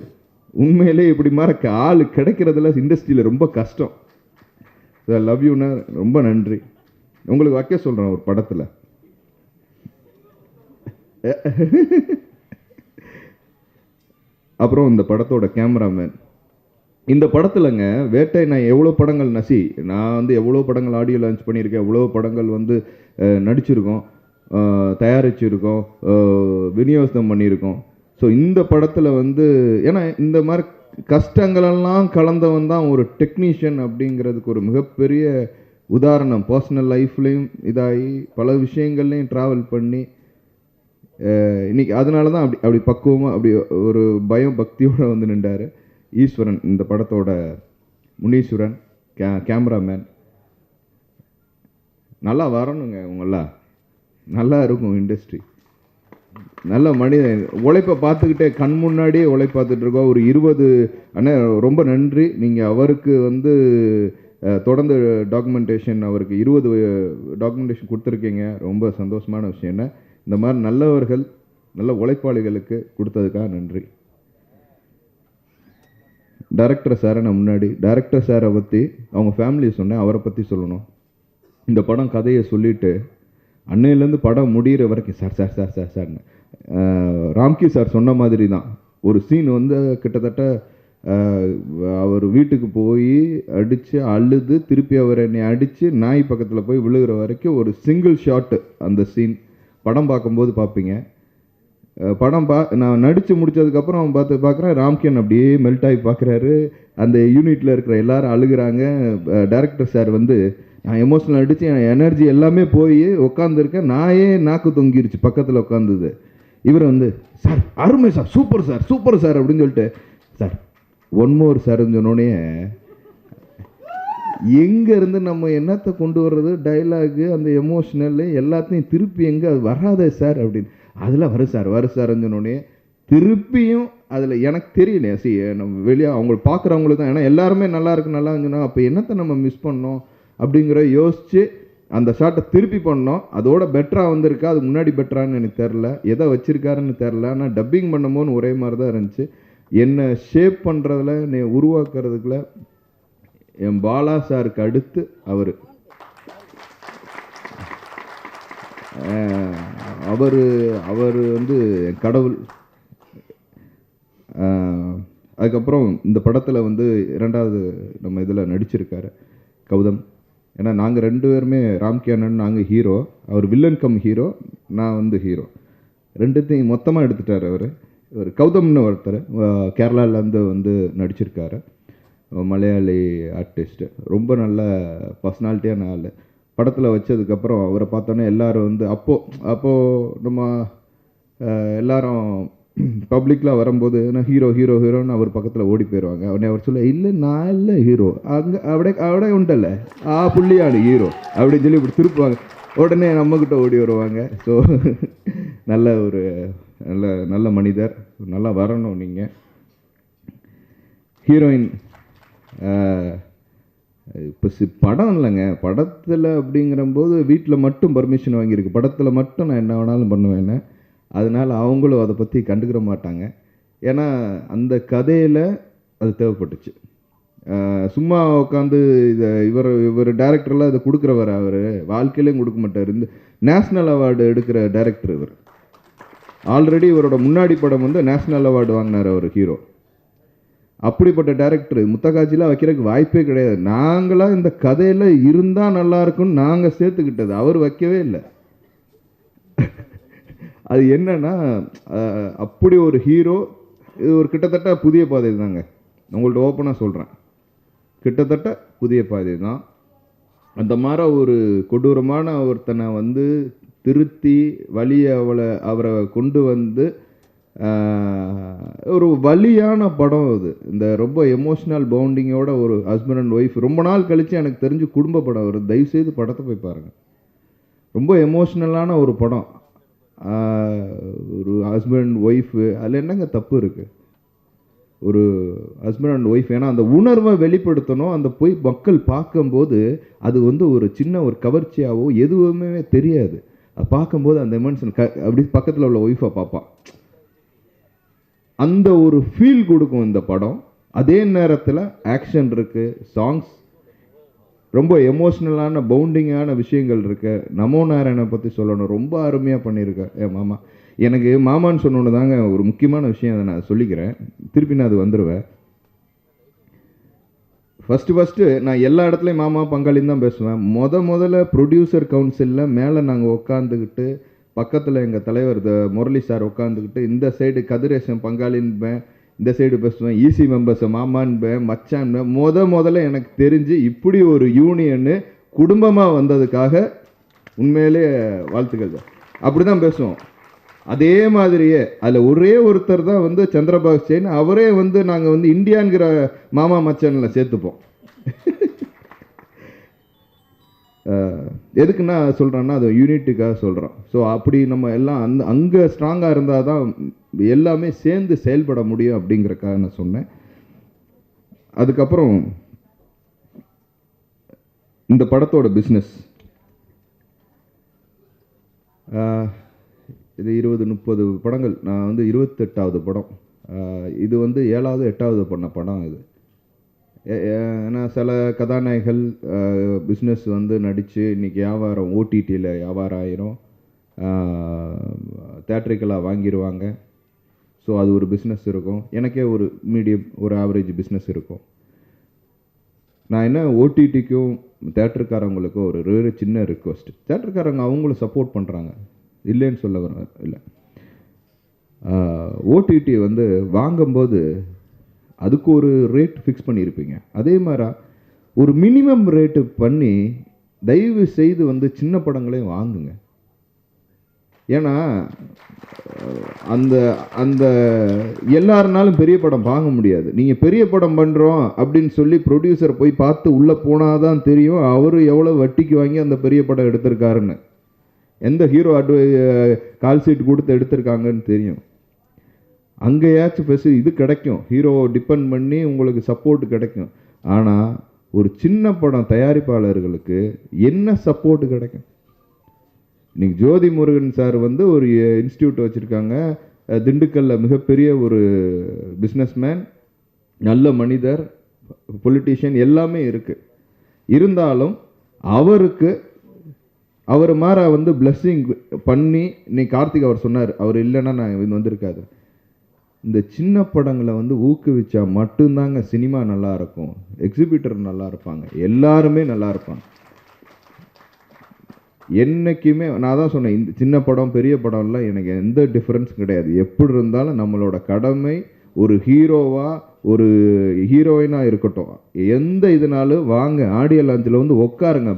உண்மையிலே இப்படி மாதிரி ஆள் கிடைக்கிறதுல இண்டஸ்ட்ரியில் ரொம்ப கஷ்டம். ஸோ லவ் யூண்ணா, ரொம்ப நன்றி. உங்களுக்கு வைக்க சொல்கிறேன் ஒரு படத்தில். அப்புறம் இந்த படத்தோட கேமராமேன். இந்த படத்துலங்க வேட்டை நான் எவ்வளோ படங்கள் நான் வந்து எவ்வளோ படங்கள் ஆடியோ லான்ச் பண்ணியிருக்கேன், எவ்வளோ படங்கள் வந்து நடிச்சிருக்கோம், தயாரிச்சிருக்கோம், விநியோகம் பண்ணியிருக்கோம். ஸோ இந்த படத்தில் வந்து ஏன்னா இந்த மாதிரி கஷ்டங்களெல்லாம் கலந்தவன் தான் ஒரு டெக்னீஷியன் அப்படிங்கிறதுக்கு ஒரு மிகப்பெரிய உதாரணம். பர்சனல் லைஃப்லேயும் இதாகி பல விஷயங்கள்லையும் ட்ராவல் பண்ணி இன்னைக்கு அதனால தான் அப்படி பக்குவமாக அப்படி ஒரு பயம் பக்தியோடு வந்து நின்றார். ஈஸ்வரன் இந்த படத்தோட முனீஸ்வரன் கேமராமேன். நல்லா வரணுங்க, உங்களாம் நல்லா இருக்கும் இண்டஸ்ட்ரி. நல்ல மனிதன். உழைப்பை பார்த்துக்கிட்டே கண் முன்னாடியே உழைப்பு பார்த்துட்ருக்கோம். ஒரு 20 அண்ணன் ரொம்ப நன்றி. நீங்கள் அவருக்கு வந்து தொடர்ந்து டாக்குமெண்டேஷன் அவருக்கு 20 டாக்குமெண்டேஷன் கொடுத்துருக்கீங்க. ரொம்ப சந்தோஷமான விஷயம். என்ன இந்த மாதிரி நல்லவர்கள், நல்ல உழைப்பாளிகளுக்கு கொடுத்ததுக்காக நன்றி. டைரக்டர் சாரை நான் முன்னாடி டைரக்டர் சாரை பற்றி அவங்க ஃபேமிலியை சொன்னேன், அவரை பற்றி சொல்லணும். இந்த படம் கதையை சொல்லிவிட்டு அன்னையிலேருந்து படம் முடிகிற வரைக்கும் சார்னு ராம்கி சார் சொன்ன மாதிரி தான். ஒரு சீன் வந்து கிட்டத்தட்ட அவர் வீட்டுக்கு போய் அடித்து அழுது திருப்பி அவர் என்னை அடித்து நாய் பக்கத்தில் போய் விழுகிற வரைக்கும் ஒரு சிங்கிள் ஷாட்டு. அந்த சீன் படம் பார்க்கும்போது பார்ப்பீங்க. நான் நடித்து முடித்ததுக்கப்புறம் பார்க்குறேன் ராம்கியன் அப்படியே மெல்ட் ஆகி பார்க்குறாரு. அந்த யூனிட்டில் இருக்கிற எல்லாரும் அழுகிறாங்க. டைரக்டர் சார் வந்து நான் எமோஷனல் அடித்து என் எனர்ஜி எல்லாமே போய் உட்காந்துருக்கேன். நாயே நாக்கு தொங்கிருச்சு பக்கத்தில் உட்காந்துது. இவர் வந்து சார் அருமை sir, super sir, super sir அப்படின்னு சொல்லிட்டு சார் ஒன் மோர் சார்ன்னு சொன்னோடனே எங்கேருந்து நம்ம என்னத்தை கொண்டு வர்றது, டைலாகு, அந்த எமோஷ்னல் எல்லாத்தையும் திருப்பி எங்கே அது வராதே சார் அப்படின்னு. அதில் வரும் சார்ன்னு சொன்னோடனே திருப்பியும் அதில் எனக்கு தெரியல. நம்ம வெளியே அவங்க பார்க்குறவங்களுக்கு தான். ஏன்னா எல்லாருமே நல்லா இருந்துச்சுன்னா அப்போ என்னத்தை நம்ம மிஸ் பண்ணோம் அப்படிங்கிற யோசித்து அந்த ஷாட்டை திருப்பி பண்ணோம். அதோட பெட்டராக வந்திருக்கா, அது முன்னாடி பெட்டரான்னு எனக்கு தெரில, எதை வச்சுருக்காருன்னு தெரில. ஆனால் டப்பிங் பண்ணும்போது ஒரே மாதிரி தான் இருந்துச்சு. என்னை ஷேப் பண்ணுறதுல, என்னை உருவாக்குறதுக்குள்ள என் பாலா சாருக்கு அடுத்து அவர் அவர் வந்து என் கடவுள். அதுக்கப்புறம் இந்த படத்தில் வந்து 2வது நம்ம இதில் நடிச்சிருக்காரு கௌதம். ஏன்னா நாங்கள் 2 பேருமே ராம்கி அண்ணன் நாங்கள் ஹீரோ, அவர் வில்லன் கம் ஹீரோ, நான் வந்து ஹீரோ. 2த்தையும் மொத்தமாக எடுத்துட்டார் அவர். ஒரு கௌதம்னு ஒருத்தர் கேரளாவிலேருந்து வந்து நடிச்சிருக்காரு, மலையாளி ஆர்டிஸ்ட்டு, ரொம்ப நல்ல பர்சனாலிட்டியான ஆள். படத்தில் வச்சதுக்கப்புறம் அவரை பார்த்தோன்னே எல்லோரும் வந்து அப்போது நம்ம எல்லாரும் பப்ளிக்கில் வரும்போது நான் ஹீரோன்னு அவர் பக்கத்தில் ஓடி போயிடுவாங்க. உடனே அவர் சொல்ல, இல்லை நான் இல்லை ஹீரோ, அங்கே അവിടെ உண்டல்ல புள்ளியாடு ஹீரோ அப்படின்னு சொல்லி இப்படி திருப்புவாங்க. உடனே நம்மக்கிட்ட ஓடி வருவாங்க. ஸோ நல்ல மனிதர், நல்லா வரணும். நீங்கள் ஹீரோயின் இப்போ படம் இல்லைங்க, படத்தில் அப்படிங்கிறம்போது வீட்டில் மட்டும் பர்மிஷன் வாங்கியிருக்கு, படத்தில் மட்டும் நான் என்ன வேணாலும் பண்ணுவேன்னு. அதனால் அவங்களும் அதை பற்றி கண்டுக்கிற மாட்டாங்க. ஏன்னா அந்த கதையில் அது தேவைப்பட்டுச்சு. சும்மா உட்காந்து இவர் டைரக்டர்லாம் இதை கொடுக்குறவர், அவர் வாழ்க்கையிலையும் கொடுக்க மாட்டார். இந்த நேஷ்னல் அவார்டு எடுக்கிற டைரக்டர் இவர். ஆல்ரெடி இவரோட முன்னாடி படம் வந்து நேஷ்னல் அவார்டு வாங்கினார் அவர் ஹீரோ. அப்படிப்பட்ட டைரக்டர் முத்தகாட்சிலாம் வைக்கிறதுக்கு வாய்ப்பே கிடையாது. நாங்களாம் இந்த கதையில் இருந்தால் நல்லாயிருக்குன்னு நாங்கள் சேர்த்துக்கிட்டது, அவர் வைக்கவே இல்லை. அது என்னன்னா அப்படி ஒரு ஹீரோ. இது ஒரு கிட்டத்தட்ட புதிய பாதை தாங்க, உங்கள்ட்ட ஓப்பனாக சொல்கிறேன், கிட்டத்தட்ட புதிய பாதை தான். அந்த மாதிரி ஒரு கொடூரமான ஒருத்தனை வந்து திருத்தி வழியை அவரை கொண்டு வந்து ஒரு வலியான படம் அது. இந்த ரொம்ப எமோஷ்னல் பவுண்டிங்கோட ஒரு ஹஸ்பண்ட் அண்ட் ஒய்ஃப், ரொம்ப நாள் கழித்து எனக்கு தெரிஞ்சு குடும்ப படம் வருது, தயவுசெய்து படத்தை போய் பாருங்கள். ரொம்ப எமோஷ்னலான ஒரு படம், ஒரு ஹஸ்பண்ட் ஒய்ஃபு. அதில் என்னங்க தப்பு இருக்குது? ஒரு ஹஸ்பண்ட் அண்ட் ஒய்ஃப், ஏன்னா அந்த உணர்வை வெளிப்படுத்தணும். அந்த போய் மக்கள் பார்க்கும்போது அது வந்து ஒரு சின்ன ஒரு கவர்ச்சியாவோ எதுவுமே தெரியாது. அது பார்க்கும்போது அந்த எமோஷன் அப்படி பக்கத்தில் உள்ள ஒய்ஃபை பார்ப்பான், அந்த ஒரு ஃபீல் கொடுக்கும் இந்த படம். அதே நேரத்தில் ஆக்ஷன் இருக்குது, சாங்ஸ், ரொம்ப எமோஷ்னலான பவுண்டிங்கான விஷயங்கள் இருக்கு. நமோ நாராயணனை பற்றி சொல்லணும், ரொம்ப அருமையாக பண்ணியிருக்கேன் என் மாமா. எனக்கு மாமான்னு சொன்னோன்னு தாங்க ஒரு முக்கியமான விஷயம், அதை நான் சொல்லிக்கிறேன், திருப்பி நான் அது வந்துடுவேன். ஃபஸ்ட்டு நான் எல்லா இடத்துலையும் மாமா பங்காளின்னு தான் பேசுவேன். முதல்ல ப்ரொடியூசர் கவுன்சிலில் மேலே நாங்கள் உட்காந்துக்கிட்டு, பக்கத்தில் எங்கள் தலைவர் முரளி சார் உட்காந்துக்கிட்டு, இந்த சைடு கதிரேசன் பங்காளின்பேன், இந்த சைடு பேசுவேன், ஈசி மெம்பர்ஸை மாமான்பேன், மச்சான்பேன். முதல்ல எனக்கு தெரிஞ்சு இப்படி ஒரு யூனியன்னு குடும்பமாக வந்ததுக்காக உண்மையிலே வாழ்த்துக்கள் தான். அப்படி தான் பேசுவோம். அதே மாதிரியே அதில் ஒரே ஒருத்தர் தான் வந்து சந்திரபாபு செயின், அவரே வந்து நாங்கள் வந்து இந்தியாங்கிற மாமா மச்சானில் சேர்த்துப்போம். எதுக்குன்னா சொல்கிறேன்னா அது யூனிட்டுக்காக சொல்கிறோம். ஸோ அப்படி நம்ம எல்லாம் அங்கே ஸ்ட்ராங்காக இருந்தால் தான் எல்லாமே சேர்ந்து செயல்பட முடியும் அப்படிங்கிறக்காக நான் சொன்னேன். அதுக்கப்புறம் இந்த படத்தோட பிஸ்னஸ், இது 20-30 படங்கள், நான் வந்து 28வது படம். இது வந்து 7வது 8வது பண்ண படம் இது. ஏன்னா சில கதாநாயகர்கள் பிஸ்னஸ் வந்து நடித்து இன்றைக்கி வியாபாரம் ஓடிடியில் வியாபாரம் ஆயிரும், தேட்ரிக்கலாக வாங்கிடுவாங்க. ஸோ அது ஒரு பிஸ்னஸ் இருக்கும். எனக்கே ஒரு மீடியம் ஒரு ஆவரேஜ் பிஸ்னஸ் இருக்கும். நான் என்ன ஓடிடிக்கும் தேட்டருக்காரவங்களுக்கும் ஒரு சின்ன ரிக்வஸ்ட், தேட்டருக்காரங்க அவங்களும் சப்போர்ட் பண்ணுறாங்க, இல்லைன்னு சொல்ல வர இல்லை. ஓடிடி வந்து வாங்கும்போது அதுக்கு ஒரு ரேட் ஃபிக்ஸ் பண்ணியிருப்பீங்க, அதே மாதிரி ஒரு மினிமம் ரேட்டு பண்ணி தயவு செய்து வந்து சின்ன படங்களையும் வாங்குங்க. ஏன்னா அந்த அந்த எல்லாருனாலும் பெரிய படம் வாங்க முடியாது. நீங்கள் பெரிய படம் பண்ணுறோம் அப்படின்னு சொல்லி ப்ரொடியூசர் போய் பார்த்து உள்ளே போனால் தான் தெரியும் அவர் எவ்வளோ வட்டிக்கு வாங்கி அந்த பெரிய படம் எடுத்திருக்காருன்னு, எந்த ஹீரோ கால் சீட் கொடுத்து எடுத்திருக்காங்கன்னு தெரியும். அங்கேயாச்சும் இது கிடைக்கும், ஹீரோவை டிபெண்ட் பண்ணி உங்களுக்கு சப்போர்ட் கிடைக்கும். ஆனால் ஒரு சின்ன படம் தயாரிப்பாளர்களுக்கு என்ன சப்போர்ட் கிடைக்கும்? இன்னைக்கு ஜோதி முருகன் சார் வந்து ஒரு இன்ஸ்டியூட் வச்சுருக்காங்க திண்டுக்கல்லில், மிகப்பெரிய ஒரு பிஸ்னஸ்மேன், நல்ல மனிதர், பொலிட்டீஷியன், எல்லாமே இருக்குது. இருந்தாலும் அவர் மாற வந்து பிளஸ்ஸிங் பண்ணி, இன்னைக்கு கார்த்திக் அவர் சொன்னார், அவர் இல்லைன்னா நான் இது வந்திருக்காது. இந்த சின்ன படங்களை வந்து ஊக்குவிச்சா மட்டும்தாங்க சினிமா நல்லா இருக்கும், எக்ஸிபிட்டர் நல்லா இருப்பாங்க, எல்லாருமே நல்லா இருப்பாங்க. என்றைக்குமே நான் தான் சொன்னேன், இந்த சின்ன படம் பெரிய படம்லாம் எனக்கு எந்த டிஃப்ரென்ஸ் கிடையாது. எப்படி இருந்தாலும் நம்மளோட கடமை ஒரு ஹீரோவாக ஒரு ஹீரோயினாக இருக்கட்டும், எந்த இதனாலும் வாங்க ஆடியோ லான்ச்சில் வந்து உட்காருங்க,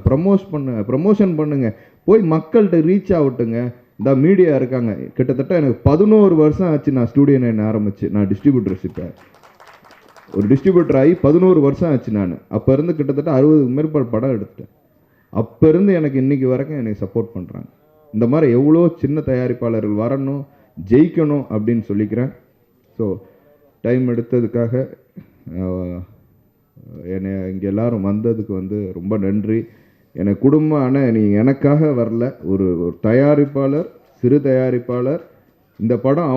ப்ரமோஷன் பண்ணுங்க, போய் மக்கள்கிட்ட ரீச் ஆகட்டுங்க. இந்த மீடியா இருக்காங்க, கிட்டத்தட்ட எனக்கு 11 வருஷம் ஆச்சு நான் ஸ்டூடியோ 9 ஆரம்பிச்சு. நான் டிஸ்ட்ரிபியூட்டர்ஷிப்பை ஒரு டிஸ்ட்ரிபியூட்டர் ஆகி 11 வருஷம் ஆச்சு. நான் அப்போ இருந்து கிட்டத்தட்ட 60 மேற்பட்ட படம் எடுத்துட்டேன். அப்போ இருந்து எனக்கு இன்றைக்கி வரைக்கும் எனக்கு சப்போர்ட் பண்ணுறாங்க. இந்த மாதிரி எவ்வளோ சின்ன தயாரிப்பாளர்கள் வரணும், ஜெயிக்கணும் அப்படின்னு சொல்லிக்கிறேன். ஸோ டைம் எடுத்ததுக்காக என்னை இங்கே எல்லோரும் வந்ததுக்கு வந்து ரொம்ப நன்றி. எனக்கு குடும்பம் ஆனால் நீங்கள் எனக்காக வரல, ஒரு தயாரிப்பாளர், சிறு தயாரிப்பாளர். இந்த படம்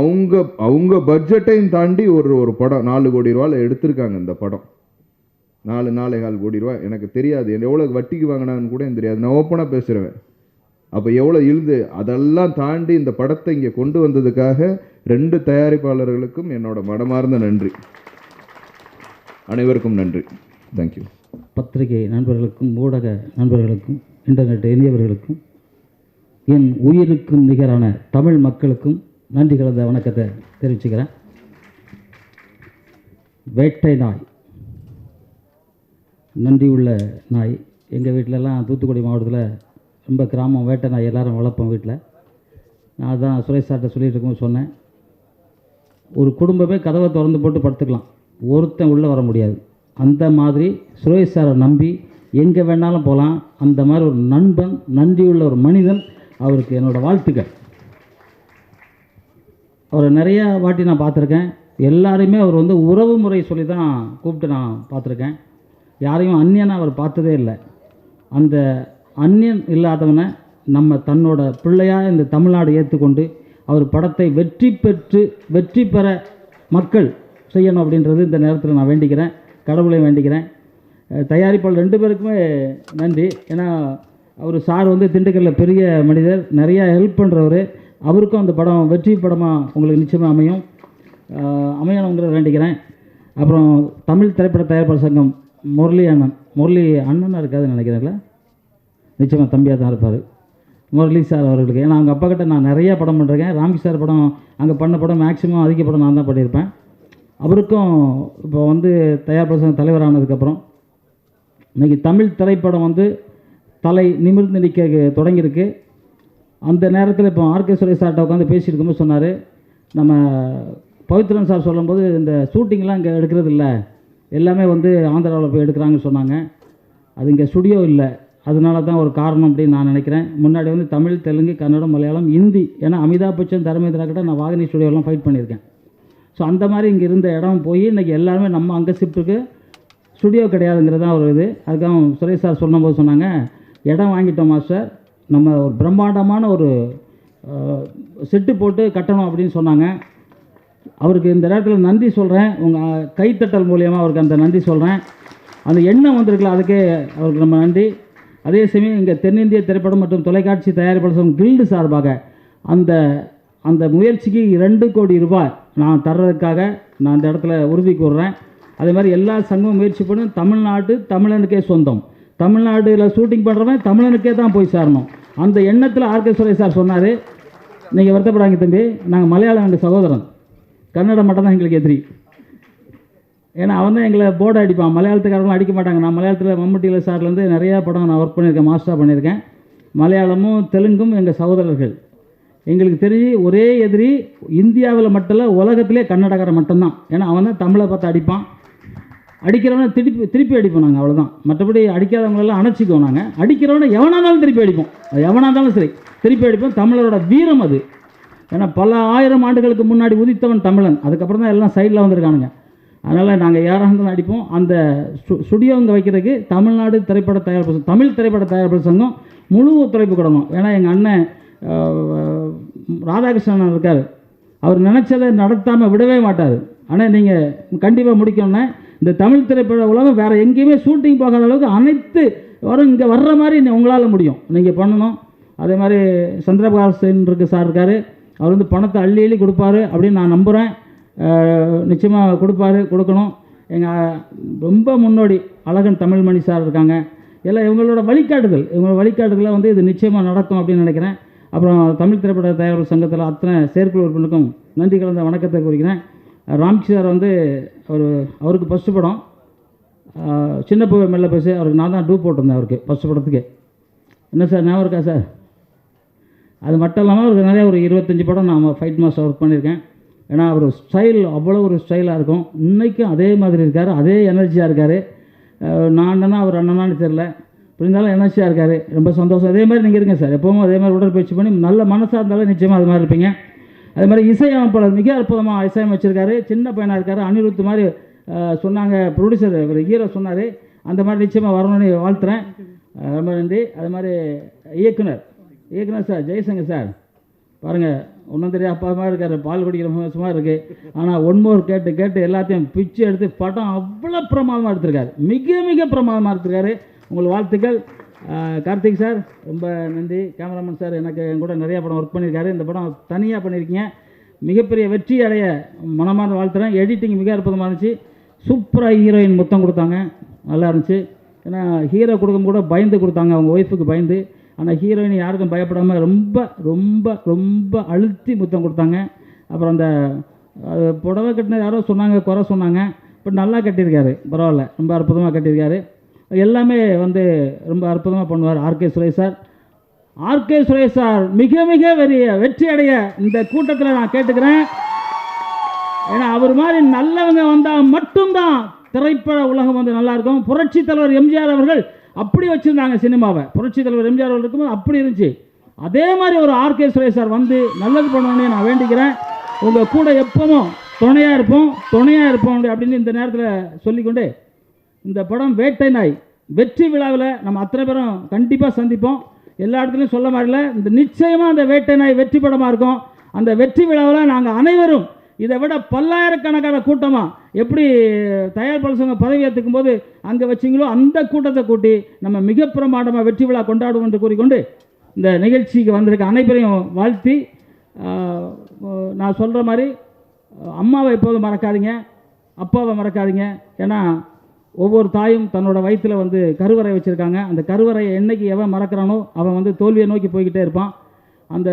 அவங்க பட்ஜெட்டையும் தாண்டி ஒரு படம் 4 கோடி ரூபாயில் எடுத்திருக்காங்க. இந்த படம் 4-4.25 கோடி ரூபா. எனக்கு தெரியாது எவ்வளோ வட்டிக்கு வாங்கினான்னு கூட எனக்கு தெரியாது, நான் ஓப்பனாக பேசுகிறேன். அப்போ எவ்வளோ இழுது அதெல்லாம் தாண்டி இந்த படத்தை இங்கே கொண்டு வந்ததுக்காக 2 தயாரிப்பாளர்களுக்கும் என்னோட மனமார்ந்த நன்றி. அனைவருக்கும் நன்றி. தேங்க்யூ. பத்திரிகை நண்பர்களுக்கும் ஊடக நண்பர்களுக்கும் இன்டர்நெட் இணையவர்களுக்கும் என் உயிருக்கும் நிகரான தமிழ் மக்களுக்கும் நன்றி கலந்த வணக்கத்தை தெரிவிச்சுக்கிறேன். வேட்டை நாய் நன்றி உள்ள நாய். எங்கள் வீட்டிலலாம் தூத்துக்குடி மாவட்டத்தில் ரொம்ப கிராமம், வேட்டை நாய் எல்லோரும் வளர்ப்போம் வீட்டில். நான் தான் சுரேஷ் சார்கிட்ட சொல்லிட்டு இருக்கோம் சொன்னேன், ஒரு குடும்பமே கதவை திறந்து போட்டு படுத்துக்கலாம், ஒருத்தன் உள்ளே வர முடியாது. அந்த மாதிரி சுரேஷ் சாரை நம்பி எங்கே வேணாலும் போகலாம். அந்த மாதிரி ஒரு நண்பன், நன்றியுள்ள ஒரு மனிதன், அவருக்கு என்னோடய வாழ்த்துக்கள். அவரை நிறையா வாட்டி நான் பார்த்துருக்கேன். எல்லாரையுமே அவர் வந்து உறவு முறை சொல்லி தான் கூப்பிட்டு நான் பார்த்துருக்கேன். யாரையும் அந்நியனாக அவர் பார்த்ததே இல்லை. அந்த அந்நியன் இல்லாதவனை நம்ம தன்னோட பிள்ளையாக இந்த தமிழ்நாடு ஏற்றுக்கொண்டு அவர் படத்தை வெற்றி பெற மக்கள் செய்யணும் அப்படின்றது இந்த நேரத்தில் நான் வேண்டிக்கிறேன், கடவுளையும் வேண்டிக்கிறேன். தயாரிப்பாளர் 2 பேருக்குமே நன்றி. ஏன்னா அவர் சார் வந்து திண்டுக்கல்லில் பெரிய மனிதர், நிறையா ஹெல்ப் பண்ணுறவர். அவருக்கும் அந்த படம் வெற்றி படமாக உங்களுக்கு நிச்சயமாக அமையணுங்கிறத வேண்டிக்கிறேன். அப்புறம் தமிழ் திரைப்பட தயாரிப்பாளர் சங்கம் முரளி அண்ணனாக இருக்காதுன்னு நினைக்கிறேன்ல, நிச்சயமாக தம்பியாக தான் இருப்பார் முரளி சார் அவர்களுக்கு. ஏன்னா அவங்க அப்பா கிட்ட நான் நிறையா படம் பண்ணிருக்கேன். ராம்கி சார் படம் அங்கே பண்ண படம் மேக்ஸிமம் அதிக படம் நான் தான் பண்ணியிருப்பேன். அவருக்கும் இப்போ வந்து தயாரிப்பாளர் சங்க தலைவரானதுக்கப்புறம் இன்றைக்கி தமிழ் திரைப்படம் வந்து தலை நிமிர்ந்து நிற்க தொடங்கியிருக்கு. அந்த நேரத்தில் இப்போ ஆர்கே சுரேஷ் சார்கிட்ட உட்காந்து பேசியிருக்கும்போது சொன்னார், நம்ம பவித்ரன் சார் சொல்லும்போது இந்த ஷூட்டிங்லாம் இங்கே எடுக்கிறது இல்லை, எல்லாமே வந்து ஆந்திராவில் போய் எடுக்கிறாங்கன்னு சொன்னாங்க. அது இங்கே ஸ்டுடியோ இல்லை, அதனால தான் ஒரு காரணம் அப்படின்னு நான் நினைக்கிறேன். முன்னாடி வந்து தமிழ், தெலுங்கு, கன்னடம், மலையாளம், ஹிந்தி, ஏன்னா அமிதாப் பச்சன், தர்மேந்திரா கிட்ட நான் வாகினி ஸ்டுடியோலாம் ஃபைட் பண்ணியிருக்கேன். ஸோ அந்த மாதிரி இங்கே இருந்த இடம் போய் இன்றைக்கி எல்லாருமே நம்ம அங்கே ஷிஃப்ட்டுக்கு ஸ்டுடியோ கிடையாதுங்கிறதான் ஒரு இது. அதுக்காக சுரேஷ் சார் சொல்லும்போது சொன்னாங்க, இடம் வாங்கிட்டோம் மாஸ்டர், நம்ம ஒரு பிரம்மாண்டமான ஒரு செட்டு போட்டு கட்டணும் அப்படின்னு சொன்னாங்க. அவருக்கு இந்த நேரத்தில் நன்றி சொல்கிறேன். உங்கள் கைத்தட்டல் மூலியமாக அவருக்கு அந்த நன்றி சொல்கிறேன். அந்த எண்ணம் வந்திருக்கல, அதுக்கே அவருக்கு நம்ம நன்றி. அதே சமயம் இங்கே தென்னிந்திய திரைப்படம் மற்றும் தொலைக்காட்சி தயாரிப்பாளர் சங்கம் கில்டு சார்பாக அந்த முயற்சிக்கு 2 கோடி ரூபாய் நான் தர்றதுக்காக நான் அந்த இடத்துல உறுதி கூறுறேன். அதே மாதிரி எல்லா சங்கமும் முயற்சி பண்ணி தமிழ்நாடு தமிழனுக்கே சொந்தம், தமிழ்நாட்டில் ஷூட்டிங் பண்ணுறவன் தமிழனுக்கே தான் போய் சேரணும். அந்த எண்ணத்தில் ஆர்கே சுரேஷ் சார் சொன்னார், நீங்கள் வருத்தப்படாங்க தம்பி, நாங்கள் மலையாளம் எங்கள் சகோதரன், கன்னடம் மட்டும் தான் எங்களுக்கு எதிரி. ஏன்னா அவன் தான் எங்களை போர்டு அடிப்பான், மலையாளத்துக்காரங்களும் அடிக்க மாட்டாங்க. நான் மலையாளத்தில் மம்முட்டியில் சார்லேருந்து நிறையா படம் நான் ஒர்க் பண்ணியிருக்கேன், மாஸ்டராக பண்ணியிருக்கேன். மலையாளமும் தெலுங்கும் எங்கள் சகோதரர்கள். எங்களுக்கு தெரிஞ்சு ஒரே எதிரி இந்தியாவில் மட்டும் இல்லை, உலகத்திலே கன்னடக்காரன் மட்டும்தான். ஏன்னா அவன் தான் தமிழை பார்த்து அடிப்பான், அடிக்கிறவனை திருப்பி அடிப்போம் நாங்கள், அவ்வளோதான். மற்றபடி அடிக்காதவங்களெல்லாம் அணைச்சிக்குவோம் நாங்கள். அடிக்கிறவனை எவனாக இருந்தாலும் திருப்பி அடிப்போம், எவனாக இருந்தாலும் சரி திருப்பி அடிப்போம். தமிழரோட வீரம் அது. ஏன்னா பல 1000 ஆண்டுகளுக்கு முன்னாடி உதித்தவன் தமிழன், அதுக்கப்புறம் தான் எல்லாம் சைடில் வந்திருக்கானுங்க. அதனால் நாங்கள் யாராக இருந்தாலும் அடிப்போம். அந்த ஸ்டுடியோ இங்கே வைக்கிறதுக்கு தமிழ்நாடு திரைப்பட தயாரிப்பு தமிழ் திரைப்பட தயாரிப்பு சங்கம் முழு ஒத்துழைப்பு கொடுக்கணும். ஏன்னா எங்கள் அண்ணன் ராதாகிருஷ்ணன் இருக்கார், அவர் நினச்சதை நடத்தாமல் விடவே மாட்டார். ஆனால் நீங்கள் கண்டிப்பாக முடிக்கணும்னா இந்த தமிழ் திரைப்பட உலகம் வேறு எங்கேயுமே ஷூட்டிங் போகாத அளவுக்கு அனைத்து வரும் இங்கே வர்ற மாதிரி உங்களால் முடியும், நீங்கள் பண்ணணும். அதே மாதிரி சந்திரபிரகாஷ் இருக்கு சார் இருக்கார், அவர் வந்து பணத்தை அள்ளி அள்ளி கொடுப்பாரு அப்படின்னு நான் நம்புகிறேன். நிச்சயமாக கொடுக்கணும். எங்கள் ரொம்ப முன்னோடி அழகன் தமிழ்மணி சார் இருக்காங்க, எல்லாம் இவங்களோட வழிகாட்டுதலை வந்து இது நிச்சயமாக நடக்கும் அப்படின்னு நினைக்கிறேன். அப்புறம் தமிழ் திரைப்பட தயாரிப்பு சங்கத்தில் அத்தனை செயற்குழு உறுப்பினருக்கும் நன்றி கலந்த வணக்கத்தை குறிக்கிறேன். ராம்கி சார் வந்து அவருக்கு ஃபஸ்ட்டு படம் சின்ன பூவை மெல்ல பேசி அவருக்கு நான் தான் டூ போட்டிருந்தேன். அவருக்கு ஃபஸ்ட்டு படத்துக்கு என்ன சார் ஞாபகம் இருக்கா சார்? அது மட்டும் இல்லாமல் அவருக்கு நிறையா ஒரு 25 படம் நான் ஃபைட் மாஸ்டர் ஒர்க் பண்ணியிருக்கேன். ஏன்னா அவர் ஸ்டைல் அவ்வளோ ஒரு ஸ்டைலாக இருக்கும். இன்றைக்கும் அதே மாதிரி இருக்கார், அதே எனர்ஜியாக இருக்கார். நான் அண்ணனா அவர் அண்ணனான்னு தெரில, இருந்தாலும் எனர்ஜியாக இருக்கார். ரொம்ப சந்தோஷம். அதே மாதிரி நீங்கள் இருங்க சார், எப்போவும் அதே மாதிரி உடற்பயிற்சி பண்ணி நல்ல மனசாக இருந்தாலும் நிச்சயமாக அது மாதிரி இருப்பீங்க. அதே மாதிரி இசையமைப்பாளர் மிக அற்புதமாக இசையமைச்சிருக்காரு. சின்ன பையனாக இருக்கார். அனிருத் மாதிரி சொன்னாங்க ப்ரொடியூசர் ஒரு ஹீரோ சொன்னார். அந்த மாதிரி நிச்சயமாக வரணும்னு வாழ்த்துறேன். ரொம்ப நன்றி. அது மாதிரி இயக்குனர் சார் ஜெய்சங்கர் சார் பாருங்கள், ஒன்றும் தெரியாது அப்பா மாதிரி இருக்கார், பால் குடிக்கிற சும்மா இருக்குது. ஆனால் ஒன்மோர் கேட்டு எல்லாத்தையும் பிச்சு எடுத்து படம் அவ்வளோ பிரமாதமாக எடுத்திருக்காரு. மிக மிக பிரமாதமாக எடுத்திருக்காரு. உங்களுக்கு வாழ்த்துக்கள். கார்த்திக் சார் ரொம்ப நன்றி. கேமராமேன் சார் எனக்கு என் கூட நிறையா படம் ஒர்க் பண்ணியிருக்காரு. இந்த படம் தனியாக பண்ணியிருக்கீங்க. மிகப்பெரிய வெற்றி அடைய மனமார்ந்த வாழ்த்துறேன். எடிட்டிங் மிக அற்புதமாக இருந்துச்சு. சூப்பராக ஹீரோயின் முத்தம் கொடுத்தாங்க, நல்லா இருந்துச்சு. ஏன்னா ஹீரோ கொடுக்கும் கூட பயந்து கொடுத்தாங்க, அவங்க ஒய்ஃபுக்கு பயந்து. ஆனால் ஹீரோயின் யாருக்கும் பயப்படாமல் ரொம்ப ரொம்ப ரொம்ப அழுத்தி முத்தம் கொடுத்தாங்க. அப்புறம் அந்த புடவை கட்டினது யாரோ சொன்னாங்க, குறை சொன்னாங்க. பட் நல்லா கட்டியிருக்காரு, பரவாயில்ல, ரொம்ப அற்புதமாக கட்டியிருக்காரு. எல்லாமே வந்து ரொம்ப அற்புதமாக பண்ணுவார் ஆர்கே சுரேஷ் சார். ஆர்கே சுரேஷ் சார் மிக மிக வெற்றி அடைய இந்த கூட்டத்தில் நான் கேட்டுக்கிறேன். ஏன்னா அவர் மாதிரி நல்லவங்க வந்தால் மட்டும்தான் திரைப்பட உலகம் வந்து நல்லாயிருக்கும். புரட்சி தலைவர் எம்ஜிஆர் அவர்கள் அப்படி வச்சுருந்தாங்க சினிமாவை. புரட்சி தலைவர் எம்ஜிஆர் அவர்கள் இருக்கும்போது அப்படி இருந்துச்சு. அதே மாதிரி ஒரு ஆர்கே சுரேஷ் சார் வந்து நல்லது பண்ணணும்னு நான் வேண்டிக்கிறேன். உங்கள் கூட எப்பவும் துணையாக இருப்போம் அப்படின்னு இந்த நேரத்தில் சொல்லிக்கொண்டு, இந்த படம் வேட்டை நாய் வெற்றி விழாவில் நம்ம அத்தனை பேரும் கண்டிப்பாக சந்திப்போம். எல்லா இடத்துலையும் சொல்ல மாதிரில இந்த நிச்சயமாக அந்த வேட்டை நாய் வெற்றி படமாக இருக்கும். அந்த வெற்றி விழாவில் நாங்கள் அனைவரும் இதை விட பல்லாயிரக்கணக்கான கூட்டமாக எப்படி தயாரிப்பாளர் சங்கம் பதவி ஏற்றுக்கும் போது அங்கே வச்சிங்களோ அந்த கூட்டத்தை கூட்டி நம்ம மிக பிரமாண்டமாக வெற்றி விழா கொண்டாடுவோம் என்று கூறிக்கொண்டு இந்த நிகழ்ச்சிக்கு வந்திருக்க அனைவரையும் வாழ்த்தி, நான் சொல்கிற மாதிரி அம்மாவை எப்போதும் மறக்காதீங்க, அப்பாவை மறக்காதீங்க. ஏன்னா ஒவ்வொரு தாயும் தன்னோட வயிற்றில் வந்து கருவறை வச்சுருக்காங்க. அந்த கருவறையை என்னைக்கு எவன் மறக்கிறானோ அவன் வந்து தோல்வியை நோக்கி போய்கிட்டே இருப்பான். அந்த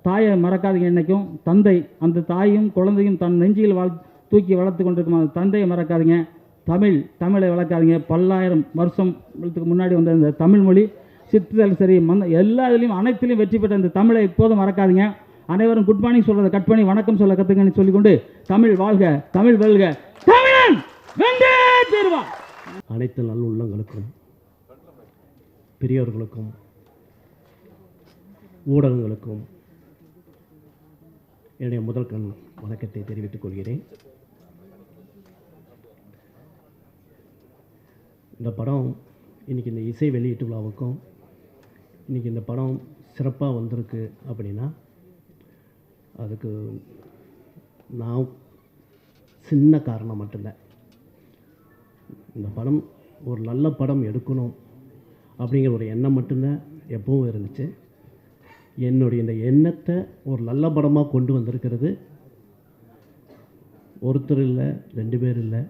தாயை மறக்காதீங்க என்னைக்கும். தந்தை, அந்த தாயும் குழந்தையும் தன் நெஞ்சில் தூக்கி வளர்த்து கொண்டிருக்கும் அந்த தந்தையை மறக்காதீங்க. தமிழை வளர்க்காதீங்க. பல்லாயிரம் வருஷத்துக்கு முன்னாடி வந்த இந்த தமிழ் மொழி சித்தல் சரி எல்லா இதுலேயும் அனைத்திலையும் வெற்றி பெற்ற இந்த தமிழை எப்போதும் மறக்காதீங்க. அனைவரும் குட் மார்னிங் சொல்கிறத கட் பண்ணி வணக்கம் சொல்ல கற்றுங்கன்னு சொல்லிக்கொண்டு தமிழ் வாழ்க, தமிழ் வெல்க, தமிழன் வென்றே தீர்வான். அனைத்து நல்லுள்ளங்களுக்கும், பெரியவர்களுக்கும், ஊடகங்களுக்கும் என்னுடைய முதல் வணக்கத்தை தெரிவித்துக் கொள்கிறேன். இந்த படம் இன்றைக்கி இந்த இசை வெளியீட்டு விழாவுக்கும் இன்றைக்கி இந்த படம் சிறப்பாக வந்திருக்கு அப்படின்னா அதுக்கு நான் சின்ன காரணம் மட்டுமில்லை. இந்த படம் ஒரு நல்ல படம் எடுக்கணும் அப்படிங்கிற ஒரு எண்ணம் மட்டும்தான் எப்பவும் இருந்துச்சு. என்னுடைய இந்த எண்ணத்தை ஒரு நல்ல படமாக கொண்டு வந்திருக்கிறது ஒருத்தர் இல்லை, 2 பேர் இல்லை,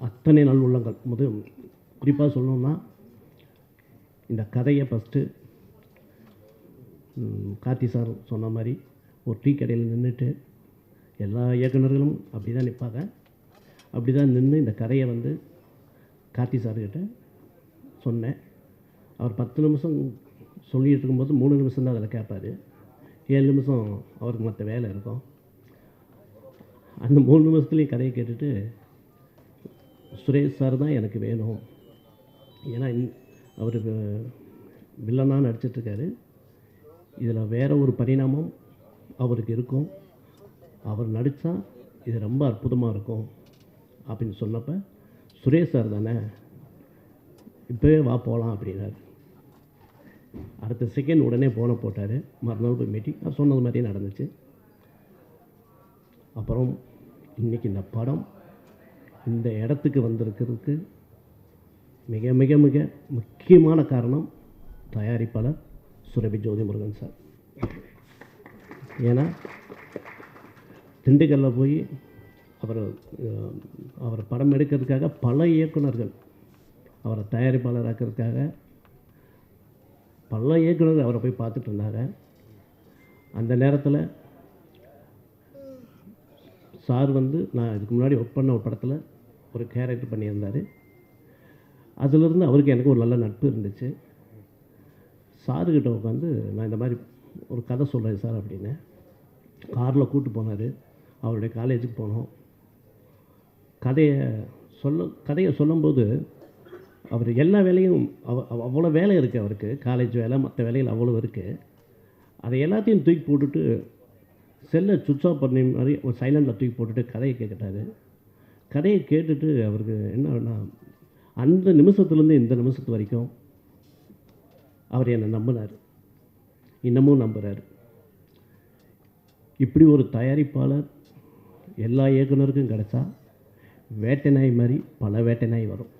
அத்தனை நல்லுள்ளங்கள். குறிப்பாக சொல்லணும்னா இந்த கதையை ஃபஸ்ட்டு கார்த்தி சார் சொன்ன மாதிரி ஒரு டீ கடையில் நின்றுட்டு எல்லா இயக்குநர்களும் அப்படி தான் நிற்பாங்க. அப்படி தான் நின்று இந்த கதையை வந்து கார்த்தி சார்கிட்ட சொன்னேன். அவர் 10 நிமிஷம் சொல்லிகிட்டு இருக்கும்போது 3 நிமிஷம் தான் அதில் கேட்பார். 7 நிமிஷம் அவருக்கு மற்ற வேலை இருக்கும். அந்த 3 நிமிஷத்துலேயும் கதையை கேட்டுட்டு சுரேஷ் சார் தான் எனக்கு வேணும், ஏன்னா அவர் வில்லனாக நடிச்சிட்ருக்காரு, இதில் வேறு ஒரு பரிணாமம் அவருக்கு இருக்கும், அவர் நடித்தா இது ரொம்ப அற்புதமாக இருக்கும் அப்படின்னு சொன்னப்போ சுரேஷ் சார் தானே இப்போவே வா போகலாம் அப்படின்னாரு. அடுத்த செகண்ட் உடனே போன போட்டார். மறுநாள் போய் மீட்டிங் நான் சொன்னது மாதிரியே நடந்துச்சு. அப்புறம் இன்றைக்கி இந்த படம் இந்த இடத்துக்கு வந்திருக்கிறதுக்கு மிக மிக மிக முக்கியமான காரணம் தயாரிப்பாளர் சுரபி ஜோதி முருகன் சார். ஏன்னா திண்டுக்கல்லில் போய் அவர் படம் எடுக்கிறதுக்காக பல இயக்குனர்கள் அவரை தயாரிப்பாளராக்கிறதுக்காக பல இயக்குநர்கள் அவரை போய் பார்த்துட்டு இருந்தாங்க. அந்த நேரத்தில் சார் வந்து நான் இதுக்கு முன்னாடி ஒர்க் பண்ண ஒரு படத்தில் ஒரு கேரக்டர் பண்ணியிருந்தார். அதிலிருந்து அவருக்கு எனக்கு ஒரு நல்ல நட்பு இருந்துச்சு. சாருக்கிட்ட உட்காந்து நான் இந்த மாதிரி ஒரு கதை சொல்கிறேன் சார் அப்படின்னு காரில் கூப்பிட்டு போனார். அவருடைய காலேஜுக்கு போனோம். கதையை சொல்லும்போது அவர் எல்லா வேலையும் அவ்வளோ வேலை இருக்குது அவருக்கு. காலேஜ் வேலை, மற்ற வேலைகள் அவ்வளோ இருக்குது. அதை எல்லாத்தையும் தூக்கி போட்டுட்டு செல்லை சுவிட்ச் ஆஃப் பண்ணி மாதிரி ஒரு சைலண்டில் தூக்கி போட்டுட்டு கதையை கேட்குறாரு. கதையை கேட்டுட்டு அவருக்கு என்னன்னா, அந்த நிமிஷத்துலேருந்து இந்த நிமிஷத்து வரைக்கும் அவர் என்னை நம்பினார், இன்னமும் நம்புகிறார். இப்படி ஒரு தயாரிப்பாளர் எல்லா இயக்குனருக்கும் கிடைச்சா வேட்டை நாய் மாதிரி பல வேட்டை நாய் வரும்.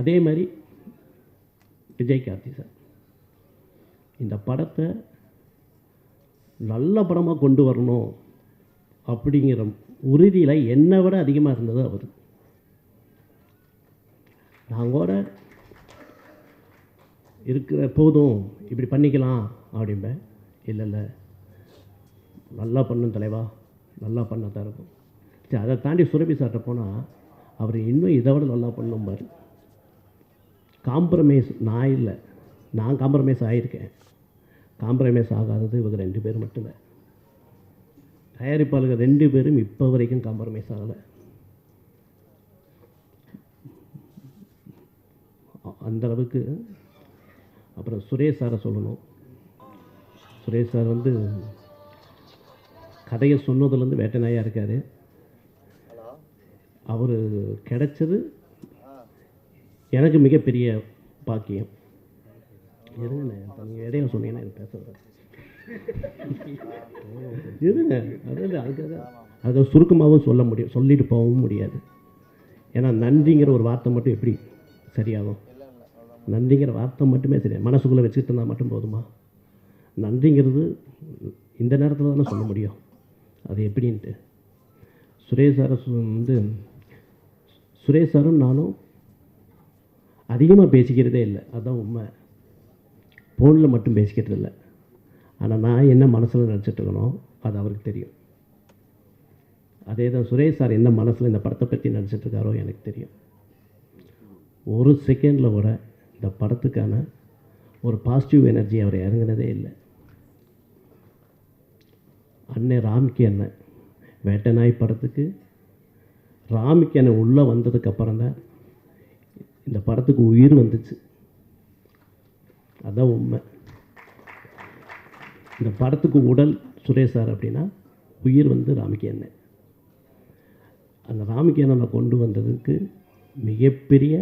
அதே மாதிரி விஜய் கார்த்தி சார் இந்த படத்தை நல்ல படமாக கொண்டு வரணும் அப்படிங்கிற உறுதியில் என்னை விட அதிகமாக இருந்தது அவர். நான் கூட இருக்கிற போதும் இப்படி பண்ணிக்கலாம் அப்படின்பேன். இல்லை நல்லா பண்ணும் தலைவா, நல்லா பண்ண தான் இருக்கும். சரி, அதை தாண்டி சுரபி சார்ட்ட போனால் அவர் இன்னும் இதை விட நல்லா பண்ணும் பாரு. காம்ப்ரமைஸ் நான் இல்லை, நான் காம்ப்ரமைஸ் ஆகியிருக்கேன். காம்ப்ரமைஸ் ஆகாதது இவங்க 2 பேர் மட்டும்தான். தயாரிப்பாளர்கள் 2 பேரும் இப்போ வரைக்கும் காம்ப்ரமைஸ் ஆகலை. அந்தளவுக்கு. அப்புறம் சுரேஷ் சாரை சொல்லணும். சுரேஷ் சார் வந்து கதையை சொன்னதுலேருந்து வேட்டை நாயாக இருக்கார். அவர் கிடைச்சது எனக்கு மிகப்பெரிய பாக்கியம். எதுங்க நீங்கள் இடையில சொன்னீங்கன்னா எனக்கு பேசுகிறேன். எதுங்க அதை சுருக்கமாகவும் சொல்ல முடியும், சொல்லிட்டு போகவும் முடியாது. ஏன்னா நன்றிங்கிற ஒரு வார்த்தை மட்டும் எப்படி சரியாகும்? நன்றிங்கிற வார்த்தை மட்டுமே சரியாக மனசுக்குள்ளே வச்சுக்கிட்டு இருந்தால் மட்டும் போதுமா? நன்றிங்கிறது இந்த நேரத்தில் தானே சொல்ல முடியும். அது எப்படின்ட்டு சுரேஷ் சாரை வந்து சுரேஷ் சாரும் நானும் அதிகமாக பேசிக்கிறதே இல்லை, அதுதான் உண்மை. ஃபோனில் மட்டும் பேசிக்கிறது இல்லை. ஆனால் நான் என்ன மனசில் நினச்சிட்ருக்கணும் அது அவருக்கு தெரியும். அதே தான் சுரேஷ் சார் என்ன மனசில் இந்த படத்தை பற்றி நினச்சிட்ருக்காரோ எனக்கு தெரியும். ஒரு செகண்டில் கூட இந்த படத்துக்கான ஒரு பாசிட்டிவ் எனர்ஜி அவர் இறங்கினதே இல்லை. அண்ணன் ராம்கி அண்ணன் வேட்டை நாய் படத்துக்கு ராம்கி அண்ணன் உள்ளே வந்ததுக்கப்புறம் தான் இந்த படத்துக்கு உயிர் வந்துச்சு. அதுதான் உண்மை. இந்த படத்துக்கு உடல் சுரேஷ் சார் அப்படின்னா உயிர் வந்து ராம்கி அண்ணன். அந்த ராம்கி அண்ணனை கொண்டு வந்ததுக்கு மிகப்பெரிய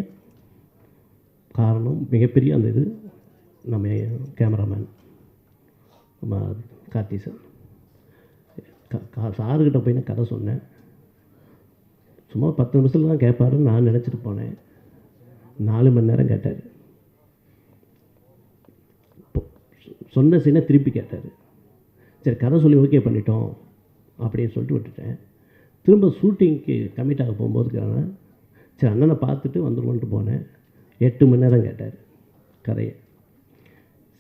காரணம், மிகப்பெரிய அந்த இது நம்ம கேமராமேன் நம்ம கார்த்தி சார். சாருக்கிட்ட போய் நான் கதை சொன்னேன். சும்மா 10 நிமிஷத்தில் தான் கேட்பாருன்னு நான் நினச்சிட்டு போனேன். 4 மணி நேரம் கேட்டார். சொன்ன சீனை திருப்பி கேட்டார். சரி கதை சொல்லி ஓகே பண்ணிட்டோம் அப்படின்னு சொல்லிட்டு விட்டுட்டேன். திரும்ப ஷூட்டிங்க்கு கமிட் ஆக போகும்போதுக்கான சரி அண்ணனை பார்த்துட்டு வந்துடுவோன்ட்டு போனேன். 8 மணி நேரம் கேட்டார் கதையை.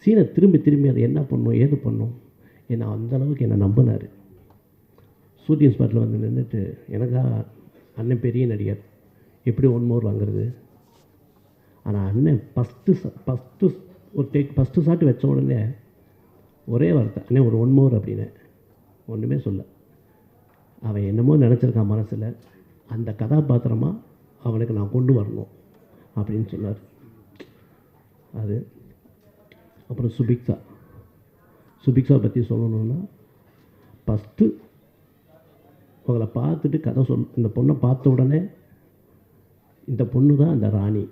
சீனை திரும்பி அதை என்ன பண்ணணும் ஏது பண்ணணும் என்னை அந்தளவுக்கு என்னை நம்பினார். ஷூட்டிங் ஸ்பாட்டில் வந்து நின்றுட்டு எனக்கா அண்ணன் பெரிய நடிகர் எப்படி 1 மோர் வாங்குறது. ஆனால் அண்ணன் ஃபஸ்ட்டு ஒரு ஃபஸ்ட்டு ஷாட்டு வச்ச உடனே ஒரே வார்த்தை, அண்ணன் ஒரு 1 மோர் அப்படின்னு. ஒன்றுமே சொல்ல. அவன் என்னமோ நினச்சிருக்கான் மனசில், அந்த கதாபாத்திரமாக அவனுக்கு நான் கொண்டு வரணும் அப்படின்னு சொன்னார். அது அப்புறம் சுபிக்ஷா பற்றி சொல்லணுன்னா ஃபஸ்ட்டு அவளை பார்த்துட்டு கதை இந்த பொண்ணை பார்த்த உடனே இந்த பொண்ணு தான் அந்த ராணி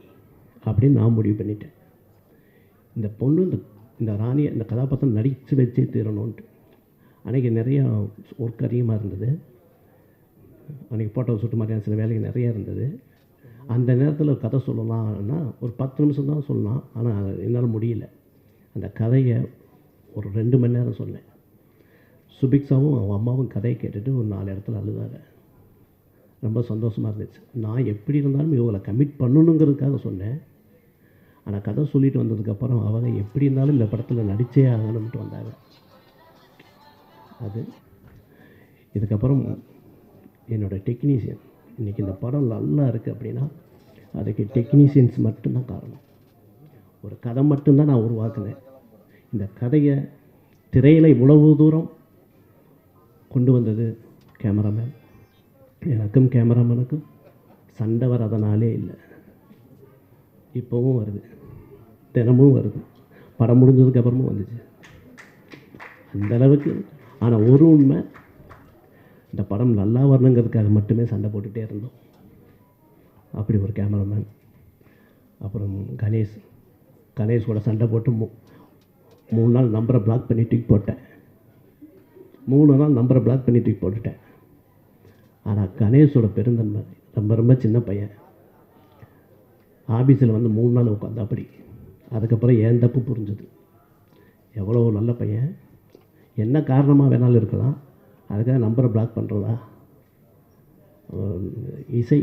அப்படின்னு நான் முடிவு பண்ணிட்டேன். இந்த பொண்ணு இந்த ராணியை இந்த கதாபாத்திரம் நடித்து வச்சே தீரணுன்ட்டு. அன்றைக்கி நிறையா ஒர்க் அதிகமாக இருந்தது. அன்றைக்கி ஃபோட்டோ ஷூட் மாதிரியான சில வேலைகள் நிறையா இருந்தது. அந்த நேரத்தில் கதை சொல்லலாம்னா ஒரு 10 நிமிஷம் தான் சொல்லலாம். ஆனால் என்னால் முடியல. அந்த கதையை ஒரு 2 மணி நேரம் சொன்னேன். சுபிக்ஷாவும் அவன் அம்மாவும் கதையை கேட்டுட்டு ஒரு 4 இடத்துல அழுதாங்க. ரொம்ப சந்தோஷமாக இருந்துச்சு. நான் எப்படி இருந்தாலும் இவங்களை கமிட் பண்ணணுங்கிறதுக்காக சொன்னேன். ஆனால் கதை சொல்லிட்டு வந்ததுக்கப்புறம் அவங்க எப்படி இருந்தாலும் இந்த படத்தில் நடித்தே ஆகணும்ட்டு வந்தாங்க. அது இதுக்கப்புறம் என்னோடய டெக்னீஷியன், இன்றைக்கி இந்த படம் நல்லா இருக்குது அப்படின்னா அதுக்கு டெக்னீஷியன்ஸ் மட்டும்தான் காரணம். ஒரு கதை மட்டும்தான் நான் உருவாக்குனேன். இந்த கதையை திரையில் இவ்வளவு தூரம் கொண்டு வந்தது கேமராமேன். எனக்கும் கேமராமேனுக்கும் சண்டை வராதனாலே இல்லை. இப்போவும் வருது, தினமும் வருது, படம் முடிஞ்சதுக்கப்புறமும் வந்துச்சு அந்தளவுக்கு. ஆனால் ஒரு உண்மை, இந்த படம் நல்லா வரணுங்கிறதுக்காக மட்டுமே சண்டை போட்டுகிட்டே இருந்தோம். அப்படி ஒரு கேமராமேன். அப்புறம் கணேஷோட சண்டை போட்டு 3 நாள் நம்பரை பிளாக் பண்ணி தூக்கி போட்டேன். 3 நாள் நம்பரை பிளாக் பண்ணி தூக்கி போட்டுட்டேன். ஆனால் கணேஷோட பெருந்தன்மை, ரொம்ப ரொம்ப சின்ன பையன், ஆஃபீஸில் வந்து 3 நாள் உட்காந்து அப்படி. அதுக்கப்புறம் ஏன் தப்பு புரிஞ்சுது. எவ்வளோ நல்ல பையன். என்ன காரணமாக வேணாலும் இருக்கலாம், அதுக்காக நம்பரை பிளாக் பண்ணுறதா? இசை,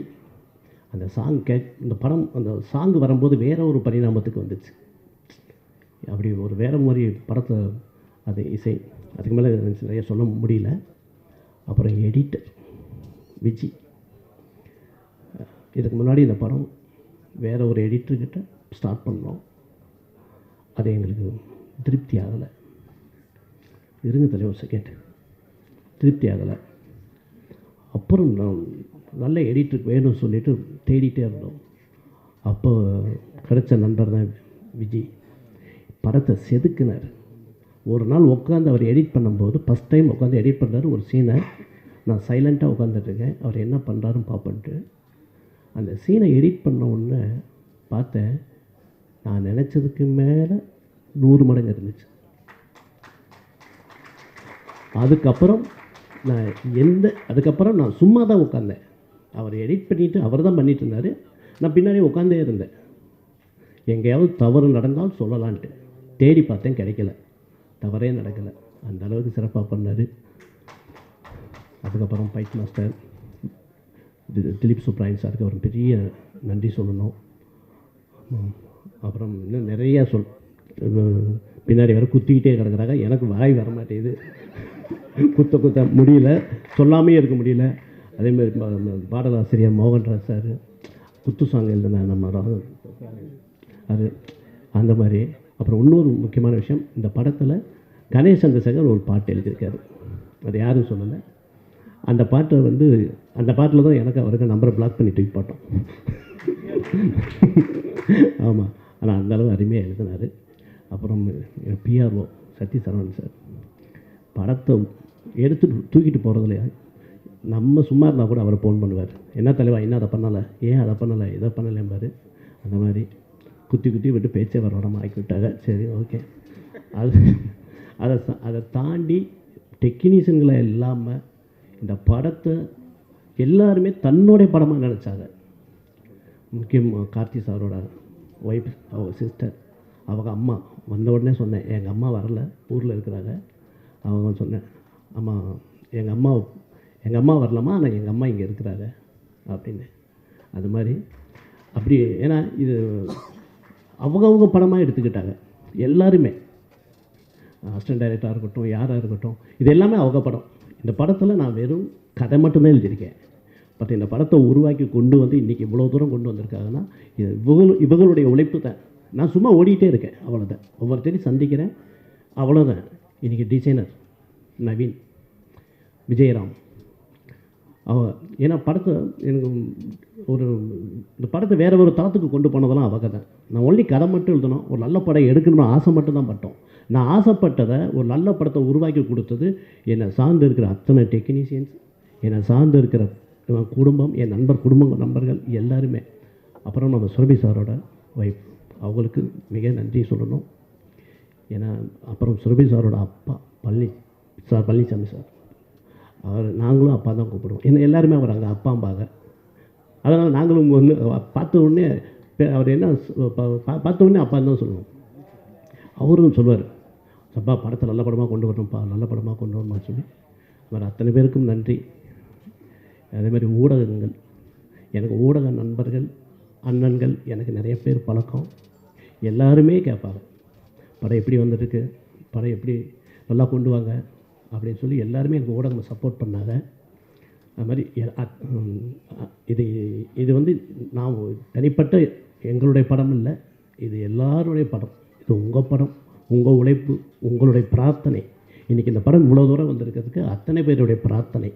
அந்த சாங் இந்த படம் அந்த சாங் வரும்போது வேற ஒரு பரிணாமத்துக்கு வந்துச்சு. அப்படி ஒரு வேறு மாதிரி படத்தை அது இசை. அதுக்கு மேலே நிறைய சொல்ல முடியல. அப்புறம் எடிட்டர் விஜி. இதுக்கு முன்னாடி இந்த படம் வேறு ஒரு எடிட்டர்கிட்ட ஸ்டார்ட் பண்ணோம். அது எங்களுக்கு திருப்தி ஆகலை. இருங்க தலைவர் ஒரு செகண்ட். திருப்தி ஆகலை. அப்புறம் நான் நல்ல எடிட்டருக்கு வேணும்னு சொல்லிட்டு தேடிட்டே இருந்தோம். அப்போ கிடைச்ச நண்பர் தான் விஜி. படத்தை செதுக்குனார். ஒரு நாள் உட்காந்து அவர் எடிட் பண்ணும்போது ஃபஸ்ட் டைம் உட்காந்து எடிட் பண்ணுறாரு ஒரு சீனை. நான் சைலண்ட்டாக உட்காந்துட்ருக்கேன், அவர் என்ன பண்ணுறாருன்னு பார்ப்பன்ட்டு. அந்த சீனை எடிட் பண்ண உடனே பார்த்தேன், நான் நினச்சதுக்கு மேலே 100 மடங்கு இருந்துச்சு. அதுக்கப்புறம் நான் சும்மா தான் உட்காந்தேன். அவர் எடிட் பண்ணிவிட்டு அவர் தான் பண்ணிகிட்டு இருந்தார், நான் பின்னாடி உட்காந்தே இருந்தேன். எங்கேயாவது தவறு நடந்தால் சொல்லலான்ட்டு தேடி பார்த்தேன், கிடைக்கல. தவறே நடக்கலை. அந்த அளவுக்கு சிறப்பாக பண்ணார். அதுக்கப்புறம் ஃபைட் மாஸ்டர் திலீப் சுப்ராயன் சாருக்கு ஒரு பெரிய நன்றி சொல்லணும். அப்புறம் இன்னும் நிறையா பின்னாடி வர குத்திக்கிட்டே கிடக்குறாங்க. எனக்கு வாய் வர மாட்டேங்குது, குத்த முடியல, சொல்லாமே இருக்க முடியல. அதேமாதிரி பாடலாசிரியர் மோகன்ராஜ் சார் குத்து சாங் எழுதுன நம்ம அது அந்த மாதிரி. அப்புறம் இன்னொரு முக்கியமான விஷயம், இந்த படத்தில் கணேஷ் சந்திரசேகர் ஒரு பாட்டு எழுதியிருக்காரு. அது யாரும் சொல்லலை. அந்த பாட்டில் தான் எனக்கு அவருக்கு நம்பரை பிளாக் பண்ணி தூக்கி போட்டோம். ஆமாம், ஆனால் அந்தளவு அருமையாக எழுதினார். அப்புறம் பிஆர்ஓ சத்ய சரவணன் சார் படத்தை எடுத்துட்டு தூக்கிட்டு போகிறதுலையா, நம்ம சும்மா இருந்தால் கூட அவரை ஃபோன் பண்ணுவார். என்ன தலைவா, என்ன அதை பண்ணலை, ஏன் அதை பண்ணலை, இதை பண்ணலைம்பார். அந்த மாதிரி குத்தி விட்டு பேச்சே வர விடாமல் ஆக்கி விட்டாங்க. சரி, ஓகே. அதை தாண்டி டெக்னீஷியன்களை இல்லாமல் இந்த படத்தை எல்லாருமே தன்னுடைய படமாக நினச்சாங்க. முக்கியமாக கார்த்தி சாரோட ஒய்ஃப், அவங்க சிஸ்டர், அவங்க அம்மா வந்த உடனே சொன்னேன், எங்கள் அம்மா வரல, ஊரில் இருக்கிறாங்க. அவங்க சொன்னேன், அம்மா எங்கள் அம்மா வரலாமா, ஆனால் எங்கள் அம்மா இங்கே இருக்கிறாங்க அப்படின்னு. அது மாதிரி அப்படி, ஏன்னா இது அவங்க படமாக எடுத்துக்கிட்டாங்க எல்லாருமே. அசிஸ்டன்ட் டைரக்டராக இருக்கட்டும், யாராக இருக்கட்டும், இது எல்லாமே அவங்க படம். இந்த படத்தில் நான் வெறும் கதை மட்டும்தான் எழுதியிருக்கேன். பட் இந்த படத்தை உருவாக்கி கொண்டு வந்து இன்றைக்கி இவ்வளோ தூரம் கொண்டு வந்திருக்காங்கன்னா இது இவங்களுடைய உழைப்பு தான். நான் சும்மா ஓடிக்கிட்டே இருக்கேன், அவ்வளோதான். ஒவ்வொருத்தரையும் சந்திக்கிறேன், அவ்வளோதான். இன்றைக்கி டிசைனர் நவீன், விஜயராம், ஏன்னா படத்தை எனக்கு இந்த படத்தை வேறு ஒரு தளத்துக்கு கொண்டு போனதெல்லாம் அவங்க தான். நான் ஒன்லி கதை மட்டும் எழுதணும், ஒரு நல்ல படம் எடுக்கணும்னு ஆசை மட்டும் தான் பட்டோம். நான் ஆசைப்பட்டதை ஒரு நல்ல படத்தை உருவாக்கி கொடுத்தது என்னை சார்ந்து இருக்கிற அத்தனை டெக்னீஷியன்ஸ், என்னை சார்ந்து இருக்கிற குடும்பம், என் நண்பர்கள் எல்லாருமே. அப்புறம் நம்ம சுரபி சாரோட ஒய்ஃப், அவங்களுக்கு மிக நன்றி சொல்லணும். ஏன்னா அப்புறம் சுரபி சாரோட அப்பா பழனிசாமி சார், நாங்களும் அப்பா தான் கூப்பிடுவோம். ஏன்னா எல்லாருமே அவர் அங்கே அப்பாம்பாங்க. அதனால் நாங்களும் வந்து பார்த்த உடனே அவர் என்ன பார்த்த உடனே அப்பா தான் சொல்லுவோம். அவரும் சொல்லுவார், அப்பா படத்தை நல்ல படமாக கொண்டு வரணும்ப்பா, நல்ல படமாக கொண்டு வரணும்னு சொல்லி வேறு அத்தனை பேருக்கும் நன்றி. அதே மாதிரி ஊடகங்கள், எனக்கு ஊடக நண்பர்கள் அண்ணன்கள் எனக்கு நிறைய பேர் பழக்கம். எல்லாருமே கேட்பாங்க படம் எப்படி வந்திருக்கு, படம் எப்படி நல்லா கொண்டு வாங்க அப்படின்னு சொல்லி எல்லாருமே எனக்கு ஊடகம் சப்போர்ட் பண்ணாங்க. அது மாதிரி இது வந்து நான் தனிப்பட்ட எங்களுடைய படம் இல்லை, இது எல்லாருடைய படம். இது உங்கள் படம், உங்கள் உழைப்பு, உங்களுடைய பிரார்த்தனை. இன்றைக்கி இந்த படம் இவ்வளோ தூரம் வந்திருக்கிறதுக்கு அத்தனை பேருடைய பிரார்த்தனை.